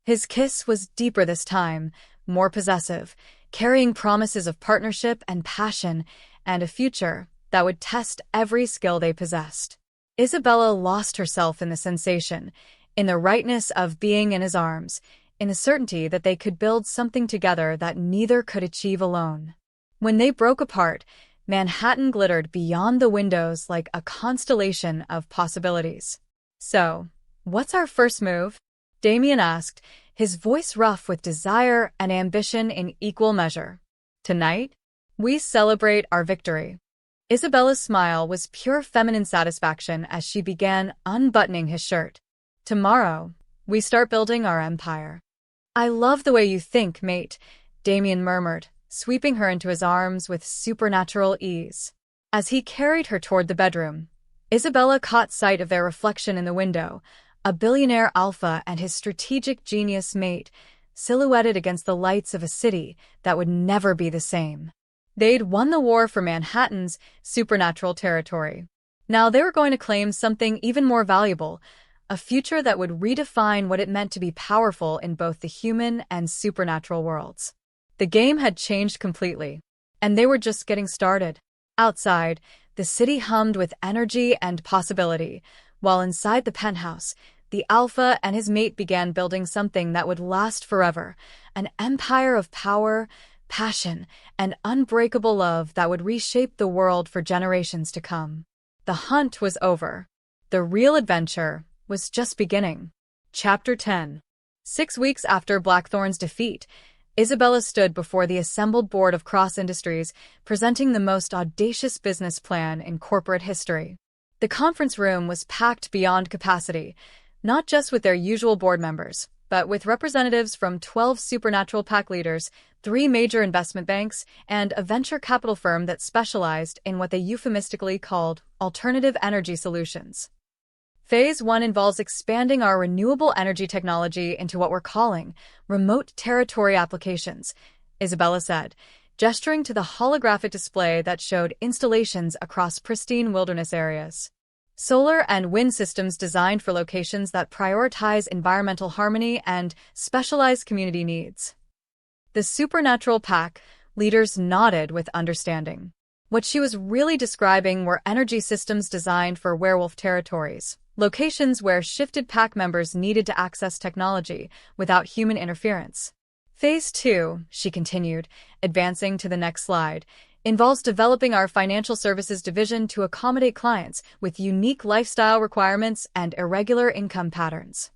His kiss was deeper this time, more possessive, carrying promises of partnership and passion, and a future that would test every skill they possessed. Isabella lost herself in the sensation, in the rightness of being in his arms, in the certainty that they could build something together that neither could achieve alone. When they broke apart, Manhattan glittered beyond the windows like a constellation of possibilities. So, what's our first move? Damien asked, his voice rough with desire and ambition in equal measure. Tonight, we celebrate our victory. Isabella's smile was pure feminine satisfaction as she began unbuttoning his shirt. Tomorrow, we start building our empire. I love the way you think, mate, Damien murmured, sweeping her into his arms with supernatural ease. As he carried her toward the bedroom, Isabella caught sight of their reflection in the window, a billionaire alpha and his strategic genius mate, silhouetted against the lights of a city that would never be the same. They'd won the war for Manhattan's supernatural territory. Now they were going to claim something even more valuable, a future that would redefine what it meant to be powerful in both the human and supernatural worlds. The game had changed completely, and they were just getting started. Outside, the city hummed with energy and possibility, while inside the penthouse, the alpha and his mate began building something that would last forever, an empire of power, passion, and unbreakable love that would reshape the world for generations to come. The hunt was over. The real adventure was just beginning. Chapter 10. 6 weeks after Blackthorn's defeat, Isabella stood before the assembled board of Cross Industries, presenting the most audacious business plan in corporate history. The conference room was packed beyond capacity, not just with their usual board members, but with representatives from 12 supernatural pack leaders, 3 major investment banks, and a venture capital firm that specialized in what they euphemistically called alternative energy solutions. Phase 1 involves expanding our renewable energy technology into what we're calling remote territory applications, Isabella said, gesturing to the holographic display that showed installations across pristine wilderness areas. Solar and wind systems designed for locations that prioritize environmental harmony and specialized community needs. The supernatural pack leaders nodded with understanding. What she was really describing were energy systems designed for werewolf territories, locations where shifted pack members needed to access technology without human interference. Phase 2, she continued, advancing to the next slide, involves developing our financial services division to accommodate clients with unique lifestyle requirements and irregular income patterns.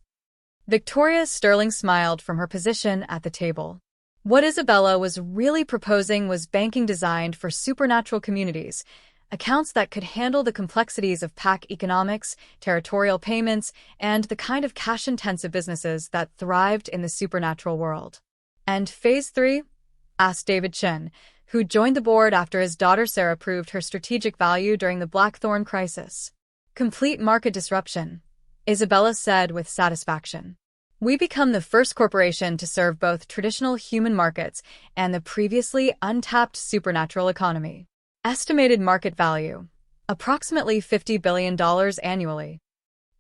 Victoria Sterling smiled from her position at the table. What Isabella was really proposing was banking designed for supernatural communities, accounts that could handle the complexities of pack economics, territorial payments, and the kind of cash-intensive businesses that thrived in the supernatural world. And Phase 3? Asked David Chen, who joined the board after his daughter Sarah proved her strategic value during the Blackthorn crisis. Complete market disruption, Isabella said with satisfaction. We become the first corporation to serve both traditional human markets and the previously untapped supernatural economy. Estimated market value, approximately $50 billion annually.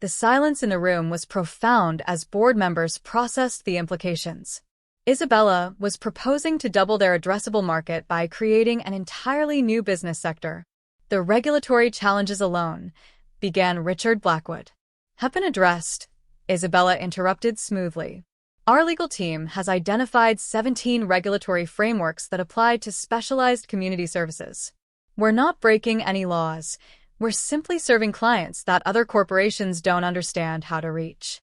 The silence in the room was profound as board members processed the implications. Isabella was proposing to double their addressable market by creating an entirely new business sector. The regulatory challenges alone, began Richard Blackwood. Have been addressed, Isabella interrupted smoothly. Our legal team has identified 17 regulatory frameworks that apply to specialized community services. We're not breaking any laws. We're simply serving clients that other corporations don't understand how to reach.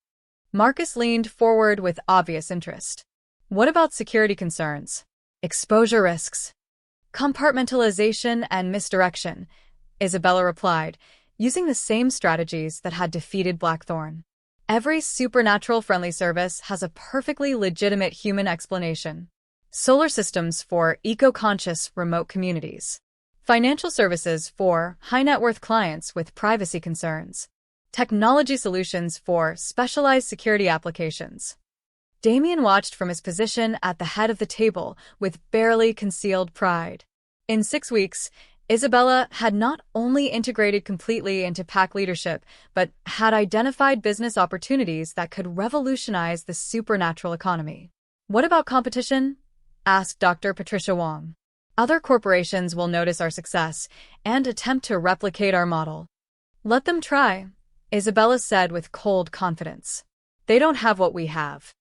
Marcus leaned forward with obvious interest. What about security concerns? Exposure risks? Compartmentalization and misdirection, Isabella replied, using the same strategies that had defeated Blackthorn. Every supernatural-friendly service has a perfectly legitimate human explanation. Solar systems for eco-conscious remote communities. Financial services for high-net-worth clients with privacy concerns. Technology solutions for specialized security applications. Damien watched from his position at the head of the table with barely concealed pride. In 6 weeks, Isabella had not only integrated completely into pack leadership, but had identified business opportunities that could revolutionize the supernatural economy. What about competition? Asked Dr. Patricia Wong. Other corporations will notice our success and attempt to replicate our model. Let them try, Isabella said with cold confidence. They don't have what we have,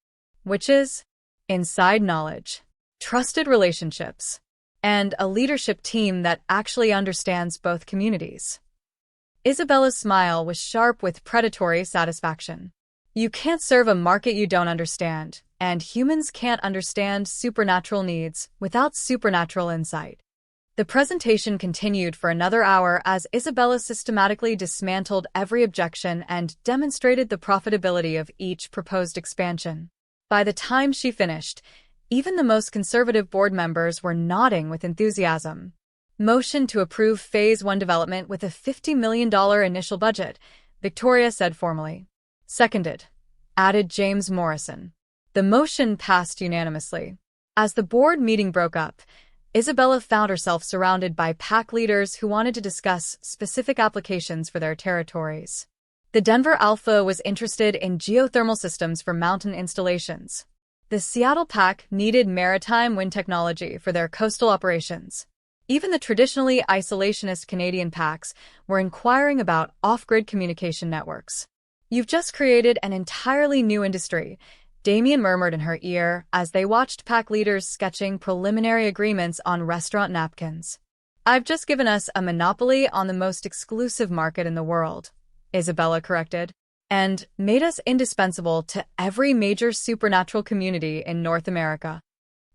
which is inside knowledge, trusted relationships, and a leadership team that actually understands both communities. Isabella's smile was sharp with predatory satisfaction. You can't serve a market you don't understand, and humans can't understand supernatural needs without supernatural insight. The presentation continued for another hour as Isabella systematically dismantled every objection and demonstrated the profitability of each proposed expansion. By the time she finished, even the most conservative board members were nodding with enthusiasm. Motion to approve Phase 1 development with a $50 million initial budget, Victoria said formally. Seconded, added James Morrison. The motion passed unanimously. As the board meeting broke up, Isabella found herself surrounded by pack leaders who wanted to discuss specific applications for their territories. The Denver Alpha was interested in geothermal systems for mountain installations. The Seattle pack needed maritime wind technology for their coastal operations. Even the traditionally isolationist Canadian packs were inquiring about off-grid communication networks. You've just created an entirely new industry, Damien murmured in her ear as they watched pack leaders sketching preliminary agreements on restaurant napkins. I've just given us a monopoly on the most exclusive market in the world, Isabella corrected, and made us indispensable to every major supernatural community in North America.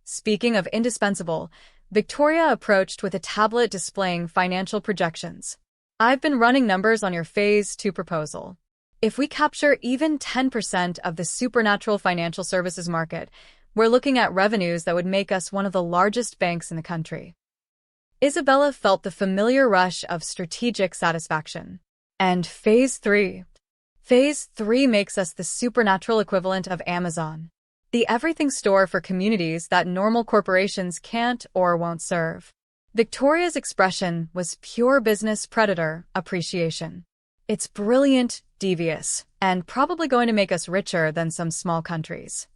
Speaking of indispensable, Victoria approached with a tablet displaying financial projections. I've been running numbers on your Phase 2 proposal. If we capture even 10% of the supernatural financial services market, we're looking at revenues that would make us one of the largest banks in the country. Isabella felt the familiar rush of strategic satisfaction. And Phase 3. Phase 3 makes us the supernatural equivalent of Amazon, the everything store for communities that normal corporations can't or won't serve. Victoria's expression was pure business predator appreciation. It's brilliant, devious, and probably going to make us richer than some small countries.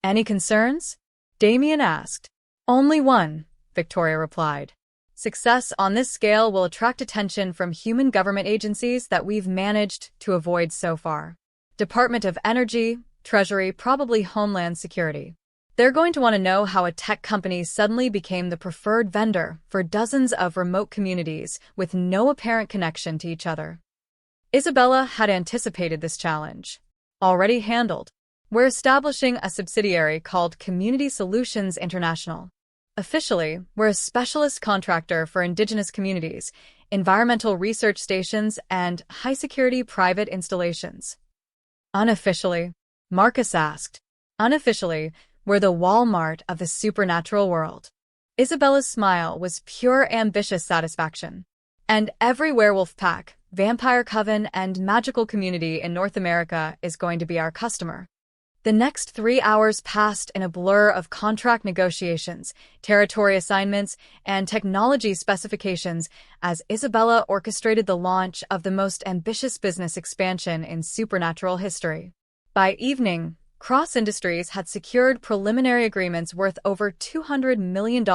Any concerns? Damien asked. Only one, Victoria replied. Success on this scale will attract attention from human government agencies that we've managed to avoid so far. Department of Energy, Treasury, probably Homeland Security. They're going to want to know how a tech company suddenly became the preferred vendor for dozens of remote communities with no apparent connection to each other. Isabella had anticipated this challenge. Already handled. We're establishing a subsidiary called Community Solutions International. Officially, we're a specialist contractor for indigenous communities, environmental research stations, and high-security private installations. Unofficially, Marcus asked. Unofficially, we're the Walmart of the supernatural world. Isabella's smile was pure ambitious satisfaction. And every werewolf pack, vampire coven, and magical community in North America is going to be our customer. The next 3 hours passed in a blur of contract negotiations, territory assignments, and technology specifications as Isabella orchestrated the launch of the most ambitious business expansion in supernatural history. By evening, Cross Industries had secured preliminary agreements worth over $200 million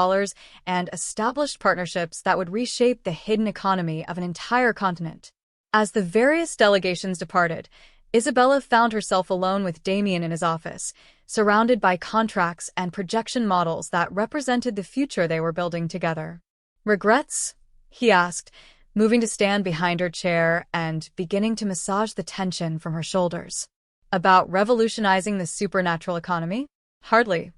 and established partnerships that would reshape the hidden economy of an entire continent. As the various delegations departed, Isabella found herself alone with Damien in his office, surrounded by contracts and projection models that represented the future they were building together. Regrets? He asked, moving to stand behind her chair and beginning to massage the tension from her shoulders. About revolutionizing the supernatural economy? Hardly.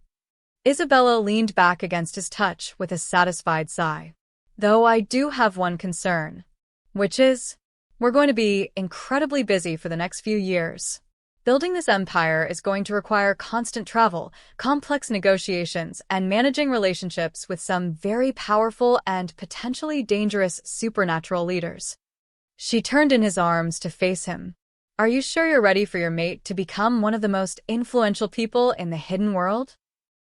Isabella leaned back against his touch with a satisfied sigh. Though I do have one concern, which is, we're going to be incredibly busy for the next few years. Building this empire is going to require constant travel, complex negotiations, and managing relationships with some very powerful and potentially dangerous supernatural leaders. She turned in his arms to face him. Are you sure you're ready for your mate to become one of the most influential people in the hidden world?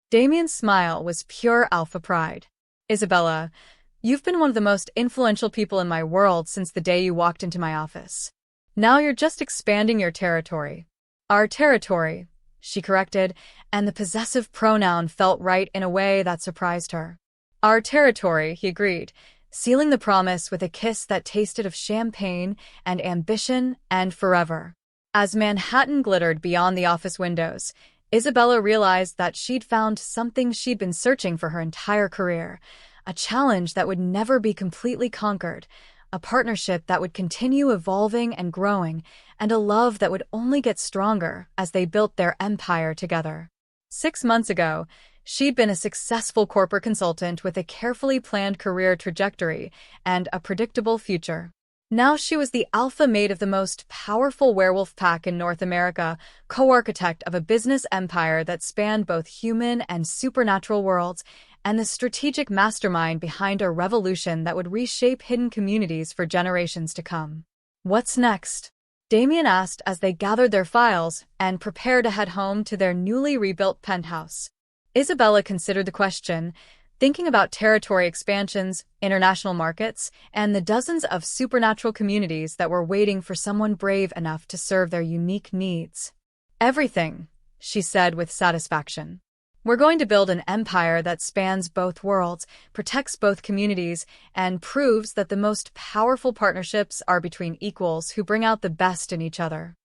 Damien's smile was pure alpha pride. Isabella, you've been one of the most influential people in my world since the day you walked into my office. Now you're just expanding your territory. Our territory, she corrected, and the possessive pronoun felt right in a way that surprised her. Our territory, he agreed, sealing the promise with a kiss that tasted of champagne and ambition and forever. As Manhattan glittered beyond the office windows, Isabella realized that she'd found something she'd been searching for her entire career, a challenge that would never be completely conquered, a partnership that would continue evolving and growing, and a love that would only get stronger as they built their empire together. 6 months ago, she'd been a successful corporate consultant with a carefully planned career trajectory and a predictable future. Now she was the alpha mate of the most powerful werewolf pack in North America, co-architect of a business empire that spanned both human and supernatural worlds, and the strategic mastermind behind a revolution that would reshape hidden communities for generations to come. What's next? Damien asked as they gathered their files and prepared to head home to their newly rebuilt penthouse. Isabella considered the question, thinking about territory expansions, international markets, and the dozens of supernatural communities that were waiting for someone brave enough to serve their unique needs. Everything, she said with satisfaction. We're going to build an empire that spans both worlds, protects both communities, and proves that the most powerful partnerships are between equals who bring out the best in each other.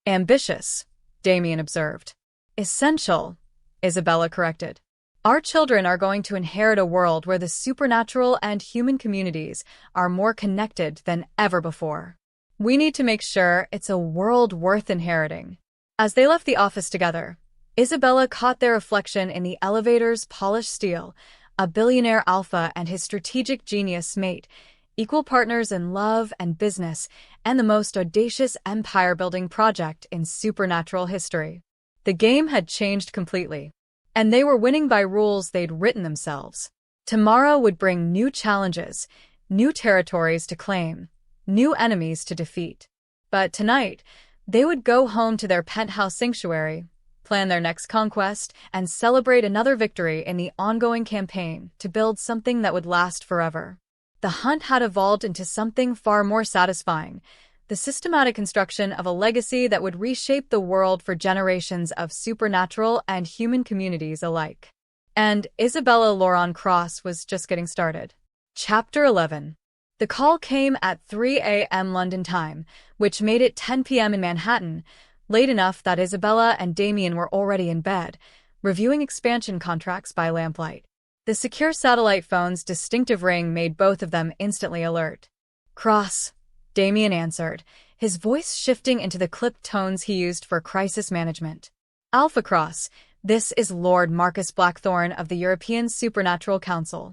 Ambitious, Damien observed. Essential, Isabella corrected. Our children are going to inherit a world where the supernatural and human communities are more connected than ever before. We need to make sure it's a world worth inheriting. As they left the office together, Isabella caught their reflection in the elevator's polished steel, a billionaire alpha and his strategic genius mate, equal partners in love and business, and the most audacious empire-building project in supernatural history. The game had changed completely, and they were winning by rules they'd written themselves. Tomorrow would bring new challenges, new territories to claim, new enemies to defeat. But tonight, they would go home to their penthouse sanctuary, plan their next conquest, and celebrate another victory in the ongoing campaign to build something that would last forever. The hunt had evolved into something far more satisfying, the systematic construction of a legacy that would reshape the world for generations of supernatural and human communities alike. And Isabella Lauren Cross was just getting started. Chapter 11. The call came at 3 a.m. London time, which made it 10 p.m. in Manhattan, late enough that Isabella and Damien were already in bed, reviewing expansion contracts by lamplight. The secure satellite phone's distinctive ring made both of them instantly alert. Cross, Damien answered, his voice shifting into the clipped tones he used for crisis management. Alpha Cross, this is Lord Marcus Blackthorne of the European Supernatural Council.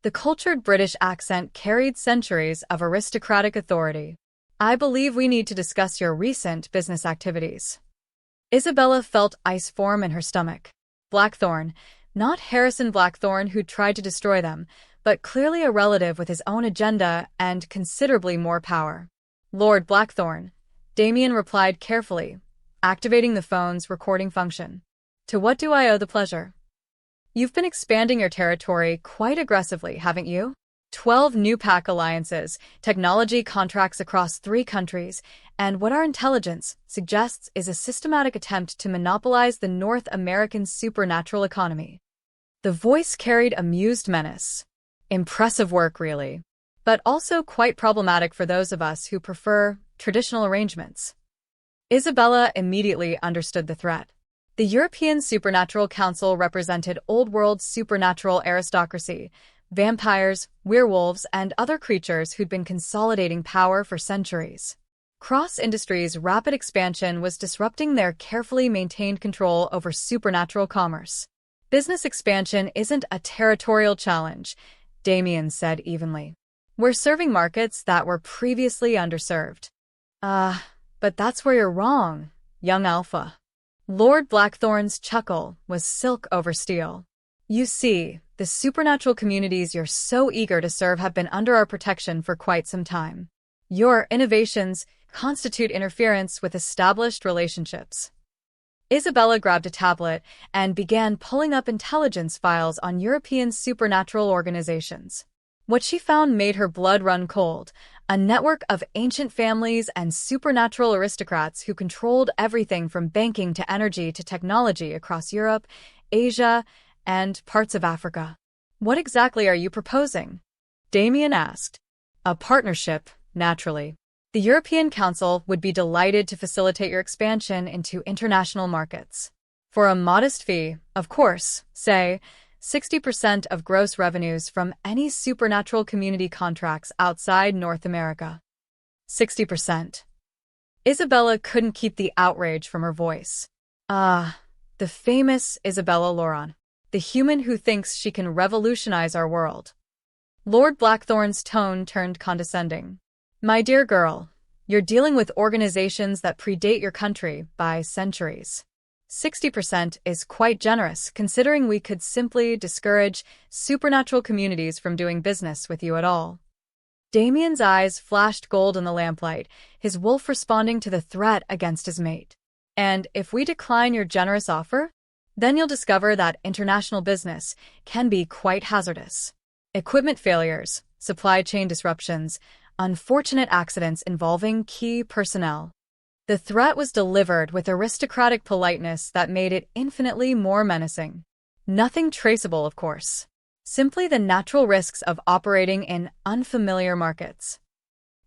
The cultured British accent carried centuries of aristocratic authority. I believe we need to discuss your recent business activities. Isabella felt ice form in her stomach. Blackthorne, not Harrison Blackthorne who tried to destroy them, but clearly a relative with his own agenda and considerably more power. Lord Blackthorne, Damien replied carefully, activating the phone's recording function. To what do I owe the pleasure? You've been expanding your territory quite aggressively, haven't you? 12 new pack alliances, technology contracts across 3 countries, and what our intelligence suggests is a systematic attempt to monopolize the North American supernatural economy. The voice carried amused menace. Impressive work, really, but also quite problematic for those of us who prefer traditional arrangements. Isabella immediately understood the threat. The European Supernatural Council represented Old World supernatural aristocracy, vampires, werewolves, and other creatures who'd been consolidating power for centuries. Cross-industries' rapid expansion was disrupting their carefully maintained control over supernatural commerce. Business expansion isn't a territorial challenge, Damien said evenly. We're serving markets that were previously underserved. But that's where you're wrong, young Alpha. Lord Blackthorn's chuckle was silk over steel. You see, the supernatural communities you're so eager to serve have been under our protection for quite some time. Your innovations constitute interference with established relationships. Isabella grabbed a tablet and began pulling up intelligence files on European supernatural organizations. What she found made her blood run cold: a network of ancient families and supernatural aristocrats who controlled everything from banking to energy to technology across Europe, Asia, and parts of Africa. What exactly are you proposing? Damien asked. A partnership, naturally. The European Council would be delighted to facilitate your expansion into international markets. For a modest fee, of course, say, 60% of gross revenues from any supernatural community contracts outside North America. 60%. Isabella couldn't keep the outrage from her voice. The famous Isabella Lauron, the human who thinks she can revolutionize our world. Lord Blackthorn's tone turned condescending. My dear girl, you're dealing with organizations that predate your country by centuries. 60% is quite generous, considering we could simply discourage supernatural communities from doing business with you at all. Damien's eyes flashed gold in the lamplight, his wolf responding to the threat against his mate. And if we decline your generous offer, then you'll discover that international business can be quite hazardous. Equipment failures, supply chain disruptions, unfortunate accidents involving key personnel. The threat was delivered with aristocratic politeness that made it infinitely more menacing. Nothing traceable, of course. Simply the natural risks of operating in unfamiliar markets.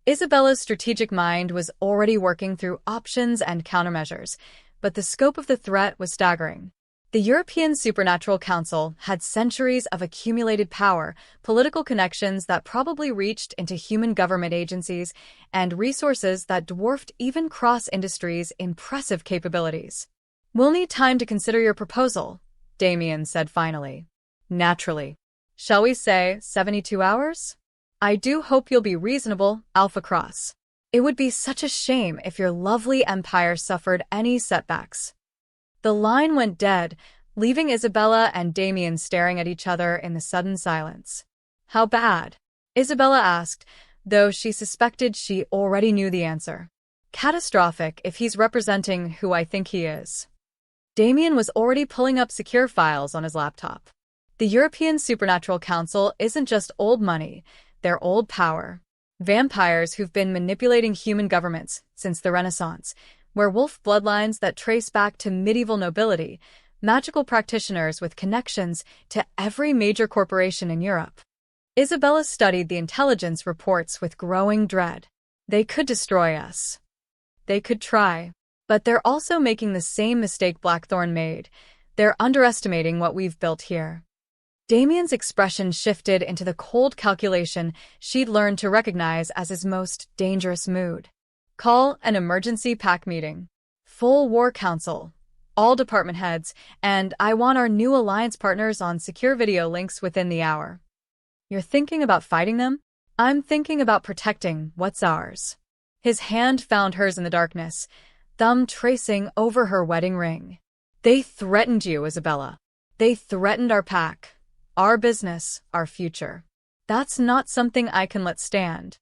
Isabella's strategic mind was already working through options and countermeasures, but the scope of the threat was staggering. The European Supernatural Council had centuries of accumulated power, political connections that probably reached into human government agencies, and resources that dwarfed even cross-industries' impressive capabilities. We'll need time to consider your proposal, Damien said finally. Naturally. Shall we say 72 hours? I do hope you'll be reasonable, Alpha Cross. It would be such a shame if your lovely empire suffered any setbacks. The line went dead, leaving Isabella and Damien staring at each other in the sudden silence. How bad? Isabella asked, though she suspected she already knew the answer. Catastrophic if he's representing who I think he is. Damien was already pulling up secure files on his laptop. The European Supernatural Council isn't just old money, they're old power. Vampires who've been manipulating human governments since the Renaissance, werewolf bloodlines that trace back to medieval nobility, magical practitioners with connections to every major corporation in Europe. Isabella studied the intelligence reports with growing dread. They could destroy us. They could try. But they're also making the same mistake Blackthorn made. They're underestimating what we've built here. Damien's expression shifted into the cold calculation she'd learned to recognize as his most dangerous mood. Call an emergency pack meeting. Full war council. All department heads, and I want our new alliance partners on secure video links within the hour. You're thinking about fighting them? I'm thinking about protecting what's ours. His hand found hers in the darkness, thumb tracing over her wedding ring. They threatened you, Isabella. They threatened our pack, our business, our future. That's not something I can let stand.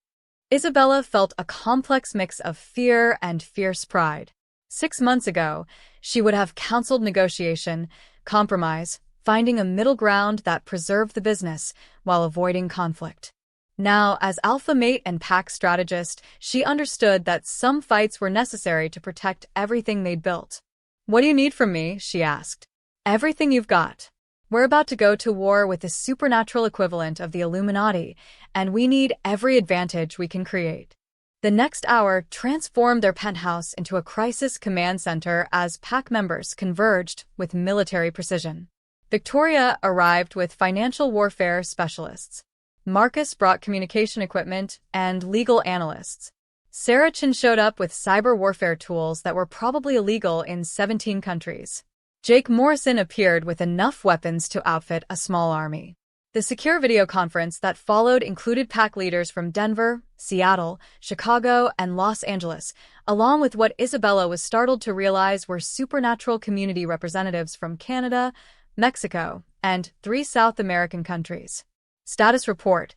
Isabella felt a complex mix of fear and fierce pride. 6 months ago, she would have counseled negotiation, compromise, finding a middle ground that preserved the business while avoiding conflict. Now, as alpha mate and pack strategist, she understood that some fights were necessary to protect everything they'd built. What do you need from me? She asked. Everything you've got. We're about to go to war with the supernatural equivalent of the Illuminati, and we need every advantage we can create. The next hour transformed their penthouse into a crisis command center as pack members converged with military precision. Victoria arrived with financial warfare specialists. Marcus brought communication equipment and legal analysts. Sarah Chin showed up with cyber warfare tools that were probably illegal in 17 countries. Jake Morrison appeared with enough weapons to outfit a small army. The secure video conference that followed included pack leaders from Denver, Seattle, Chicago, and Los Angeles, along with what Isabella was startled to realize were supernatural community representatives from Canada, Mexico, and 3 South American countries. Status report,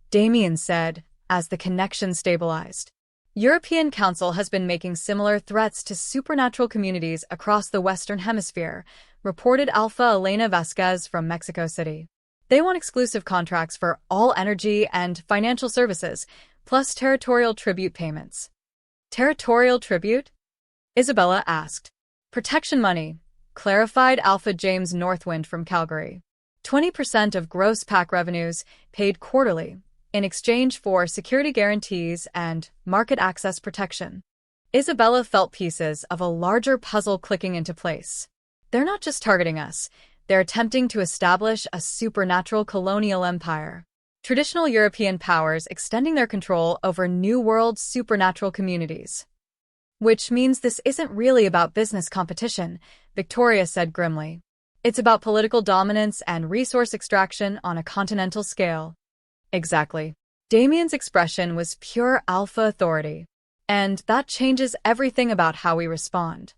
Damien said, as the connection stabilized. European Council has been making similar threats to supernatural communities across the Western Hemisphere, reported Alpha Elena Vasquez from Mexico City. They want exclusive contracts for all energy and financial services, plus territorial tribute payments. Territorial tribute? Isabella asked. Protection money, clarified Alpha James Northwind from Calgary. 20% of gross pack revenues, paid quarterly, in exchange for security guarantees and market access protection. Isabella felt pieces of a larger puzzle clicking into place. They're not just targeting us, they're attempting to establish a supernatural colonial empire. Traditional European powers extending their control over New World supernatural communities. Which means this isn't really about business competition, Victoria said grimly. It's about political dominance and resource extraction on a continental scale. Exactly. Damien's expression was pure alpha authority. And that changes everything about how we respond.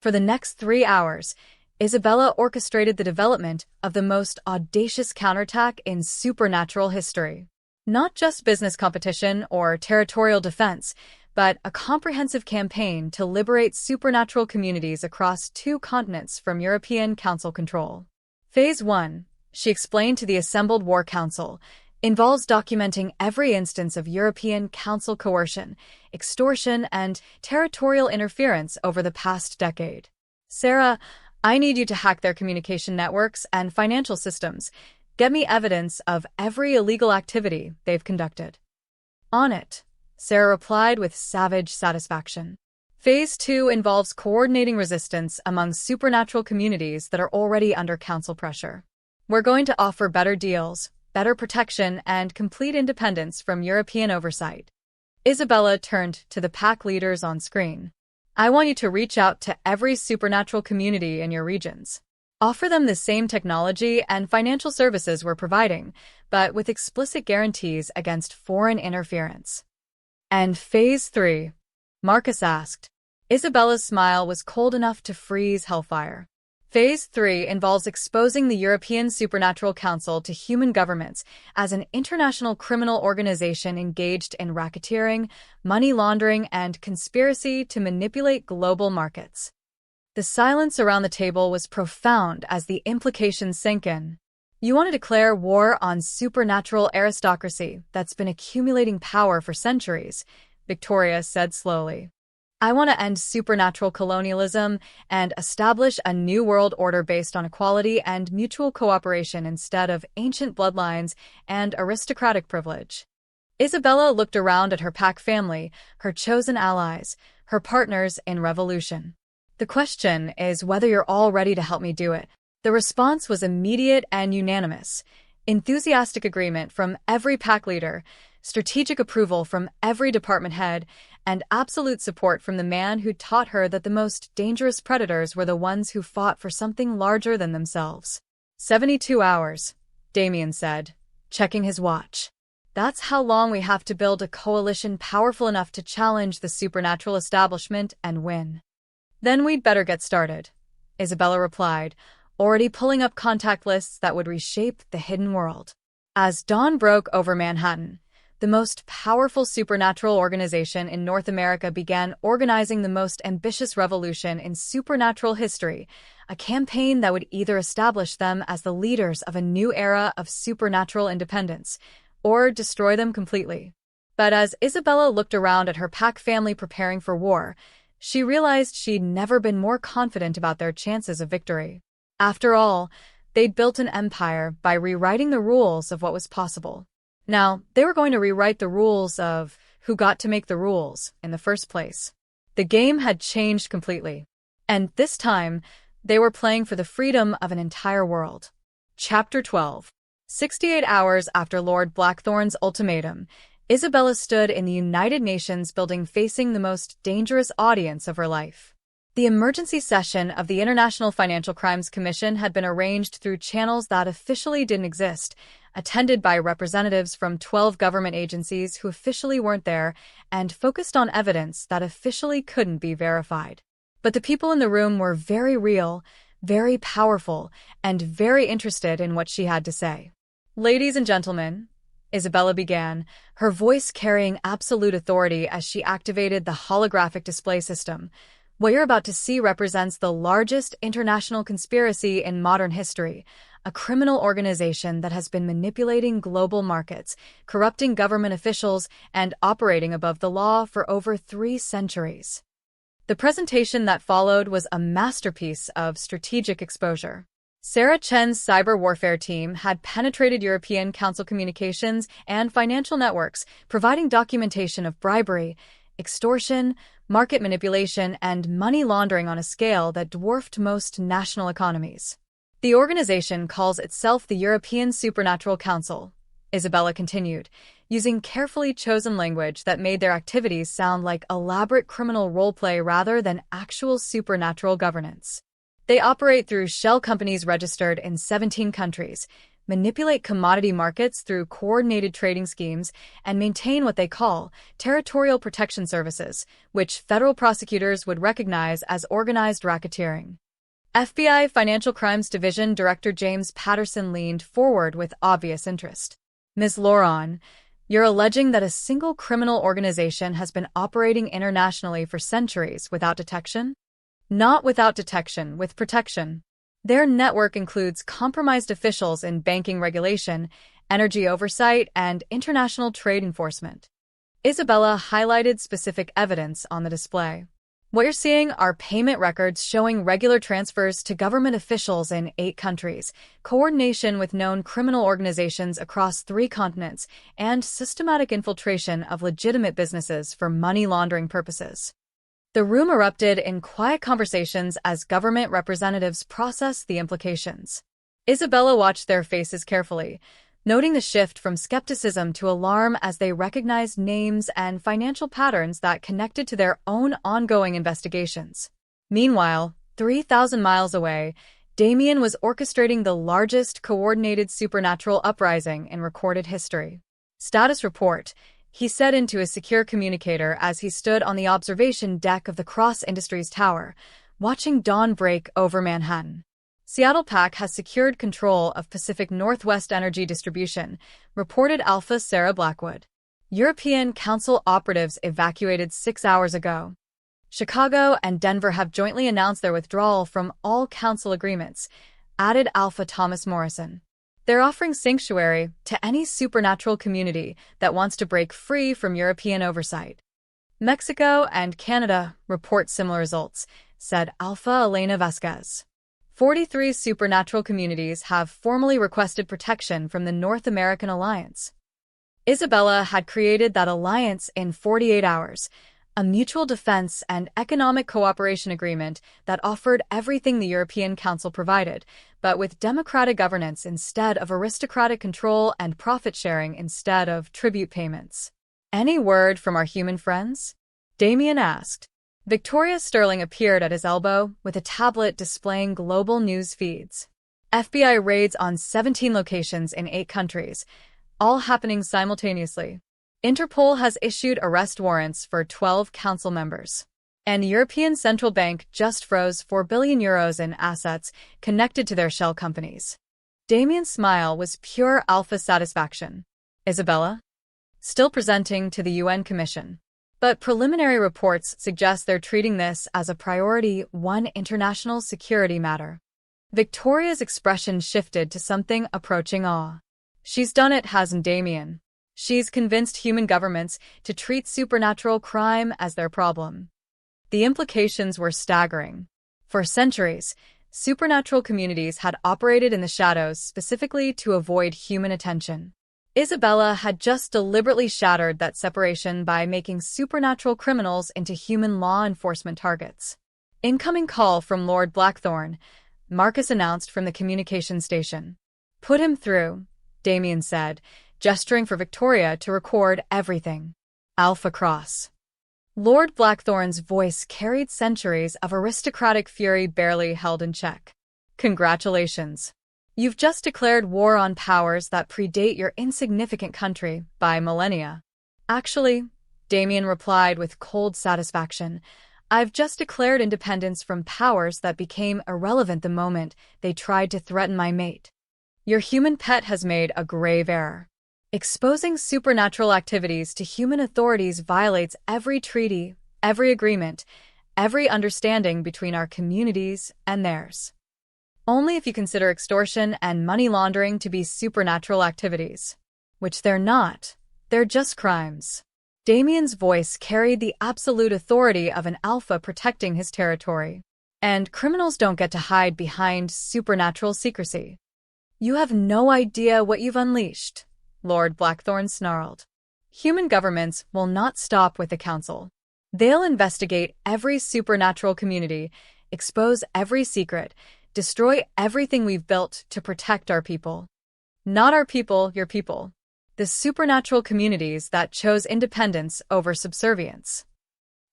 For the next 3 hours, Isabella orchestrated the development of the most audacious counterattack in supernatural history. Not just business competition or territorial defense, but a comprehensive campaign to liberate supernatural communities across 2 continents from European Council control. Phase 1, she explained to the assembled War Council, involves documenting every instance of European Council coercion, extortion, and territorial interference over the past decade. Sarah, I need you to hack their communication networks and financial systems. Get me evidence of every illegal activity they've conducted. On it, Sarah replied with savage satisfaction. Phase 2 involves coordinating resistance among supernatural communities that are already under council pressure. We're going to offer better deals, better protection, and complete independence from European oversight. Isabella turned to the pack leaders on screen. I want you to reach out to every supernatural community in your regions. Offer them the same technology and financial services we're providing, but with explicit guarantees against foreign interference. And Phase 3? Marcus asked. Isabella's smile was cold enough to freeze hellfire. Phase 3 involves exposing the European Supernatural Council to human governments as an international criminal organization engaged in racketeering, money laundering, and conspiracy to manipulate global markets. The silence around the table was profound as the implications sank in. You want to declare war on supernatural aristocracy that's been accumulating power for centuries, Victoria said slowly. I want to end supernatural colonialism and establish a new world order based on equality and mutual cooperation instead of ancient bloodlines and aristocratic privilege. Isabella looked around at her pack family, her chosen allies, her partners in revolution. The question is whether you're all ready to help me do it. The response was immediate and unanimous. Enthusiastic agreement from every pack leader, strategic approval from every department head, and absolute support from the man who taught her that the most dangerous predators were the ones who fought for something larger than themselves. 72 hours, Damien said, checking his watch. That's how long we have to build a coalition powerful enough to challenge the supernatural establishment and win. Then we'd better get started, Isabella replied, already pulling up contact lists that would reshape the hidden world. As dawn broke over Manhattan, the most powerful supernatural organization in North America began organizing the most ambitious revolution in supernatural history, a campaign that would either establish them as the leaders of a new era of supernatural independence, or destroy them completely. But as Isabella looked around at her pack family preparing for war, she realized she'd never been more confident about their chances of victory. After all, they'd built an empire by rewriting the rules of what was possible. Now, they were going to rewrite the rules of who got to make the rules in the first place. The game had changed completely. And this time, they were playing for the freedom of an entire world. Chapter 12. 68 hours after Lord Blackthorne's ultimatum, Isabella stood in the United Nations building facing the most dangerous audience of her life. The emergency session of the International Financial Crimes Commission had been arranged through channels that officially didn't exist, attended by representatives from 12 government agencies who officially weren't there, and focused on evidence that officially couldn't be verified. But the people in the room were very real, very powerful, and very interested in what she had to say. "Ladies and gentlemen," Isabella began, her voice carrying absolute authority as she activated the holographic display system. "What you're about to see represents the largest international conspiracy in modern history, a criminal organization that has been manipulating global markets, corrupting government officials, and operating above the law for over 3 centuries. The presentation that followed was a masterpiece of strategic exposure. Sarah Chen's cyber warfare team had penetrated European Council communications and financial networks, providing documentation of bribery, extortion, market manipulation, and money laundering on a scale that dwarfed most national economies. The organization calls itself the European Supernatural Council," Isabella continued, using carefully chosen language that made their activities sound like elaborate criminal roleplay rather than actual supernatural governance. "They operate through shell companies registered in 17 countries, manipulate commodity markets through coordinated trading schemes, and maintain what they call territorial protection services, which federal prosecutors would recognize as organized racketeering." FBI Financial Crimes Division Director James Patterson leaned forward with obvious interest. "Ms. Lauron, you're alleging that a single criminal organization has been operating internationally for centuries without detection?" "Not without detection, with protection. Their network includes compromised officials in banking regulation, energy oversight, and international trade enforcement." Isabella highlighted specific evidence on the display. "What you're seeing are payment records showing regular transfers to government officials in 8 countries, coordination with known criminal organizations across 3 continents, and systematic infiltration of legitimate businesses for money laundering purposes." The room erupted in quiet conversations as government representatives processed the implications. Isabella watched their faces carefully, noting the shift from skepticism to alarm as they recognized names and financial patterns that connected to their own ongoing investigations. Meanwhile, 3,000 miles away, Damien was orchestrating the largest coordinated supernatural uprising in recorded history. "Status report," he said into a secure communicator as he stood on the observation deck of the Cross Industries Tower, watching dawn break over Manhattan. "Seattle PAC has secured control of Pacific Northwest energy distribution," reported Alpha Sarah Blackwood. "European Council operatives evacuated 6 hours ago. Chicago and Denver have jointly announced their withdrawal from all council agreements," added Alpha Thomas Morrison. "They're offering sanctuary to any supernatural community that wants to break free from European oversight." "Mexico and Canada report similar results," said Alpha Elena Vasquez. 43 supernatural communities have formally requested protection from the North American Alliance. Isabella had created that alliance in 48 hours, a mutual defense and economic cooperation agreement that offered everything the European Council provided, but with democratic governance instead of aristocratic control and profit-sharing instead of tribute payments. "Any word from our human friends?" Damien asked. Victoria Sterling appeared at his elbow with a tablet displaying global news feeds. FBI raids on 17 locations in 8 countries, all happening simultaneously. Interpol has issued arrest warrants for 12 council members. And the European Central Bank just froze €4 billion in assets connected to their shell companies. Damien's smile was pure alpha satisfaction. "Isabella?" "Still presenting to the UN Commission. But preliminary reports suggest they're treating this as a priority 1 international security matter." Victoria's expression shifted to something approaching awe. "She's done it, hasn't Damien? She's convinced human governments to treat supernatural crime as their problem." The implications were staggering. For centuries, supernatural communities had operated in the shadows specifically to avoid human attention. Isabella had just deliberately shattered that separation by making supernatural criminals into human law enforcement targets. "Incoming call from Lord Blackthorne," Marcus announced from the communication station. Put him through, Damien said, gesturing for Victoria to record everything. Alpha Cross. Lord Blackthorn's voice carried centuries of aristocratic fury barely held in check. Congratulations. You've just declared war on powers that predate your insignificant country by millennia. Actually, Damien replied with cold satisfaction, I've just declared independence from powers that became irrelevant the moment they tried to threaten my mate. Your human pet has made a grave error. Exposing supernatural activities to human authorities violates every treaty, every agreement, every understanding between our communities and theirs. Only if you consider extortion and money laundering to be supernatural activities. Which they're not. They're just crimes. Damien's voice carried the absolute authority of an alpha protecting his territory. And criminals don't get to hide behind supernatural secrecy. You have no idea what you've unleashed, Lord Blackthorn snarled. Human governments will not stop with the Council. They'll investigate every supernatural community, expose every secret, destroy everything we've built to protect our people. Not our people, your people. The supernatural communities that chose independence over subservience.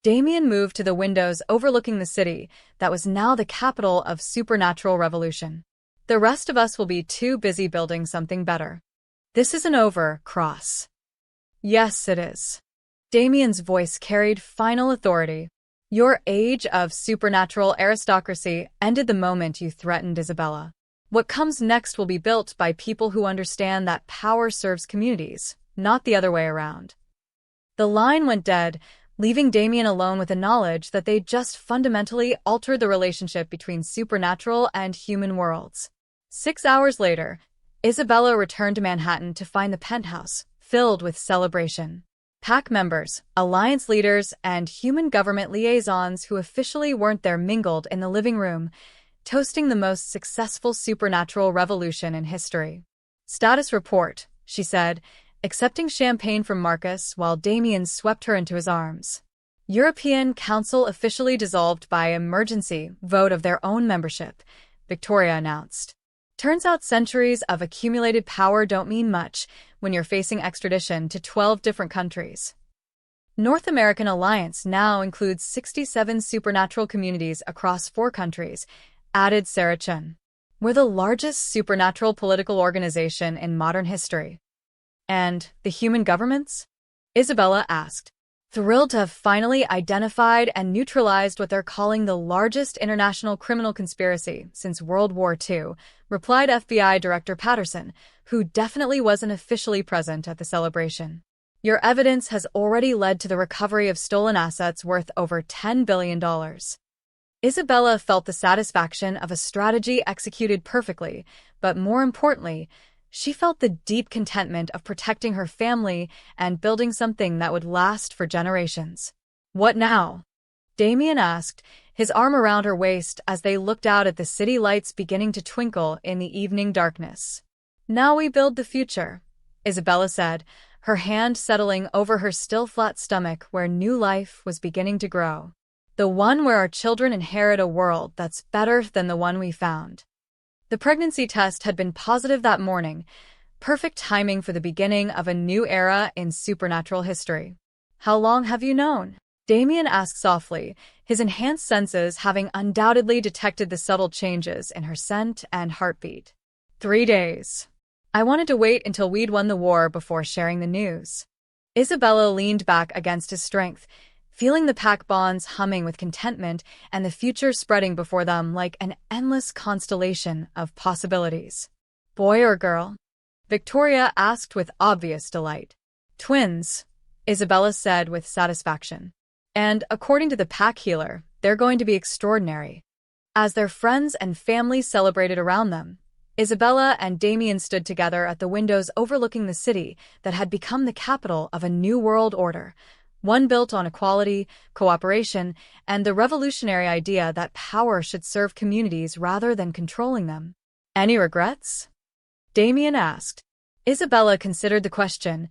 Damien moved to the windows overlooking the city that was now the capital of supernatural revolution. The rest of us will be too busy building something better. This isn't over, Cross. Yes, it is. Damien's voice carried final authority. Your age of supernatural aristocracy ended the moment you threatened Isabella. What comes next will be built by people who understand that power serves communities, not the other way around. The line went dead, leaving Damien alone with the knowledge that they'd just fundamentally altered the relationship between supernatural and human worlds. 6 hours later, Isabella returned to Manhattan to find the penthouse filled with celebration. PAC members, alliance leaders, and human government liaisons who officially weren't there mingled in the living room, toasting the most successful supernatural revolution in history. Status report, she said, accepting champagne from Marcus while Damien swept her into his arms. European Council officially dissolved by emergency vote of their own membership, Victoria announced. Turns out centuries of accumulated power don't mean much when you're facing extradition to 12 different countries. North American Alliance now includes 67 supernatural communities across 4 countries, added Sarah Chun. We're the largest supernatural political organization in modern history. And the human governments? Isabella asked. Thrilled to have finally identified and neutralized what they're calling the largest international criminal conspiracy since World War II, replied FBI Director Patterson, who definitely wasn't officially present at the celebration. Your evidence has already led to the recovery of stolen assets worth over $10 billion. Isabella felt the satisfaction of a strategy executed perfectly, but more importantly, she felt the deep contentment of protecting her family and building something that would last for generations. What now? Damien asked, his arm around her waist as they looked out at the city lights beginning to twinkle in the evening darkness. Now we build the future, Isabella said, her hand settling over her still flat stomach where new life was beginning to grow. The one where our children inherit a world that's better than the one we found. The pregnancy test had been positive that morning, perfect timing for the beginning of a new era in supernatural history. How long have you known? Damien asked softly, his enhanced senses having undoubtedly detected the subtle changes in her scent and heartbeat. 3 days. I wanted to wait until we'd won the war before sharing the news. Isabella leaned back against his strength, feeling the pack bonds humming with contentment and the future spreading before them like an endless constellation of possibilities. Boy or girl? Victoria asked with obvious delight. Twins, Isabella said with satisfaction. And according to the pack healer, they're going to be extraordinary. As their friends and family celebrated around them, Isabella and Damien stood together at the windows overlooking the city that had become the capital of a new world order, one built on equality, cooperation, and the revolutionary idea that power should serve communities rather than controlling them. Any regrets? Damien asked. Isabella considered the question,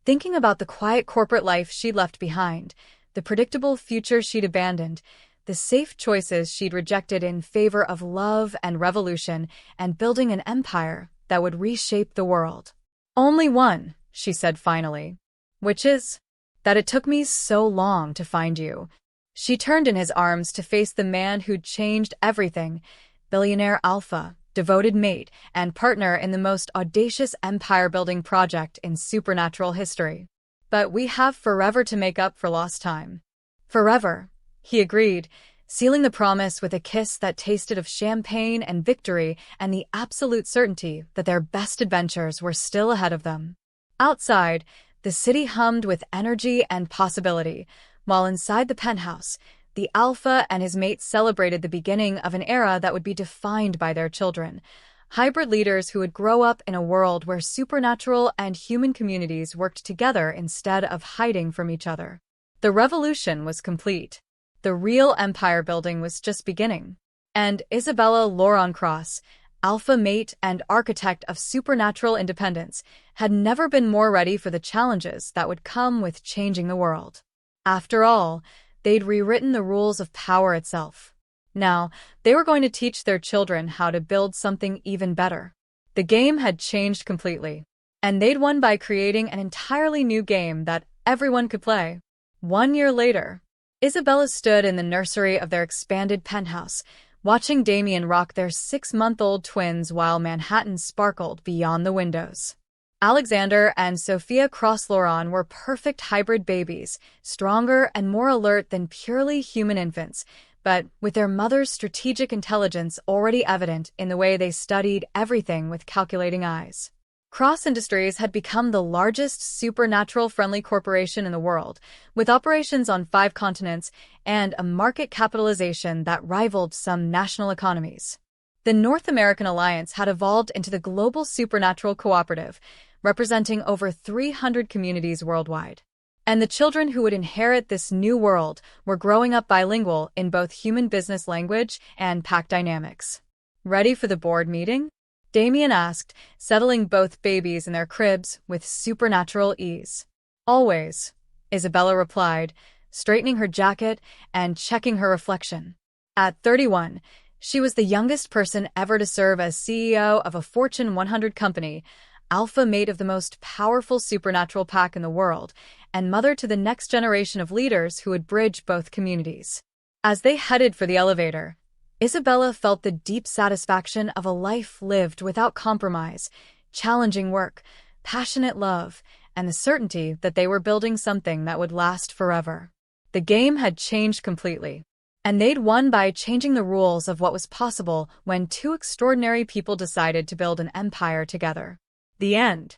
thinking about the quiet corporate life she'd left behind, the predictable future she'd abandoned, the safe choices she'd rejected in favor of love and revolution and building an empire that would reshape the world. Only one, she said finally. Which is? That it took me so long to find you. She turned in his arms to face the man who'd changed everything, Billionaire Alpha, devoted mate and partner in the most audacious empire-building project in supernatural history. But we have forever to make up for lost time. Forever, he agreed, sealing the promise with a kiss that tasted of champagne and victory and the absolute certainty that their best adventures were still ahead of them. Outside, the city hummed with energy and possibility, while inside the penthouse, the Alpha and his mates celebrated the beginning of an era that would be defined by their children, hybrid leaders who would grow up in a world where supernatural and human communities worked together instead of hiding from each other. The revolution was complete. The real empire building was just beginning. And Isabella Lauren Cross, Alpha mate and architect of supernatural independence, had never been more ready for the challenges that would come with changing the world. After all, they'd rewritten the rules of power itself. Now, they were going to teach their children how to build something even better. The game had changed completely, and they'd won by creating an entirely new game that everyone could play. 1 year later, Isabella stood in the nursery of their expanded penthouse, watching Damien rock their 6-month-old twins while Manhattan sparkled beyond the windows. Alexander and Sophia Cross-Lauron were perfect hybrid babies, stronger and more alert than purely human infants, but with their mother's strategic intelligence already evident in the way they studied everything with calculating eyes. Cross Industries had become the largest supernatural-friendly corporation in the world, with operations on 5 continents and a market capitalization that rivaled some national economies. The North American Alliance had evolved into the Global Supernatural Cooperative, representing over 300 communities worldwide. And the children who would inherit this new world were growing up bilingual in both human business language and pack dynamics. Ready for the board meeting? Damien asked, settling both babies in their cribs with supernatural ease. Always, Isabella replied, straightening her jacket and checking her reflection. At 31, she was the youngest person ever to serve as CEO of a Fortune 100 company, alpha mate of the most powerful supernatural pack in the world, and mother to the next generation of leaders who would bridge both communities. As they headed for the elevator, Isabella felt the deep satisfaction of a life lived without compromise, challenging work, passionate love, and the certainty that they were building something that would last forever. The game had changed completely, and they'd won by changing the rules of what was possible when 2 extraordinary people decided to build an empire together. The end.